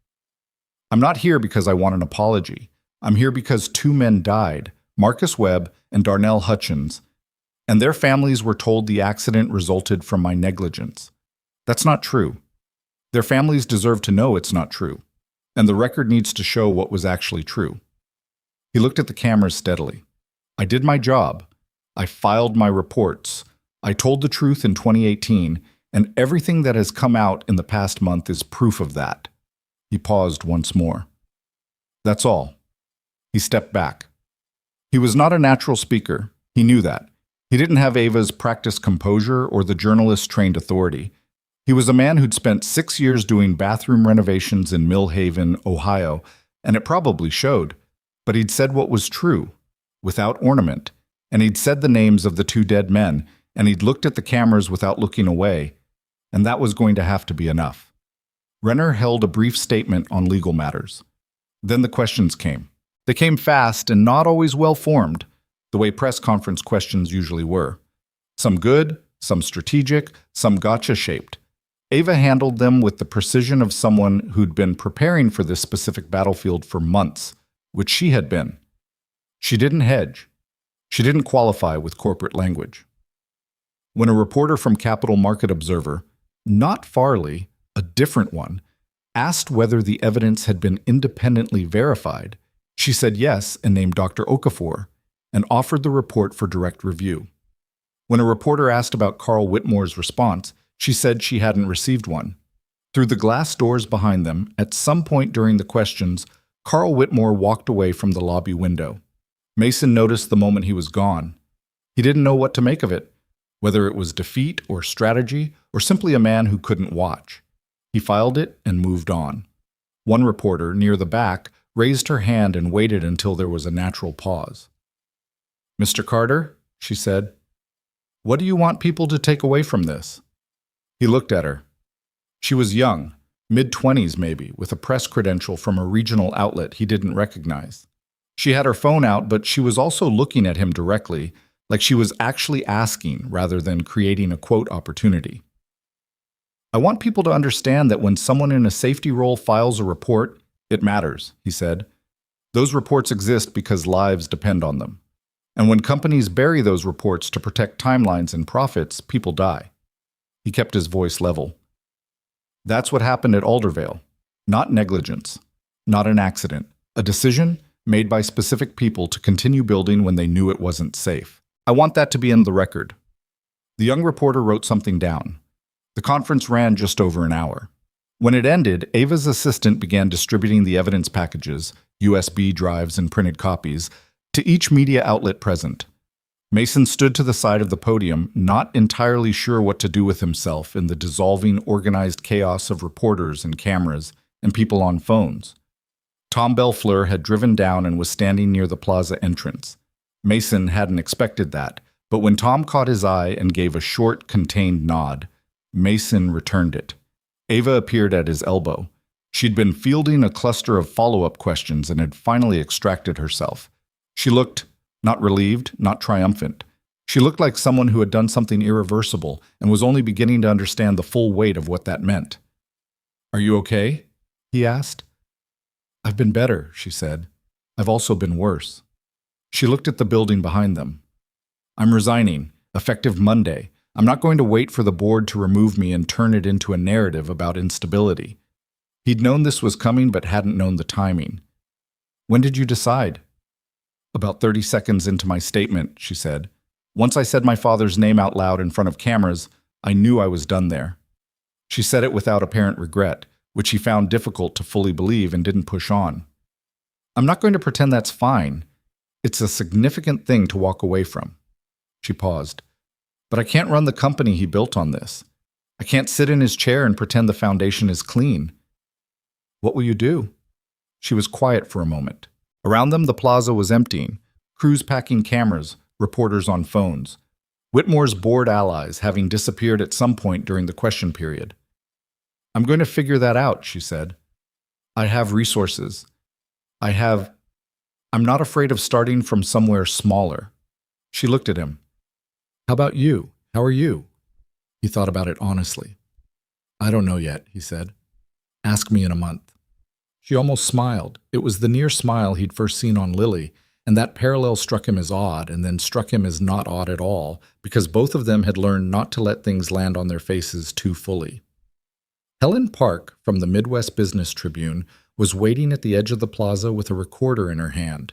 I'm not here because I want an apology. I'm here because 2 men died, Marcus Webb and Darnell Hutchins, and their families were told the accident resulted from my negligence. That's not true. Their families deserve to know it's not true, and the record needs to show what was actually true." He looked at the cameras steadily. "I did my job. I filed my reports. I told the truth in 2018, and everything that has come out in the past month is proof of that." He paused once more. "That's all." He stepped back. He was not a natural speaker. He knew that. He didn't have Ava's practiced composure or the journalist's trained authority. He was a man who'd spent 6 years doing bathroom renovations in Millhaven, Ohio, and it probably showed. But he'd said what was true, without ornament, and he'd said the names of the 2 dead men, and he'd looked at the cameras without looking away, and that was going to have to be enough. Renner held a brief statement on legal matters. Then the questions came. They came fast and not always well-formed, the way press conference questions usually were. Some good, some strategic, some gotcha-shaped. Ava handled them with the precision of someone who'd been preparing for this specific battlefield for months, which she had been. She didn't hedge. She didn't qualify with corporate language. When a reporter from Capital Market Observer, not Farley, a different one, asked whether the evidence had been independently verified, She said yes and named Dr. Okafor and offered the report for direct review. When a reporter asked about Carl Whitmore's response, she said she hadn't received one. Through the glass doors behind them, at some point during the questions, Carl Whitmore walked away from the lobby window. Mason noticed the moment he was gone. He didn't know what to make of it, whether it was defeat or strategy or simply a man who couldn't watch. He filed it and moved on. One reporter, near the back, raised her hand and waited until there was a natural pause. "Mr. Carter," she said, "what do you want people to take away from this?" He looked at her. She was young, mid-20s maybe, with a press credential from a regional outlet he didn't recognize. She had her phone out, but she was also looking at him directly, like she was actually asking rather than creating a quote opportunity. "I want people to understand that when someone in a safety role files a report, it matters," he said. "Those reports exist because lives depend on them. And when companies bury those reports to protect timelines and profits, people die." He kept his voice level. "That's what happened at Aldervale. Not negligence, not an accident, a decision made by specific people to continue building when they knew it wasn't safe. I want that to be in the record." The young reporter wrote something down. The conference ran just over an hour. When it ended, Ava's assistant began distributing the evidence packages, USB drives and printed copies, to each media outlet present. Mason stood to the side of the podium, not entirely sure what to do with himself in the dissolving, organized chaos of reporters and cameras and people on phones. Tom Belfleur had driven down and was standing near the plaza entrance. Mason hadn't expected that, but when Tom caught his eye and gave a short, contained nod, Mason returned it. Ava appeared at his elbow. She'd been fielding a cluster of follow-up questions and had finally extracted herself. She looked not relieved, not triumphant. She looked like someone who had done something irreversible and was only beginning to understand the full weight of what that meant. "Are you okay?" he asked. "I've been better," she said. "I've also been worse." She looked at the building behind them. "I'm resigning, effective Monday. I'm not going to wait for the board to remove me and turn it into a narrative about instability." He'd known this was coming but hadn't known the timing. "When did you decide?" "About 30 seconds into my statement," she said. "Once I said my father's name out loud in front of cameras, I knew I was done there." She said it without apparent regret, which he found difficult to fully believe and didn't push on. "I'm not going to pretend that's fine. It's a significant thing to walk away from." She paused. "But I can't run the company he built on this. I can't sit in his chair and pretend the foundation is clean." "What will you do?" She was quiet for a moment. Around them, the plaza was emptying, crews packing cameras, reporters on phones. Whitmore's board allies having disappeared at some point during the question period. "I'm going to figure that out," she said. "I have resources. I'm not afraid of starting from somewhere smaller." She looked at him. "How about you? How are you?" He thought about it honestly. "I don't know yet," he said. "Ask me in a month." She almost smiled. It was the near smile he'd first seen on Lily, and that parallel struck him as odd and then struck him as not odd at all, because both of them had learned not to let things land on their faces too fully. Helen Park, from the Midwest Business Tribune, was waiting at the edge of the plaza with a recorder in her hand.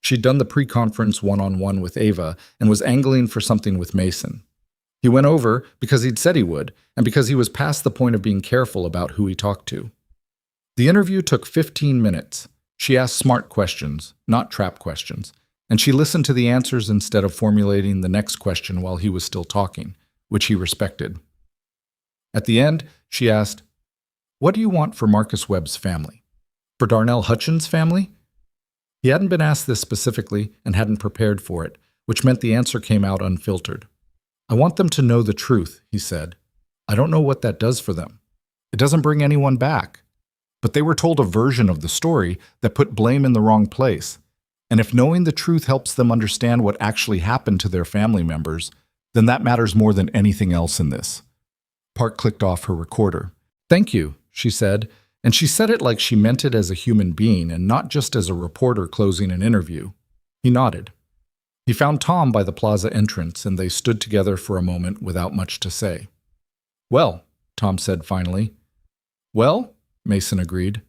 She'd done the pre-conference one-on-one with Ava and was angling for something with Mason. He went over because he'd said he would, and because he was past the point of being careful about who he talked to. The interview took 15 minutes. She asked smart questions, not trap questions, and she listened to the answers instead of formulating the next question while he was still talking, which he respected. At the end, she asked, "What do you want for Marcus Webb's family? For Darnell Hutchins' family?" He hadn't been asked this specifically and hadn't prepared for it, which meant the answer came out unfiltered. "I want them to know the truth," he said. "I don't know what that does for them. It doesn't bring anyone back. But they were told a version of the story that put blame in the wrong place. And if knowing the truth helps them understand what actually happened to their family members, then that matters more than anything else in this." Park clicked off her recorder. "Thank you," she said, and she said it like she meant it as a human being and not just as a reporter closing an interview. He nodded. He found Tom by the plaza entrance, and they stood together for a moment without much to say. "Well," Tom said finally. "Well?" Mason agreed.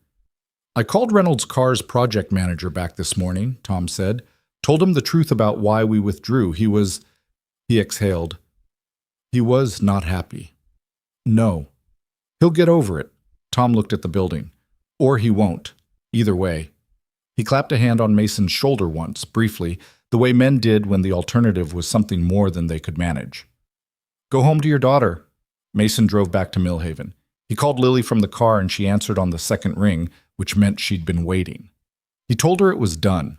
I called Reynolds' car's project manager back this morning, Tom said. Told him the truth about why we withdrew. He exhaled. He was not happy. No. He'll get over it. Tom looked at the building. Or he won't. Either way. He clapped a hand on Mason's shoulder once, briefly, the way men did when the alternative was something more than they could manage. Go home to your daughter. Mason drove back to Millhaven. He called Lily from the car and she answered on the second ring, which meant she'd been waiting. He told her it was done.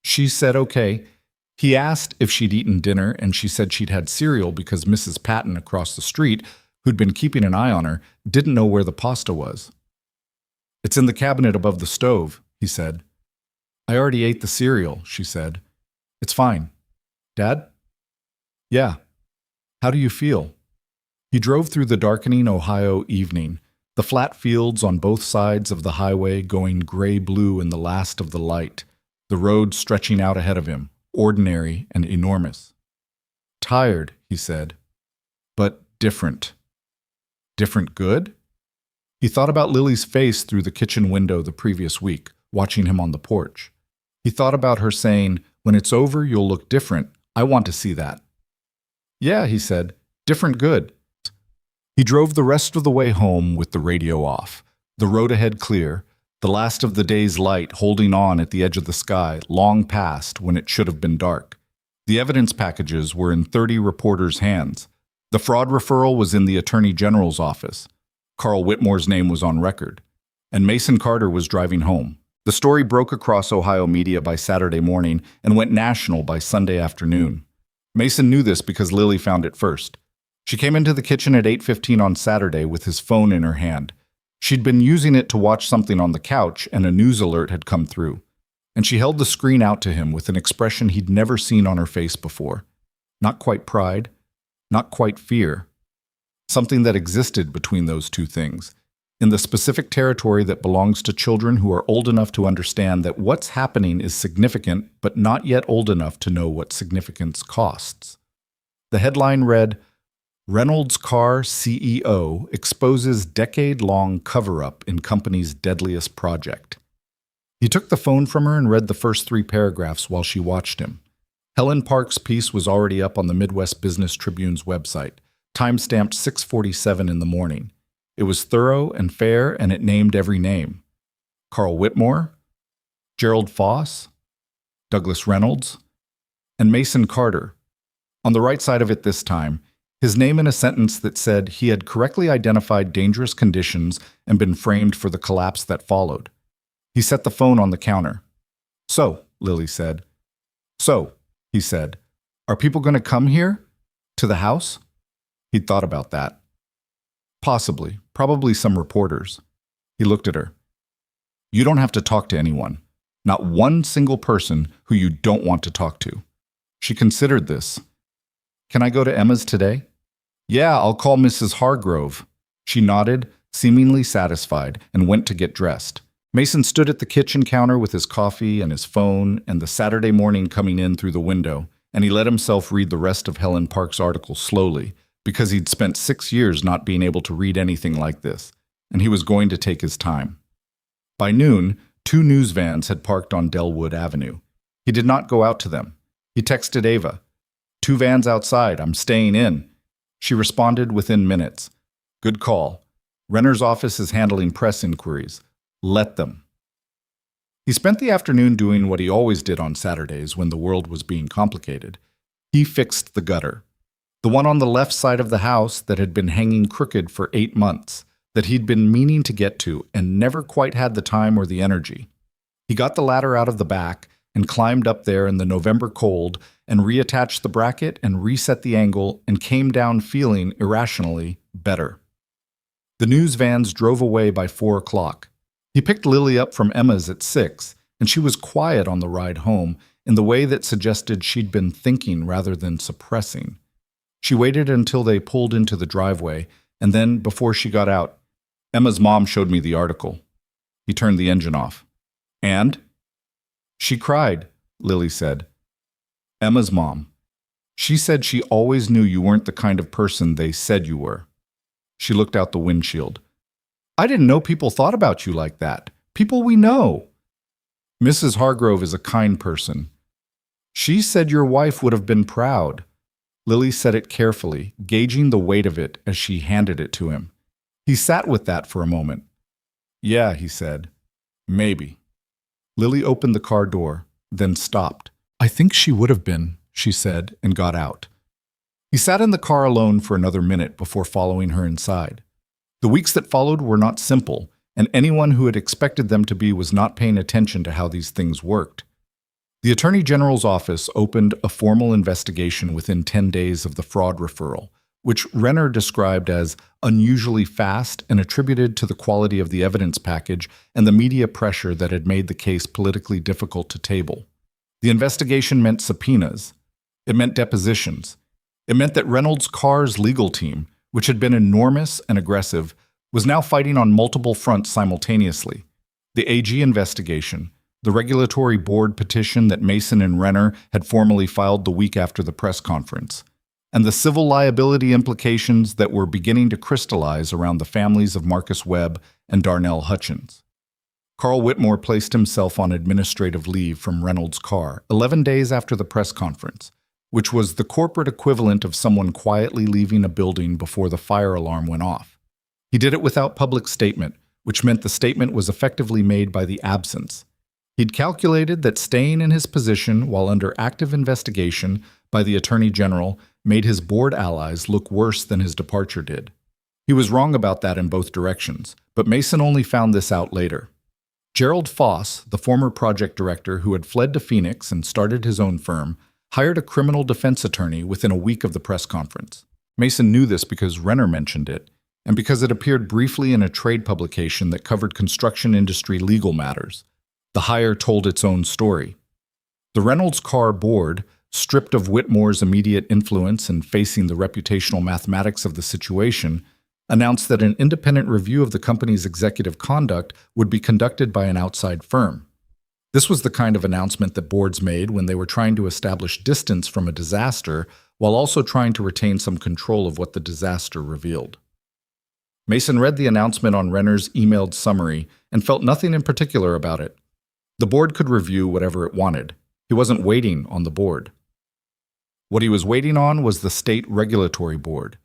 She said okay. He asked if she'd eaten dinner and she said she'd had cereal because Mrs. Patton across the street, who'd been keeping an eye on her, didn't know where the pasta was. It's in the cabinet above the stove, he said. I already ate the cereal, she said. It's fine. Dad? Yeah. How do you feel? He drove through the darkening Ohio evening, the flat fields on both sides of the highway going gray-blue in the last of the light, the road stretching out ahead of him, ordinary and enormous. Tired, he said, but different. Different good? He thought about Lily's face through the kitchen window the previous week, watching him on the porch. He thought about her saying, when it's over, you'll look different. I want to see that. Yeah, he said, different good. He drove the rest of the way home with the radio off, the road ahead clear, the last of the day's light holding on at the edge of the sky, long past when it should have been dark. The evidence packages were in 30 reporters' hands. The fraud referral was in the Attorney General's office. Carl Whitmore's name was on record. And Mason Carter was driving home. The story broke across Ohio media by Saturday morning and went national by Sunday afternoon. Mason knew this because Lily found it first. She came into the kitchen at 8:15 on Saturday with his phone in her hand. She'd been using it to watch something on the couch and a news alert had come through. And she held the screen out to him with an expression he'd never seen on her face before. Not quite pride, not quite fear. Something that existed between those two things, in the specific territory that belongs to children who are old enough to understand that what's happening is significant, but not yet old enough to know what significance costs. The headline read, Reynolds Car CEO exposes decade-long cover-up in company's deadliest project. He took the phone from her and read the first 3 paragraphs while she watched him. Helen Park's piece was already up on the Midwest Business Tribune's website, time-stamped 6:47 in the morning. It was thorough and fair, and it named every name. Carl Whitmore, Gerald Foss, Douglas Reynolds, and Mason Carter. On the right side of it this time, his name in a sentence that said he had correctly identified dangerous conditions and been framed for the collapse that followed. He set the phone on the counter. So, Lily said. So, he said, are people going to come here? To the house? He'd thought about that. Possibly, probably some reporters. He looked at her. You don't have to talk to anyone. Not one single person who you don't want to talk to. She considered this. Can I go to Emma's today? Yeah, I'll call Mrs. Hargrove. She nodded, seemingly satisfied, and went to get dressed. Mason stood at the kitchen counter with his coffee and his phone and the Saturday morning coming in through the window, and he let himself read the rest of Helen Park's article slowly, because he'd spent 6 years not being able to read anything like this, and he was going to take his time. By noon, 2 news vans had parked on Delwood Avenue. He did not go out to them. He texted Ava. 2 vans outside, I'm staying in. She responded within minutes. Good call. Renner's office is handling press inquiries. Let them. He spent the afternoon doing what he always did on Saturdays when the world was being complicated. He fixed the gutter. The one on the left side of the house that had been hanging crooked for 8 months, that he'd been meaning to get to and never quite had the time or the energy. He got the ladder out of the back and climbed up there in the November cold and reattached the bracket and reset the angle and came down feeling irrationally better. The news vans drove away by 4 o'clock. He picked Lily up from Emma's at 6, and she was quiet on the ride home in the way that suggested she'd been thinking rather than suppressing. She waited until they pulled into the driveway, and then, before she got out, Emma's mom showed me the article. He turned the engine off. And? She cried, Lily said. Emma's mom. She said she always knew you weren't the kind of person they said you were. She looked out the windshield. I didn't know people thought about you like that. People we know. Mrs. Hargrove is a kind person. She said your wife would have been proud. Lily said it carefully, gauging the weight of it as she handed it to him. He sat with that for a moment. Yeah, he said. Maybe. Lily opened the car door, then stopped. I think she would have been, she said, and got out. He sat in the car alone for another minute before following her inside. The weeks that followed were not simple, and anyone who had expected them to be was not paying attention to how these things worked. The Attorney General's office opened a formal investigation within 10 days of the fraud referral, which Renner described as unusually fast and attributed to the quality of the evidence package and the media pressure that had made the case politically difficult to table. The investigation meant subpoenas. It meant depositions. It meant that Reynolds Carr's legal team, which had been enormous and aggressive, was now fighting on multiple fronts simultaneously. The AG investigation, the regulatory board petition that Mason and Renner had formally filed the week after the press conference, and the civil liability implications that were beginning to crystallize around the families of Marcus Webb and Darnell Hutchins. Carl Whitmore placed himself on administrative leave from Reynolds Carr 11 days after the press conference, which was the corporate equivalent of someone quietly leaving a building before the fire alarm went off. He did it without public statement, which meant the statement was effectively made by the absence. He'd calculated that staying in his position while under active investigation by the Attorney General made his board allies look worse than his departure did. He was wrong about that in both directions, but Mason only found this out later. Gerald Foss, the former project director who had fled to Phoenix and started his own firm, hired a criminal defense attorney within a week of the press conference. Mason knew this because Renner mentioned it, and because it appeared briefly in a trade publication that covered construction industry legal matters. The hire told its own story. The Reynolds Carr board, stripped of Whitmore's immediate influence and facing the reputational mathematics of the situation, announced that an independent review of the company's executive conduct would be conducted by an outside firm. This was the kind of announcement that boards made when they were trying to establish distance from a disaster while also trying to retain some control of what the disaster revealed. Mason read the announcement on Renner's emailed summary and felt nothing in particular about it. The board could review whatever it wanted. He wasn't waiting on the board. What he was waiting on was the state regulatory board,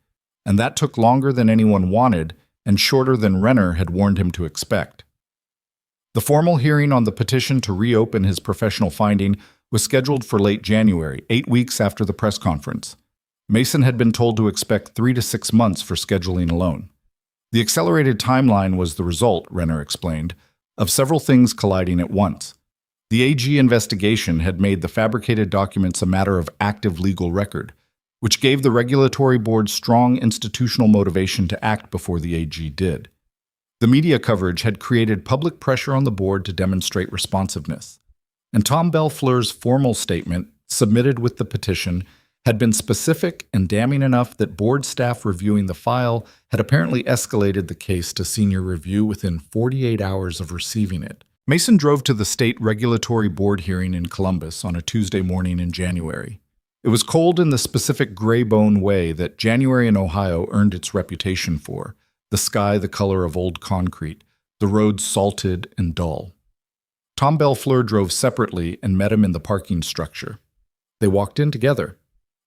and that took longer than anyone wanted and shorter than Renner had warned him to expect. The formal hearing on the petition to reopen his professional finding was scheduled for late January, 8 weeks after the press conference. Mason had been told to expect 3 to 6 months for scheduling alone. The accelerated timeline was the result, Renner explained, of several things colliding at once. The AG investigation had made the fabricated documents a matter of active legal record, which gave the regulatory board strong institutional motivation to act before the AG did. The media coverage had created public pressure on the board to demonstrate responsiveness. And Tom Belfleur's formal statement, submitted with the petition, had been specific and damning enough that board staff reviewing the file had apparently escalated the case to senior review within 48 hours of receiving it. Mason drove to the state regulatory board hearing in Columbus on a Tuesday morning in January. It was cold in the specific gray-bone way that January in Ohio earned its reputation for, the sky the color of old concrete, the roads salted and dull. Tom Belfleur drove separately and met him in the parking structure. They walked in together.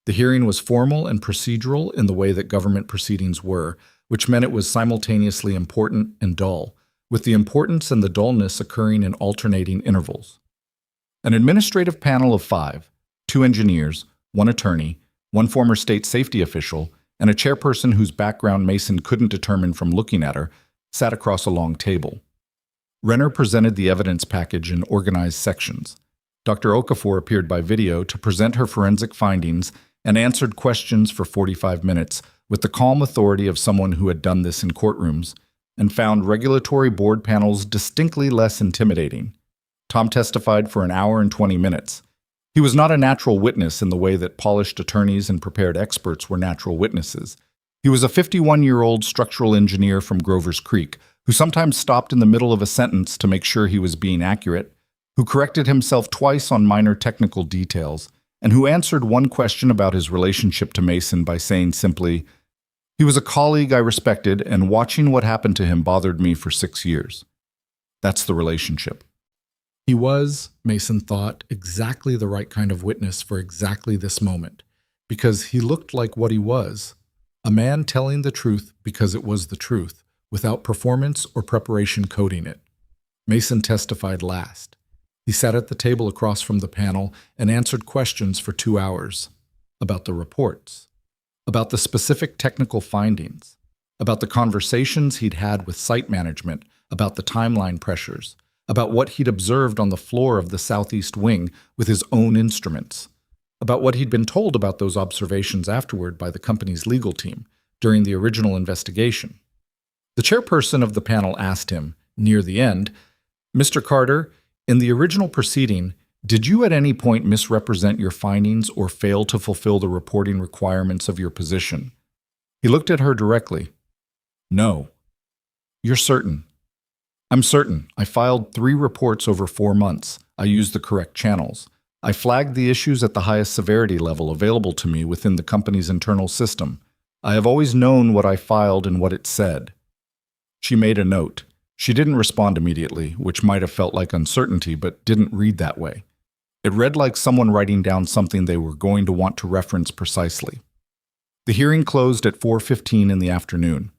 The hearing was formal and procedural in the way that government proceedings were, which meant it was simultaneously important and dull, with the importance and the dullness occurring in alternating intervals. An administrative panel of 5, 2 engineers, 1 attorney, 1 former state safety official, and a chairperson whose background Mason couldn't determine from looking at her, sat across a long table. Renner presented the evidence package in organized sections. Dr. Okafor appeared by video to present her forensic findings and answered questions for 45 minutes with the calm authority of someone who had done this in courtrooms and found regulatory board panels distinctly less intimidating. Tom testified for an hour and 20 minutes. He was not a natural witness in the way that polished attorneys and prepared experts were natural witnesses. He was a 51-year-old structural engineer from Grover's Creek who sometimes stopped in the middle of a sentence to make sure he was being accurate, who corrected himself twice on minor technical details, and who answered one question about his relationship to Mason by saying simply, "He was a colleague I respected, and watching what happened to him bothered me for 6 years." That's the relationship. He was, Mason thought, exactly the right kind of witness for exactly this moment, because he looked like what he was, a man telling the truth because it was the truth, without performance or preparation coding it. Mason testified last. He sat at the table across from the panel and answered questions for 2 hours about the reports, about the specific technical findings, about the conversations he'd had with site management, about the timeline pressures, about what he'd observed on the floor of the southeast wing with his own instruments, about what he'd been told about those observations afterward by the company's legal team during the original investigation. The chairperson of the panel asked him, near the end, "Mr. Carter, in the original proceeding, did you at any point misrepresent your findings or fail to fulfill the reporting requirements of your position?" He looked at her directly. "No." "You're certain?" "I'm certain. I filed 3 reports over 4 months. I used the correct channels. I flagged the issues at the highest severity level available to me within the company's internal system. I have always known what I filed and what it said." She made a note. She didn't respond immediately, which might have felt like uncertainty, but didn't read that way. It read like someone writing down something they were going to want to reference precisely. The hearing closed at 4:15 in the afternoon.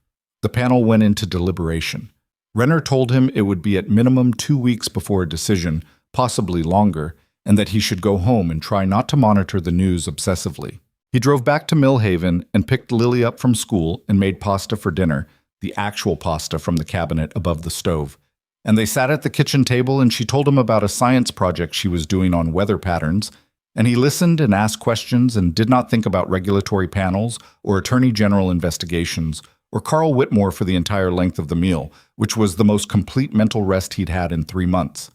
The panel went into deliberation. Renner told him it would be at minimum 2 weeks before a decision, possibly longer, and that he should go home and try not to monitor the news obsessively. He drove back to Millhaven and picked Lily up from school and made pasta for dinner, the actual pasta from the cabinet above the stove. And they sat at the kitchen table and she told him about a science project she was doing on weather patterns, and he listened and asked questions and did not think about regulatory panels or attorney general investigations or Carl Whitmore for the entire length of the meal, which was the most complete mental rest he'd had in 3 months.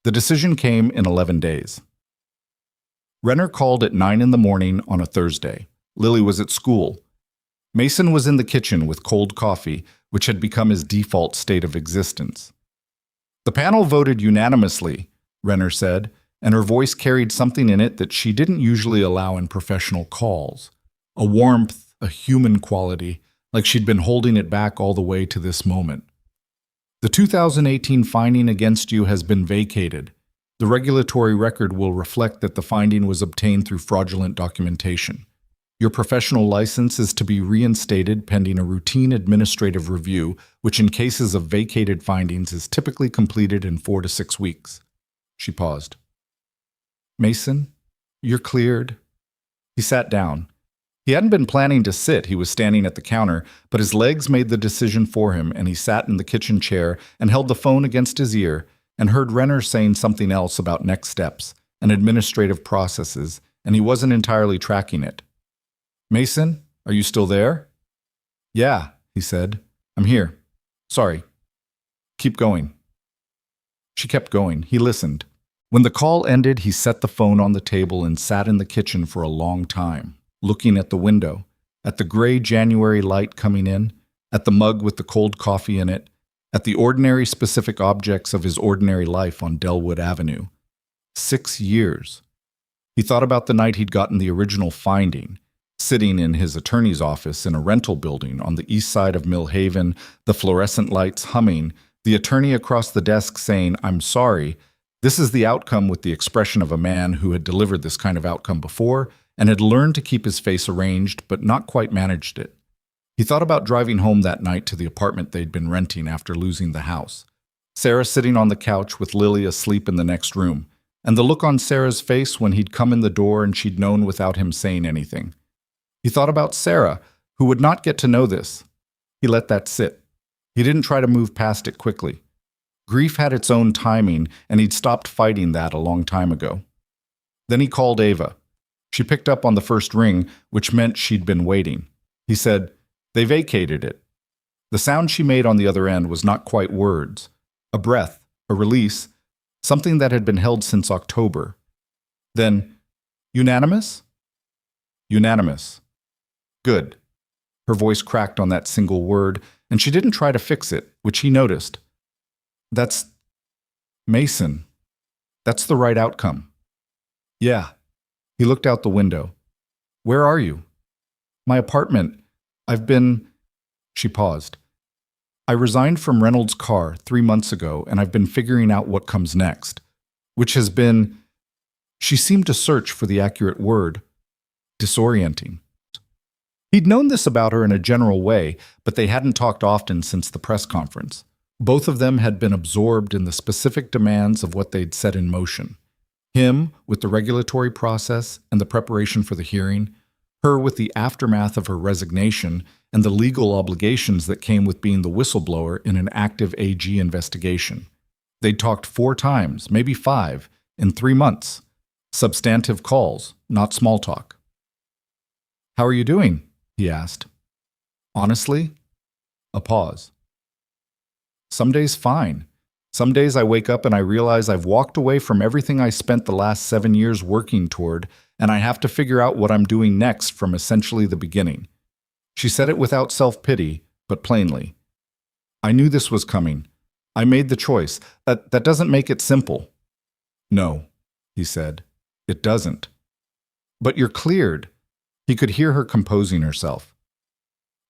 The decision came in 11 days. Renner called at 9 in the morning on a Thursday. Lily was at school. Mason was in the kitchen with cold coffee, which had become his default state of existence. "The panel voted unanimously," Renner said, and her voice carried something in it that she didn't usually allow in professional calls. A warmth, a human quality, like she'd been holding it back all the way to this moment. "The 2018 finding against you has been vacated. The regulatory record will reflect that the finding was obtained through fraudulent documentation. Your professional license is to be reinstated pending a routine administrative review, which in cases of vacated findings is typically completed in 4 to 6 weeks. She paused. "Mason, you're cleared." He sat down. He hadn't been planning to sit, he was standing at the counter, but his legs made the decision for him, and he sat in the kitchen chair and held the phone against his ear and heard Renner saying something else about next steps and administrative processes, and he wasn't entirely tracking it. "Mason, are you still there?" "Yeah," he said. "I'm here. Sorry. Keep going." She kept going. He listened. When the call ended, he set the phone on the table and sat in the kitchen for a long time, looking at the window, at the gray January light coming in, at the mug with the cold coffee in it, at the ordinary specific objects of his ordinary life on Delwood Avenue. 6 years. He thought about the night he'd gotten the original finding, sitting in his attorney's office in a rental building on the east side of Millhaven, the fluorescent lights humming, the attorney across the desk saying, "I'm sorry." This is the outcome with the expression of a man who had delivered this kind of outcome before and had learned to keep his face arranged but not quite managed it. He thought about driving home that night to the apartment they'd been renting after losing the house. Sarah sitting on the couch with Lily asleep in the next room, and the look on Sarah's face when he'd come in the door and she'd known without him saying anything. He thought about Sarah, who would not get to know this. He let that sit. He didn't try to move past it quickly. Grief had its own timing, and he'd stopped fighting that a long time ago. Then he called Ava. She picked up on the first ring, which meant she'd been waiting. He said, "They vacated it." The sound she made on the other end was not quite words. A breath, a release, something that had been held since October. Then, "Unanimous?" "Unanimous." "Good." Her voice cracked on that single word, and she didn't try to fix it, which he noticed. "That's Mason. That's the right outcome." "Yeah." He looked out the window. "Where are you?" "My apartment. I've been..." She paused. I resigned from Reynolds' car 3 months ago, and I've been figuring out what comes next, which has been, she seemed to search for the accurate word, disorienting. He'd known this about her in a general way, but they hadn't talked often since the press conference. Both of them had been absorbed in the specific demands of what they'd set in motion. Him with the regulatory process and the preparation for the hearing, her with the aftermath of her resignation and the legal obligations that came with being the whistleblower in an active AG investigation. They'd talked 4 times, maybe 5, in 3 months. Substantive calls, not small talk. "How are you doing?" he asked. "Honestly?" A pause. "Some days fine. Some days I wake up and I realize I've walked away from everything I spent the last 7 years working toward, and I have to figure out what I'm doing next from essentially the beginning." She said it without self-pity, but plainly. "I knew this was coming. I made the choice. That doesn't make it simple." "No," he said. "It doesn't." "But you're cleared." He could hear her composing herself.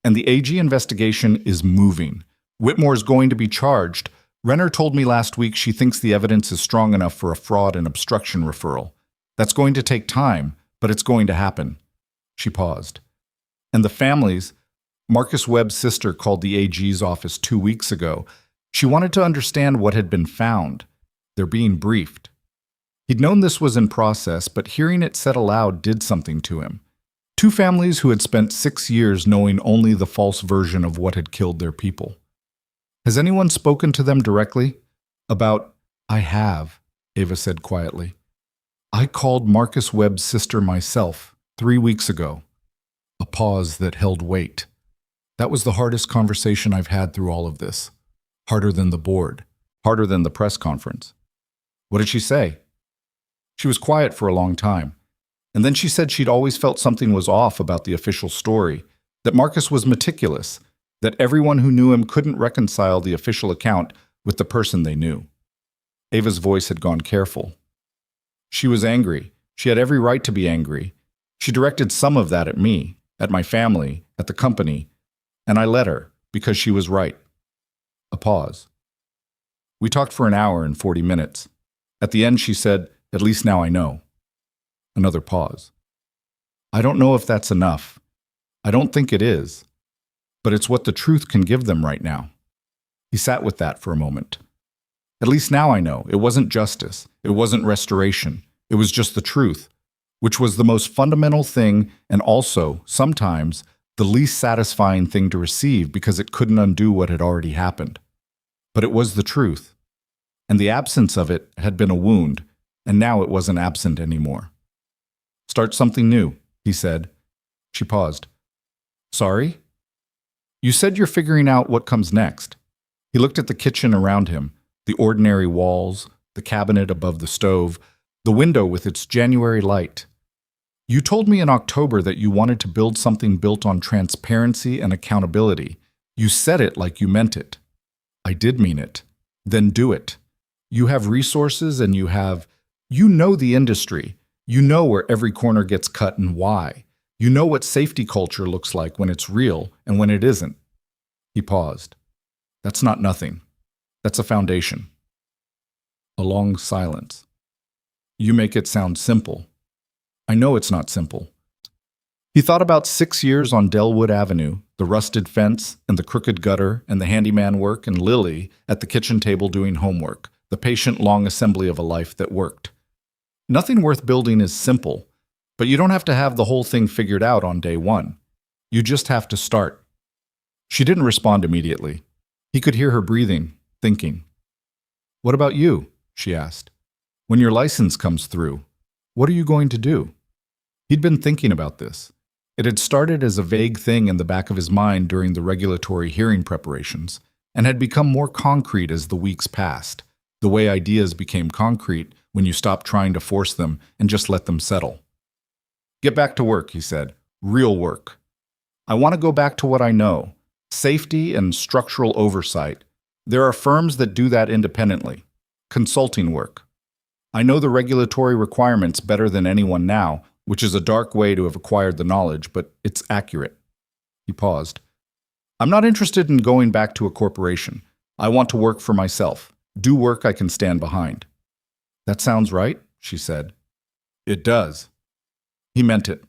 "And the AG investigation is moving. Whitmore's going to be charged. Renner told me last week she thinks the evidence is strong enough for a fraud and obstruction referral. That's going to take time, but it's going to happen." She paused. "And the families," Marcus Webb's sister called the AG's office 2 weeks ago. She wanted to understand what had been found. They're being briefed. He'd known this was in process, but hearing it said aloud did something to him. 2 families who had spent 6 years knowing only the false version of what had killed their people. "Has anyone spoken to them directly?" "About—" "I have," Ava said quietly. "I called Marcus Webb's sister myself 3 weeks ago." A pause that held weight. "That was the hardest conversation I've had through all of this. Harder than the board. Harder than the press conference." "What did she say?" "She was quiet for a long time. And then she said she'd always felt something was off about the official story, that Marcus was meticulous, that everyone who knew him couldn't reconcile the official account with the person they knew." Ava's voice had gone careful. "She was angry. She had every right to be angry. She directed some of that at me, at my family, at the company, and I let her, because she was right." A pause. "We talked for an hour and 40 minutes. At the end she said, 'At least now I know.'" Another pause. "I don't know if that's enough. I don't think it is. But it's what the truth can give them right now." He sat with that for a moment. "At least now I know. It wasn't justice. It wasn't restoration. It was just the truth, which was the most fundamental thing and also, sometimes, the least satisfying thing to receive because it couldn't undo what had already happened. But it was the truth. And the absence of it had been a wound, and now it wasn't absent anymore." "Start something new," he said. She paused. "Sorry?" "You said you're figuring out what comes next." He looked at the kitchen around him, the ordinary walls, the cabinet above the stove, the window with its January light. "You told me in October that you wanted to build something built on transparency and accountability. You said it like you meant it." "I did mean it." "Then do it. You have resources and you know the industry. You know where every corner gets cut and why. You know what safety culture looks like when it's real and when it isn't." He paused. "That's not nothing. That's a foundation." A long silence. "You make it sound simple." "I know it's not simple." He thought about 6 years on Delwood Avenue, the rusted fence and the crooked gutter and the handyman work and Lily at the kitchen table doing homework, the patient long assembly of a life that worked. Nothing worth building is simple, but you don't have to have the whole thing figured out on day one. You just have to start. She didn't respond immediately. He could hear her breathing, thinking. "What about you?" she asked. "When your license comes through, what are you going to do?" He'd been thinking about this. It had started as a vague thing in the back of his mind during the regulatory hearing preparations, and had become more concrete as the weeks passed, the way ideas became concrete when you stopped trying to force them and just let them settle. "Get back to work," he said. "Real work. I want to go back to what I know. Safety and structural oversight. There are firms that do that independently. Consulting work. I know the regulatory requirements better than anyone now, which is a dark way to have acquired the knowledge, but it's accurate." He paused. I'm not interested in going back to a corporation. I want to work for myself, do work I can stand behind. That sounds right, she said. It does. He meant it.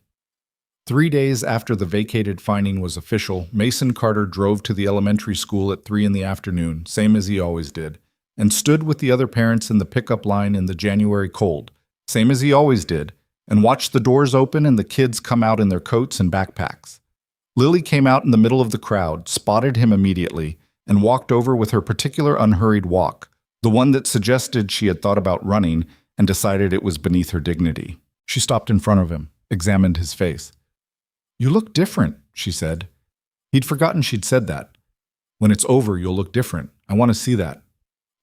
3 days after the vacated finding was official, Mason Carter drove to the elementary school at 3 in the afternoon, same as he always did, and stood with the other parents in the pickup line in the January cold, same as he always did, and watched the doors open and the kids come out in their coats and backpacks. Lily came out in the middle of the crowd, spotted him immediately, and walked over with her particular unhurried walk, the one that suggested she had thought about running and decided it was beneath her dignity. She stopped in front of him, examined his face. "You look different," she said. He'd forgotten she'd said that. "When it's over, you'll look different. I want to see that."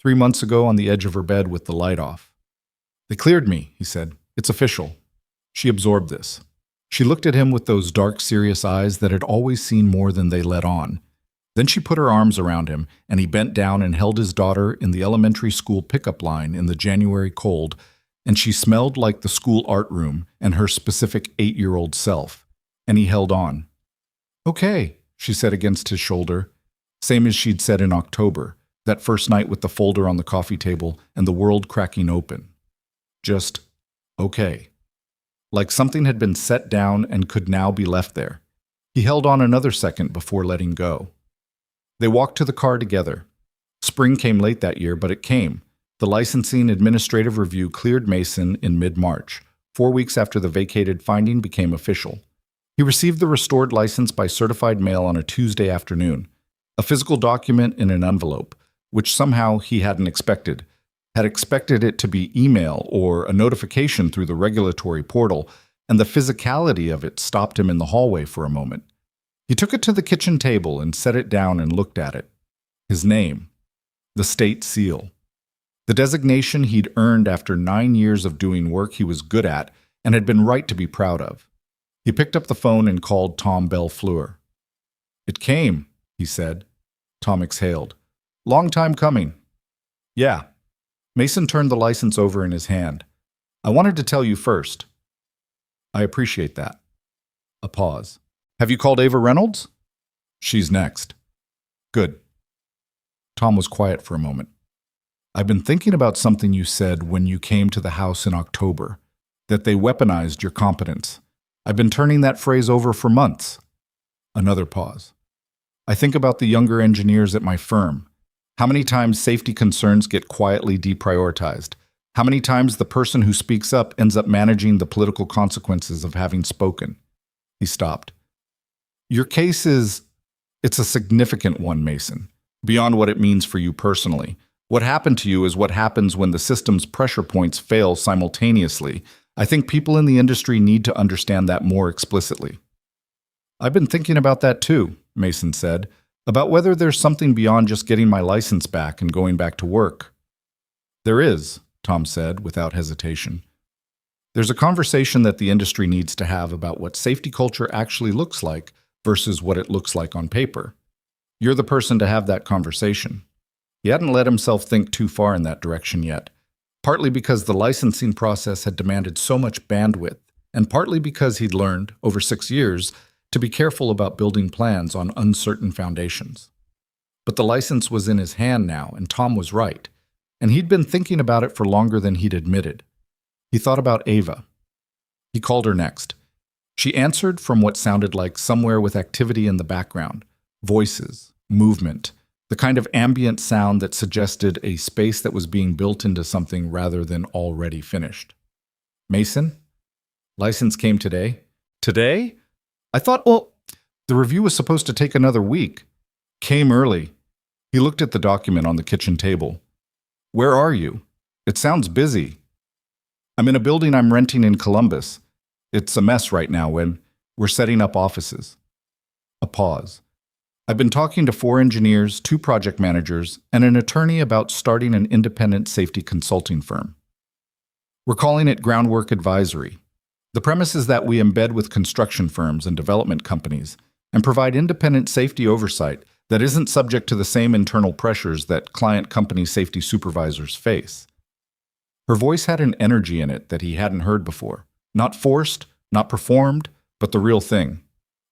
3 months ago on the edge of her bed with the light off. "They cleared me," he said. "It's official." She absorbed this. She looked at him with those dark, serious eyes that had always seen more than they let on. Then she put her arms around him, and he bent down and held his daughter in the elementary school pickup line in the January cold, and she smelled like the school art room and her specific 8-year-old self. And he held on. "Okay," she said against his shoulder, same as she'd said in October, that first night with the folder on the coffee table and the world cracking open. Just, okay. Like something had been set down and could now be left there. He held on another second before letting go. They walked to the car together. Spring came late that year, but it came. The licensing administrative review cleared Mason in mid-March, 4 weeks after the vacated finding became official. He received the restored license by certified mail on a Tuesday afternoon, a physical document in an envelope, which somehow he hadn't expected. Had expected it to be email or a notification through the regulatory portal, and the physicality of it stopped him in the hallway for a moment. He took it to the kitchen table and set it down and looked at it. His name. The state seal. The designation he'd earned after 9 years of doing work he was good at and had been right to be proud of. He picked up the phone and called Tom Belfleur. "It came," he said. Tom exhaled. "Long time coming." "Yeah." Mason turned the license over in his hand. "I wanted to tell you first." "I appreciate that." A pause. "Have you called Ava Reynolds?" "She's next." "Good." Tom was quiet for a moment. "I've been thinking about something you said when you came to the house in October, that they weaponized your competence. I've been turning that phrase over for months." Another pause. "I think about the younger engineers at my firm. How many times safety concerns get quietly deprioritized? How many times the person who speaks up ends up managing the political consequences of having spoken?" He stopped. "Your case it's a significant one, Mason, beyond what it means for you personally. What happened to you is what happens when the system's pressure points fail simultaneously. I think people in the industry need to understand that more explicitly." "I've been thinking about that too," Mason said, "about whether there's something beyond just getting my license back and going back to work." "There is," Tom said without hesitation. "There's a conversation that the industry needs to have about what safety culture actually looks like versus what it looks like on paper. You're the person to have that conversation." He hadn't let himself think too far in that direction yet, partly because the licensing process had demanded so much bandwidth, and partly because he'd learned, over 6 years, to be careful about building plans on uncertain foundations. But the license was in his hand now, and Tom was right, and he'd been thinking about it for longer than he'd admitted. He thought about Ava. He called her next. She answered from what sounded like somewhere with activity in the background, voices, movement, the kind of ambient sound that suggested a space that was being built into something rather than already finished. "Mason? License came today." "Today? I thought, the review was supposed to take another week." "Came early." He looked at the document on the kitchen table. "Where are you? It sounds busy." "I'm in a building I'm renting in Columbus. It's a mess right now when we're setting up offices." A pause. "I've been talking to 4 engineers, 2 project managers, and an attorney about starting an independent safety consulting firm. We're calling it Groundwork Advisory. The premise is that we embed with construction firms and development companies and provide independent safety oversight that isn't subject to the same internal pressures that client company safety supervisors face." Her voice had an energy in it that he hadn't heard before. Not forced, not performed, but the real thing.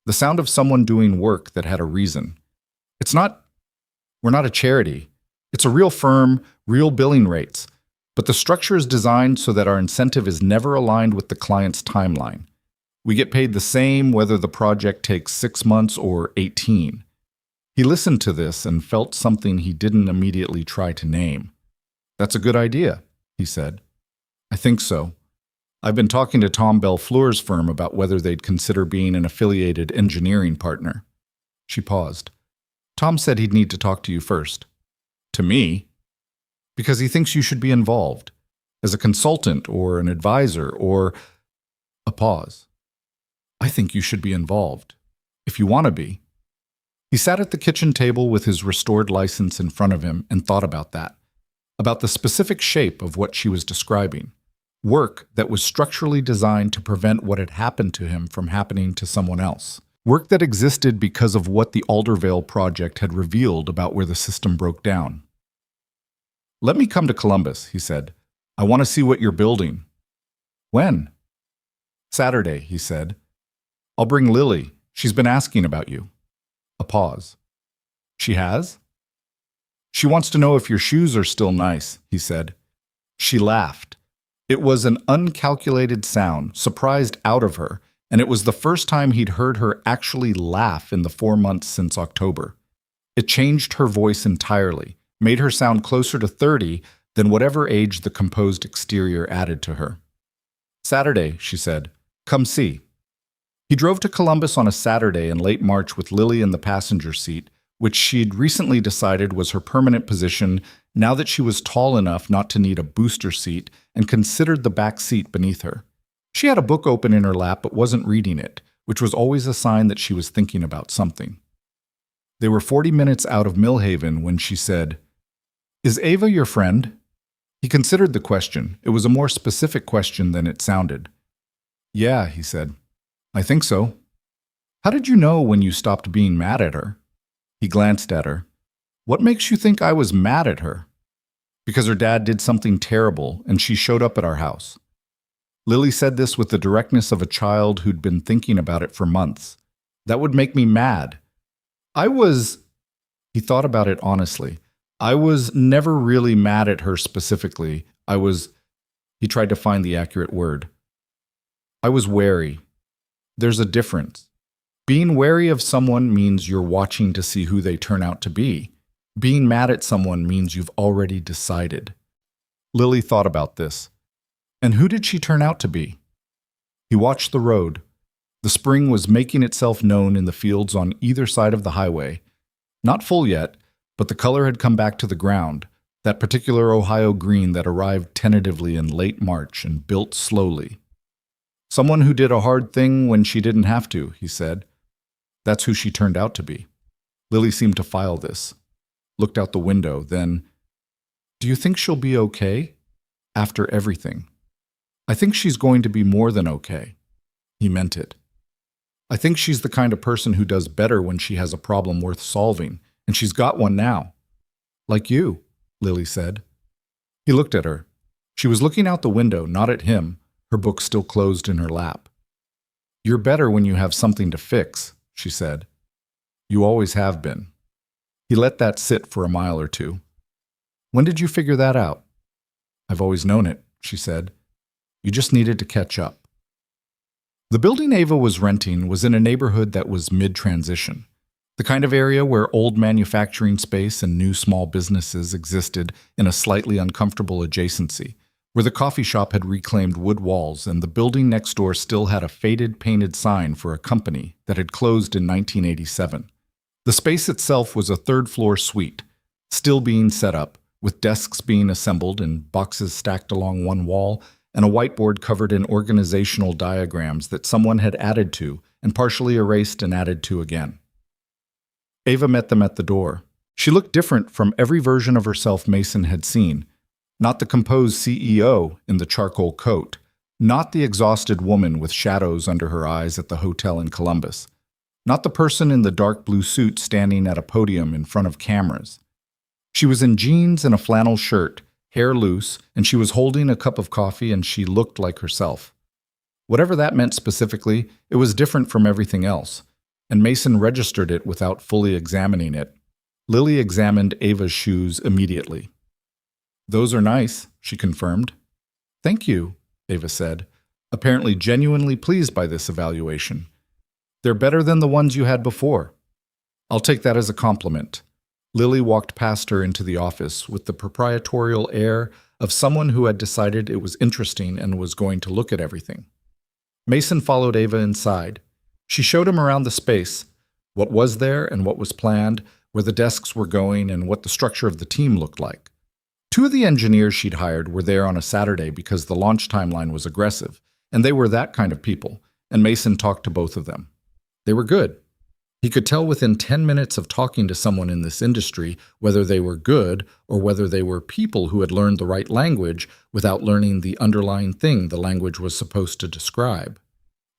The sound of someone doing work that had a reason. We're not a charity. It's a real firm, real billing rates. But the structure is designed so that our incentive is never aligned with the client's timeline. We get paid the same whether the project takes 6 months or 18. He listened to this and felt something he didn't immediately try to name. That's a good idea, he said. I think so. I've been talking to Tom Belfleur's firm about whether they'd consider being an affiliated engineering partner. She paused. Tom said he'd need to talk to you first. To me? Because he thinks you should be involved, as a consultant or an advisor or... A pause. I think you should be involved, if you want to be. He sat at the kitchen table with his restored license in front of him and thought about that, about the specific shape of what she was describing, work that was structurally designed to prevent what had happened to him from happening to someone else, work that existed because of what the Aldervale project had revealed about where the system broke down. Let me come to Columbus, he said. I want to see what you're building. When? Saturday, he said. I'll bring Lily. She's been asking about you. A pause. She has? She wants to know if your shoes are still nice, he said. She laughed. It was an uncalculated sound, surprised out of her, and it was the first time he'd heard her actually laugh in the 4 months since October. It changed her voice entirely, made her sound closer to 30 than whatever age the composed exterior added to her. Saturday, she said. Come see. He drove to Columbus on a Saturday in late March with Lily in the passenger seat, which she'd recently decided was her permanent position now that she was tall enough not to need a booster seat and considered the back seat beneath her. She had a book open in her lap but wasn't reading it, which was always a sign that she was thinking about something. They were 40 minutes out of Millhaven when she said, Is Ava your friend? He considered the question. It was a more specific question than it sounded. Yeah, he said. I think so. How did you know when you stopped being mad at her? He glanced at her. What makes you think I was mad at her? Because her dad did something terrible and she showed up at our house. Lily said this with the directness of a child who'd been thinking about it for months. That would make me mad. He thought about it honestly. I was never really mad at her specifically. He tried to find the accurate word. I was wary. There's a difference. Being wary of someone means you're watching to see who they turn out to be. Being mad at someone means you've already decided. Lily thought about this. And who did she turn out to be? He watched the road. The spring was making itself known in the fields on either side of the highway. Not full yet, but the color had come back to the ground, that particular Ohio green that arrived tentatively in late March and built slowly. Someone who did a hard thing when she didn't have to, he said. That's who she turned out to be. Lily seemed to file this. Looked out the window, then, Do you think she'll be okay? After everything. I think she's going to be more than okay. He meant it. I think she's the kind of person who does better when she has a problem worth solving, and she's got one now. Like you, Lily said. He looked at her. She was looking out the window, not at him, her book still closed in her lap. You're better when you have something to fix, she said. You always have been. He let that sit for a mile or two. When did you figure that out? I've always known it, she said. You just needed to catch up. The building Ava was renting was in a neighborhood that was mid-transition, the kind of area where old manufacturing space and new small businesses existed in a slightly uncomfortable adjacency, where the coffee shop had reclaimed wood walls and the building next door still had a faded painted sign for a company that had closed in 1987. The space itself was a third-floor suite, still being set up, with desks being assembled and boxes stacked along one wall, and a whiteboard covered in organizational diagrams that someone had added to and partially erased and added to again. Ava met them at the door. She looked different from every version of herself Mason had seen. Not the composed CEO in the charcoal coat, not the exhausted woman with shadows under her eyes at the hotel in Columbus, not the person in the dark blue suit standing at a podium in front of cameras. She was in jeans and a flannel shirt, hair loose, and she was holding a cup of coffee and she looked like herself. Whatever that meant specifically, it was different from everything else, and Mason registered it without fully examining it, Lily examined Ava's shoes immediately. "Those are nice," she confirmed. "Thank you," Ava said, apparently genuinely pleased by this evaluation. "They're better than the ones you had before." "I'll take that as a compliment." Lily walked past her into the office with the proprietorial air of someone who had decided it was interesting and was going to look at everything. Mason followed Ava inside. She showed him around the space, what was there and what was planned, where the desks were going, and what the structure of the team looked like. 2 of the engineers she'd hired were there on a Saturday because the launch timeline was aggressive, and they were that kind of people, and Mason talked to both of them. They were good. He could tell within 10 minutes of talking to someone in this industry whether they were good or whether they were people who had learned the right language without learning the underlying thing the language was supposed to describe.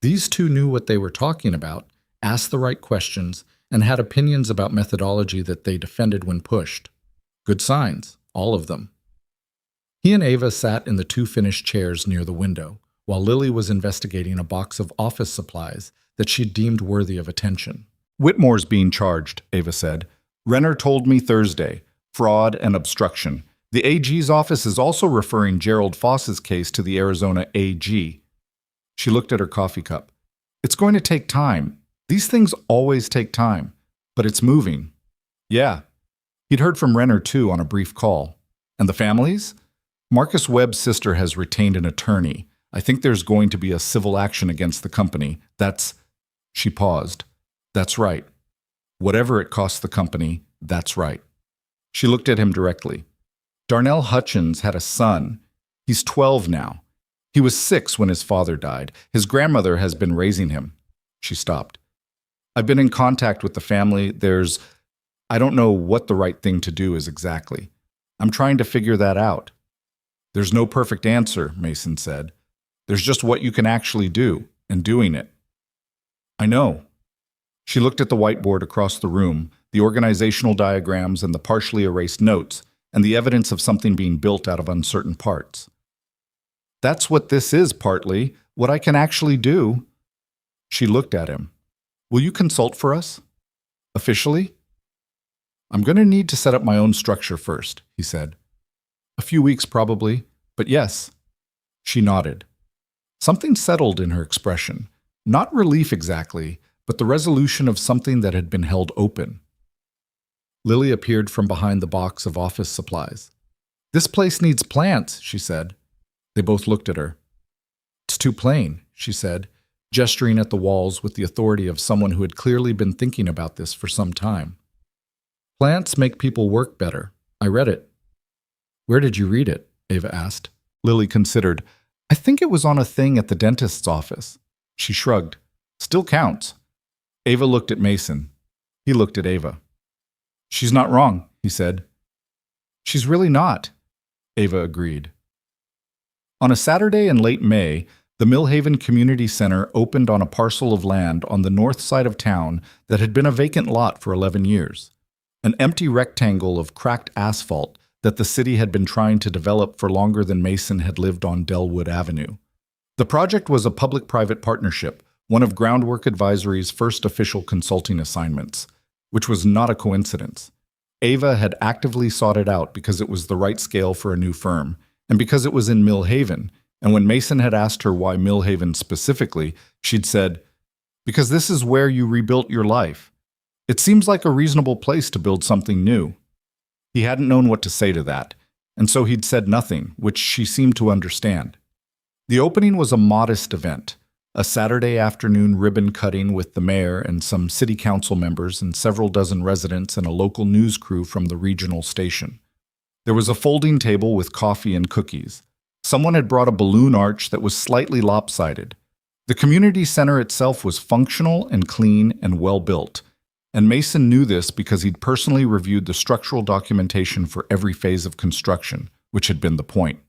These 2 knew what they were talking about, asked the right questions, and had opinions about methodology that they defended when pushed. Good signs, all of them. He and Ava sat in the 2 finished chairs near the window, while Lily was investigating a box of office supplies that she deemed worthy of attention. "Whitmore's being charged," Ava said. "Renner told me Thursday. Fraud and obstruction. The AG's office is also referring Gerald Foss's case to the Arizona AG." She looked at her coffee cup. "It's going to take time. These things always take time. But it's moving." "Yeah." He'd heard from Renner, too, on a brief call. "And the families?" "Marcus Webb's sister has retained an attorney. I think there's going to be a civil action against the company. That's—" She paused. "That's right. Whatever it costs the company, that's right." She looked at him directly. "Darnell Hutchins had a son. He's 12 now. He was 6 when his father died. His grandmother has been raising him." She stopped. "I've been in contact with the family. I don't know what the right thing to do is exactly. I'm trying to figure that out." "There's no perfect answer," Mason said. "There's just what you can actually do, and doing it." "I know." She looked at the whiteboard across the room, the organizational diagrams and the partially erased notes, and the evidence of something being built out of uncertain parts. "That's what this is, partly, what I can actually do." She looked at him. "Will you consult for us? Officially?" "I'm going to need to set up my own structure first," he said. "A few weeks probably, but yes." She nodded. Something settled in her expression. Not relief exactly, but the resolution of something that had been held open. Lily appeared from behind the box of office supplies. "This place needs plants," she said. They both looked at her. "It's too plain," she said, gesturing at the walls with the authority of someone who had clearly been thinking about this for some time. "Plants make people work better. I read it." "Where did you read it?" Ava asked. Lily considered. "I think it was on a thing at the dentist's office." She shrugged. "Still counts." Ava looked at Mason. He looked at Ava. "She's not wrong," he said. "She's really not," Ava agreed. On a Saturday in late May, the Millhaven Community Center opened on a parcel of land on the north side of town that had been a vacant lot for 11 years. An empty rectangle of cracked asphalt that the city had been trying to develop for longer than Mason had lived on Delwood Avenue. The project was a public-private partnership, one of Groundwork Advisory's first official consulting assignments, which was not a coincidence. Ava had actively sought it out because it was the right scale for a new firm, and because it was in Millhaven, and when Mason had asked her why Millhaven specifically, she'd said, "Because this is where you rebuilt your life. It seems like a reasonable place to build something new." He hadn't known what to say to that, and so he'd said nothing, which she seemed to understand. The opening was a modest event, a Saturday afternoon ribbon cutting with the mayor and some city council members and several dozen residents and a local news crew from the regional station. There was a folding table with coffee and cookies. Someone had brought a balloon arch that was slightly lopsided. The community center itself was functional and clean and well built, and Mason knew this because he'd personally reviewed the structural documentation for every phase of construction, which had been the point.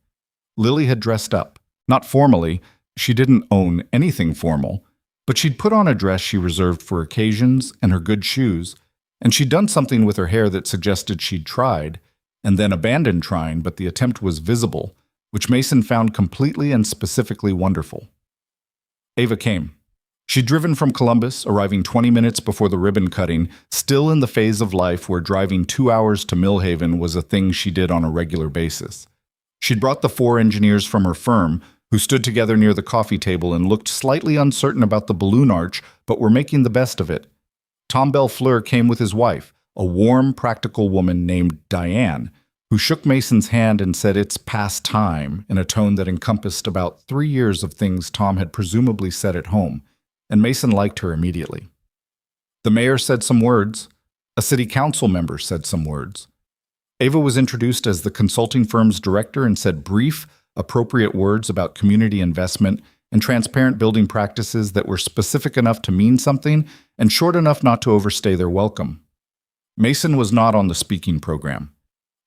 Lily had dressed up. Not formally, she didn't own anything formal, but she'd put on a dress she reserved for occasions and her good shoes, and she'd done something with her hair that suggested she'd tried, and then abandoned trying, but the attempt was visible, which Mason found completely and specifically wonderful. Ava came. She'd driven from Columbus, arriving 20 minutes before the ribbon cutting, still in the phase of life where driving 2 hours to Millhaven was a thing she did on a regular basis. She'd brought the 4 engineers from her firm, who stood together near the coffee table and looked slightly uncertain about the balloon arch, but were making the best of it. Tom Belfleur came with his wife, a warm, practical woman named Diane, who shook Mason's hand and said it's past time in a tone that encompassed about 3 years of things Tom had presumably said at home, and Mason liked her immediately. The mayor said some words. A city council member said some words. Ava was introduced as the consulting firm's director and said brief, appropriate words about community investment and transparent building practices that were specific enough to mean something and short enough not to overstay their welcome. Mason was not on the speaking program.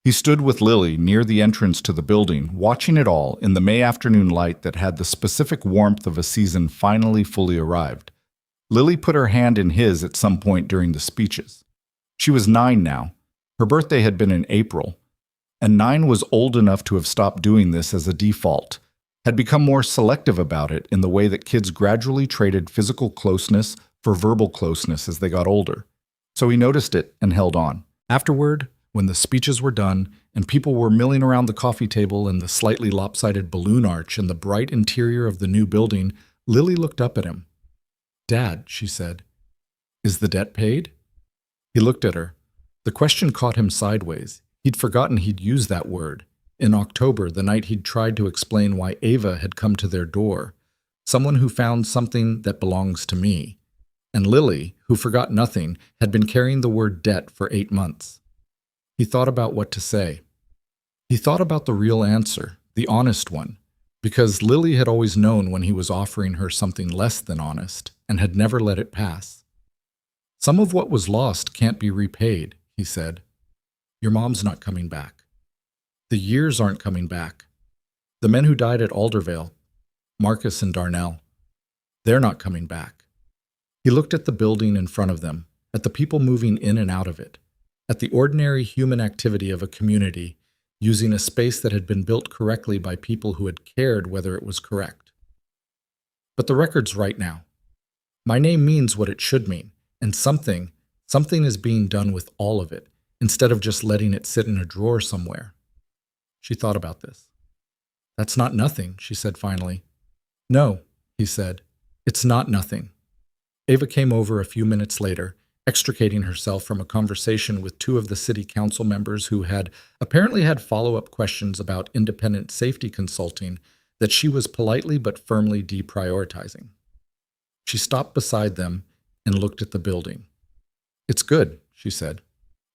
He stood with Lily near the entrance to the building, watching it all in the May afternoon light that had the specific warmth of a season finally fully arrived. Lily put her hand in his at some point during the speeches. She was 9 now. Her birthday had been in April, and 9 was old enough to have stopped doing this as a default, had become more selective about it in the way that kids gradually traded physical closeness for verbal closeness as they got older. So he noticed it and held on. Afterward, when the speeches were done and people were milling around the coffee table and the slightly lopsided balloon arch and the bright interior of the new building, Lily looked up at him. "Dad," she said, "is the debt paid?" He looked at her. The question caught him sideways. He'd forgotten he'd used that word. In October, the night he'd tried to explain why Ava had come to their door. Someone who found something that belongs to me. And Lily, who forgot nothing, had been carrying the word debt for 8 months. He thought about what to say. He thought about the real answer, the honest one, because Lily had always known when he was offering her something less than honest and had never let it pass. "Some of what was lost can't be repaid," he said. "Your mom's not coming back. The years aren't coming back. The men who died at Aldervale, Marcus and Darnell, they're not coming back." He looked at the building in front of them, at the people moving in and out of it, at the ordinary human activity of a community using a space that had been built correctly by people who had cared whether it was correct. "But the record's right now. My name means what it should mean, and something is being done with all of it, instead of just letting it sit in a drawer somewhere." She thought about this. "That's not nothing," she said finally. "No," he said, "it's not nothing." Ava came over a few minutes later, extricating herself from a conversation with 2 of the city council members who had apparently had follow-up questions about independent safety consulting that she was politely but firmly deprioritizing. She stopped beside them and looked at the building. "It's good," she said.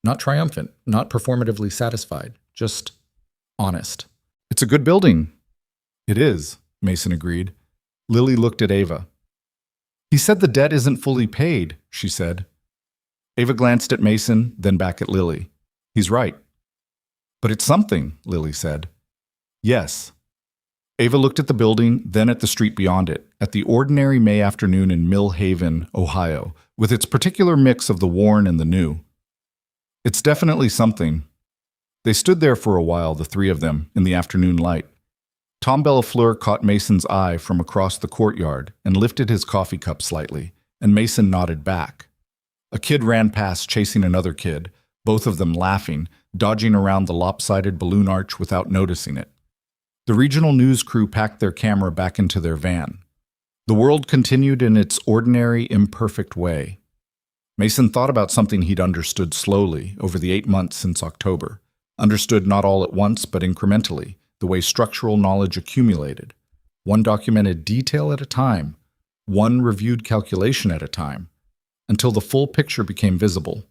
"Not triumphant, not performatively satisfied, just honest." "It's a good building." "It is," Mason agreed. Lily looked at Ava. "He said the debt isn't fully paid," she said. Ava glanced at Mason, then back at Lily. "He's right." "But it's something," Lily said. "Yes." Ava looked at the building, then at the street beyond it, at the ordinary May afternoon in Mill Haven, Ohio, with its particular mix of the worn and the new. "It's definitely something." They stood there for a while, the 3 of them, in the afternoon light. Tom Belfleur caught Mason's eye from across the courtyard and lifted his coffee cup slightly, and Mason nodded back. A kid ran past chasing another kid, both of them laughing, dodging around the lopsided balloon arch without noticing it. The regional news crew packed their camera back into their van. The world continued in its ordinary, imperfect way. Mason thought about something he'd understood slowly over the 8 months since October. Understood not all at once, but incrementally, the way structural knowledge accumulated. One documented detail at a time, one reviewed calculation at a time, until the full picture became visible.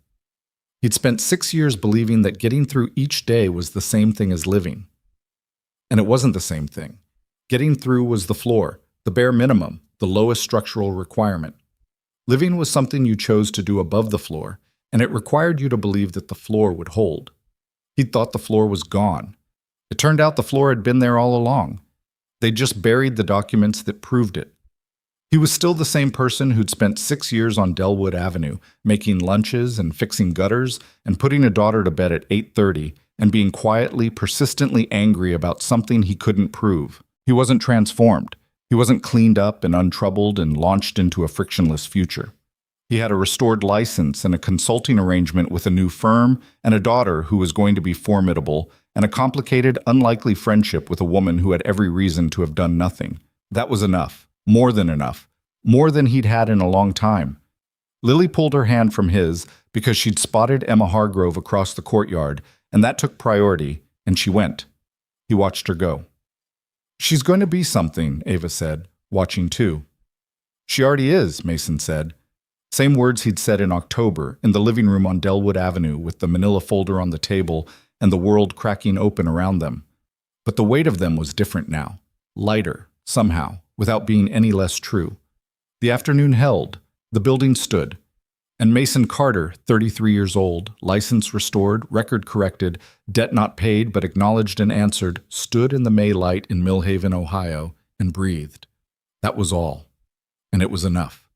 He'd spent 6 years believing that getting through each day was the same thing as living. And it wasn't the same thing. Getting through was the floor, the bare minimum, the lowest structural requirement. Living was something you chose to do above the floor, and it required you to believe that the floor would hold. He'd thought the floor was gone. It turned out the floor had been there all along. They'd just buried the documents that proved it. He was still the same person who'd spent 6 years on Delwood Avenue, making lunches and fixing gutters and putting a daughter to bed at 8:30 and being quietly, persistently angry about something he couldn't prove. He wasn't transformed. He wasn't cleaned up and untroubled and launched into a frictionless future. He had a restored license and a consulting arrangement with a new firm and a daughter who was going to be formidable, and a complicated, unlikely friendship with a woman who had every reason to have done nothing. That was enough. More than enough. More than he'd had in a long time. Lily pulled her hand from his because she'd spotted Emma Hargrove across the courtyard, and that took priority, and she went. He watched her go. "She's going to be something," Ava said, watching too. "She already is," Mason said. Same words he'd said in October, in the living room on Delwood Avenue with the manila folder on the table and the world cracking open around them. But the weight of them was different now. Lighter, somehow, without being any less true. The afternoon held. The building stood. And Mason Carter, 33 years old, license restored, record corrected, debt not paid but acknowledged and answered, stood in the May light in Millhaven, Ohio, and breathed. That was all. And it was enough.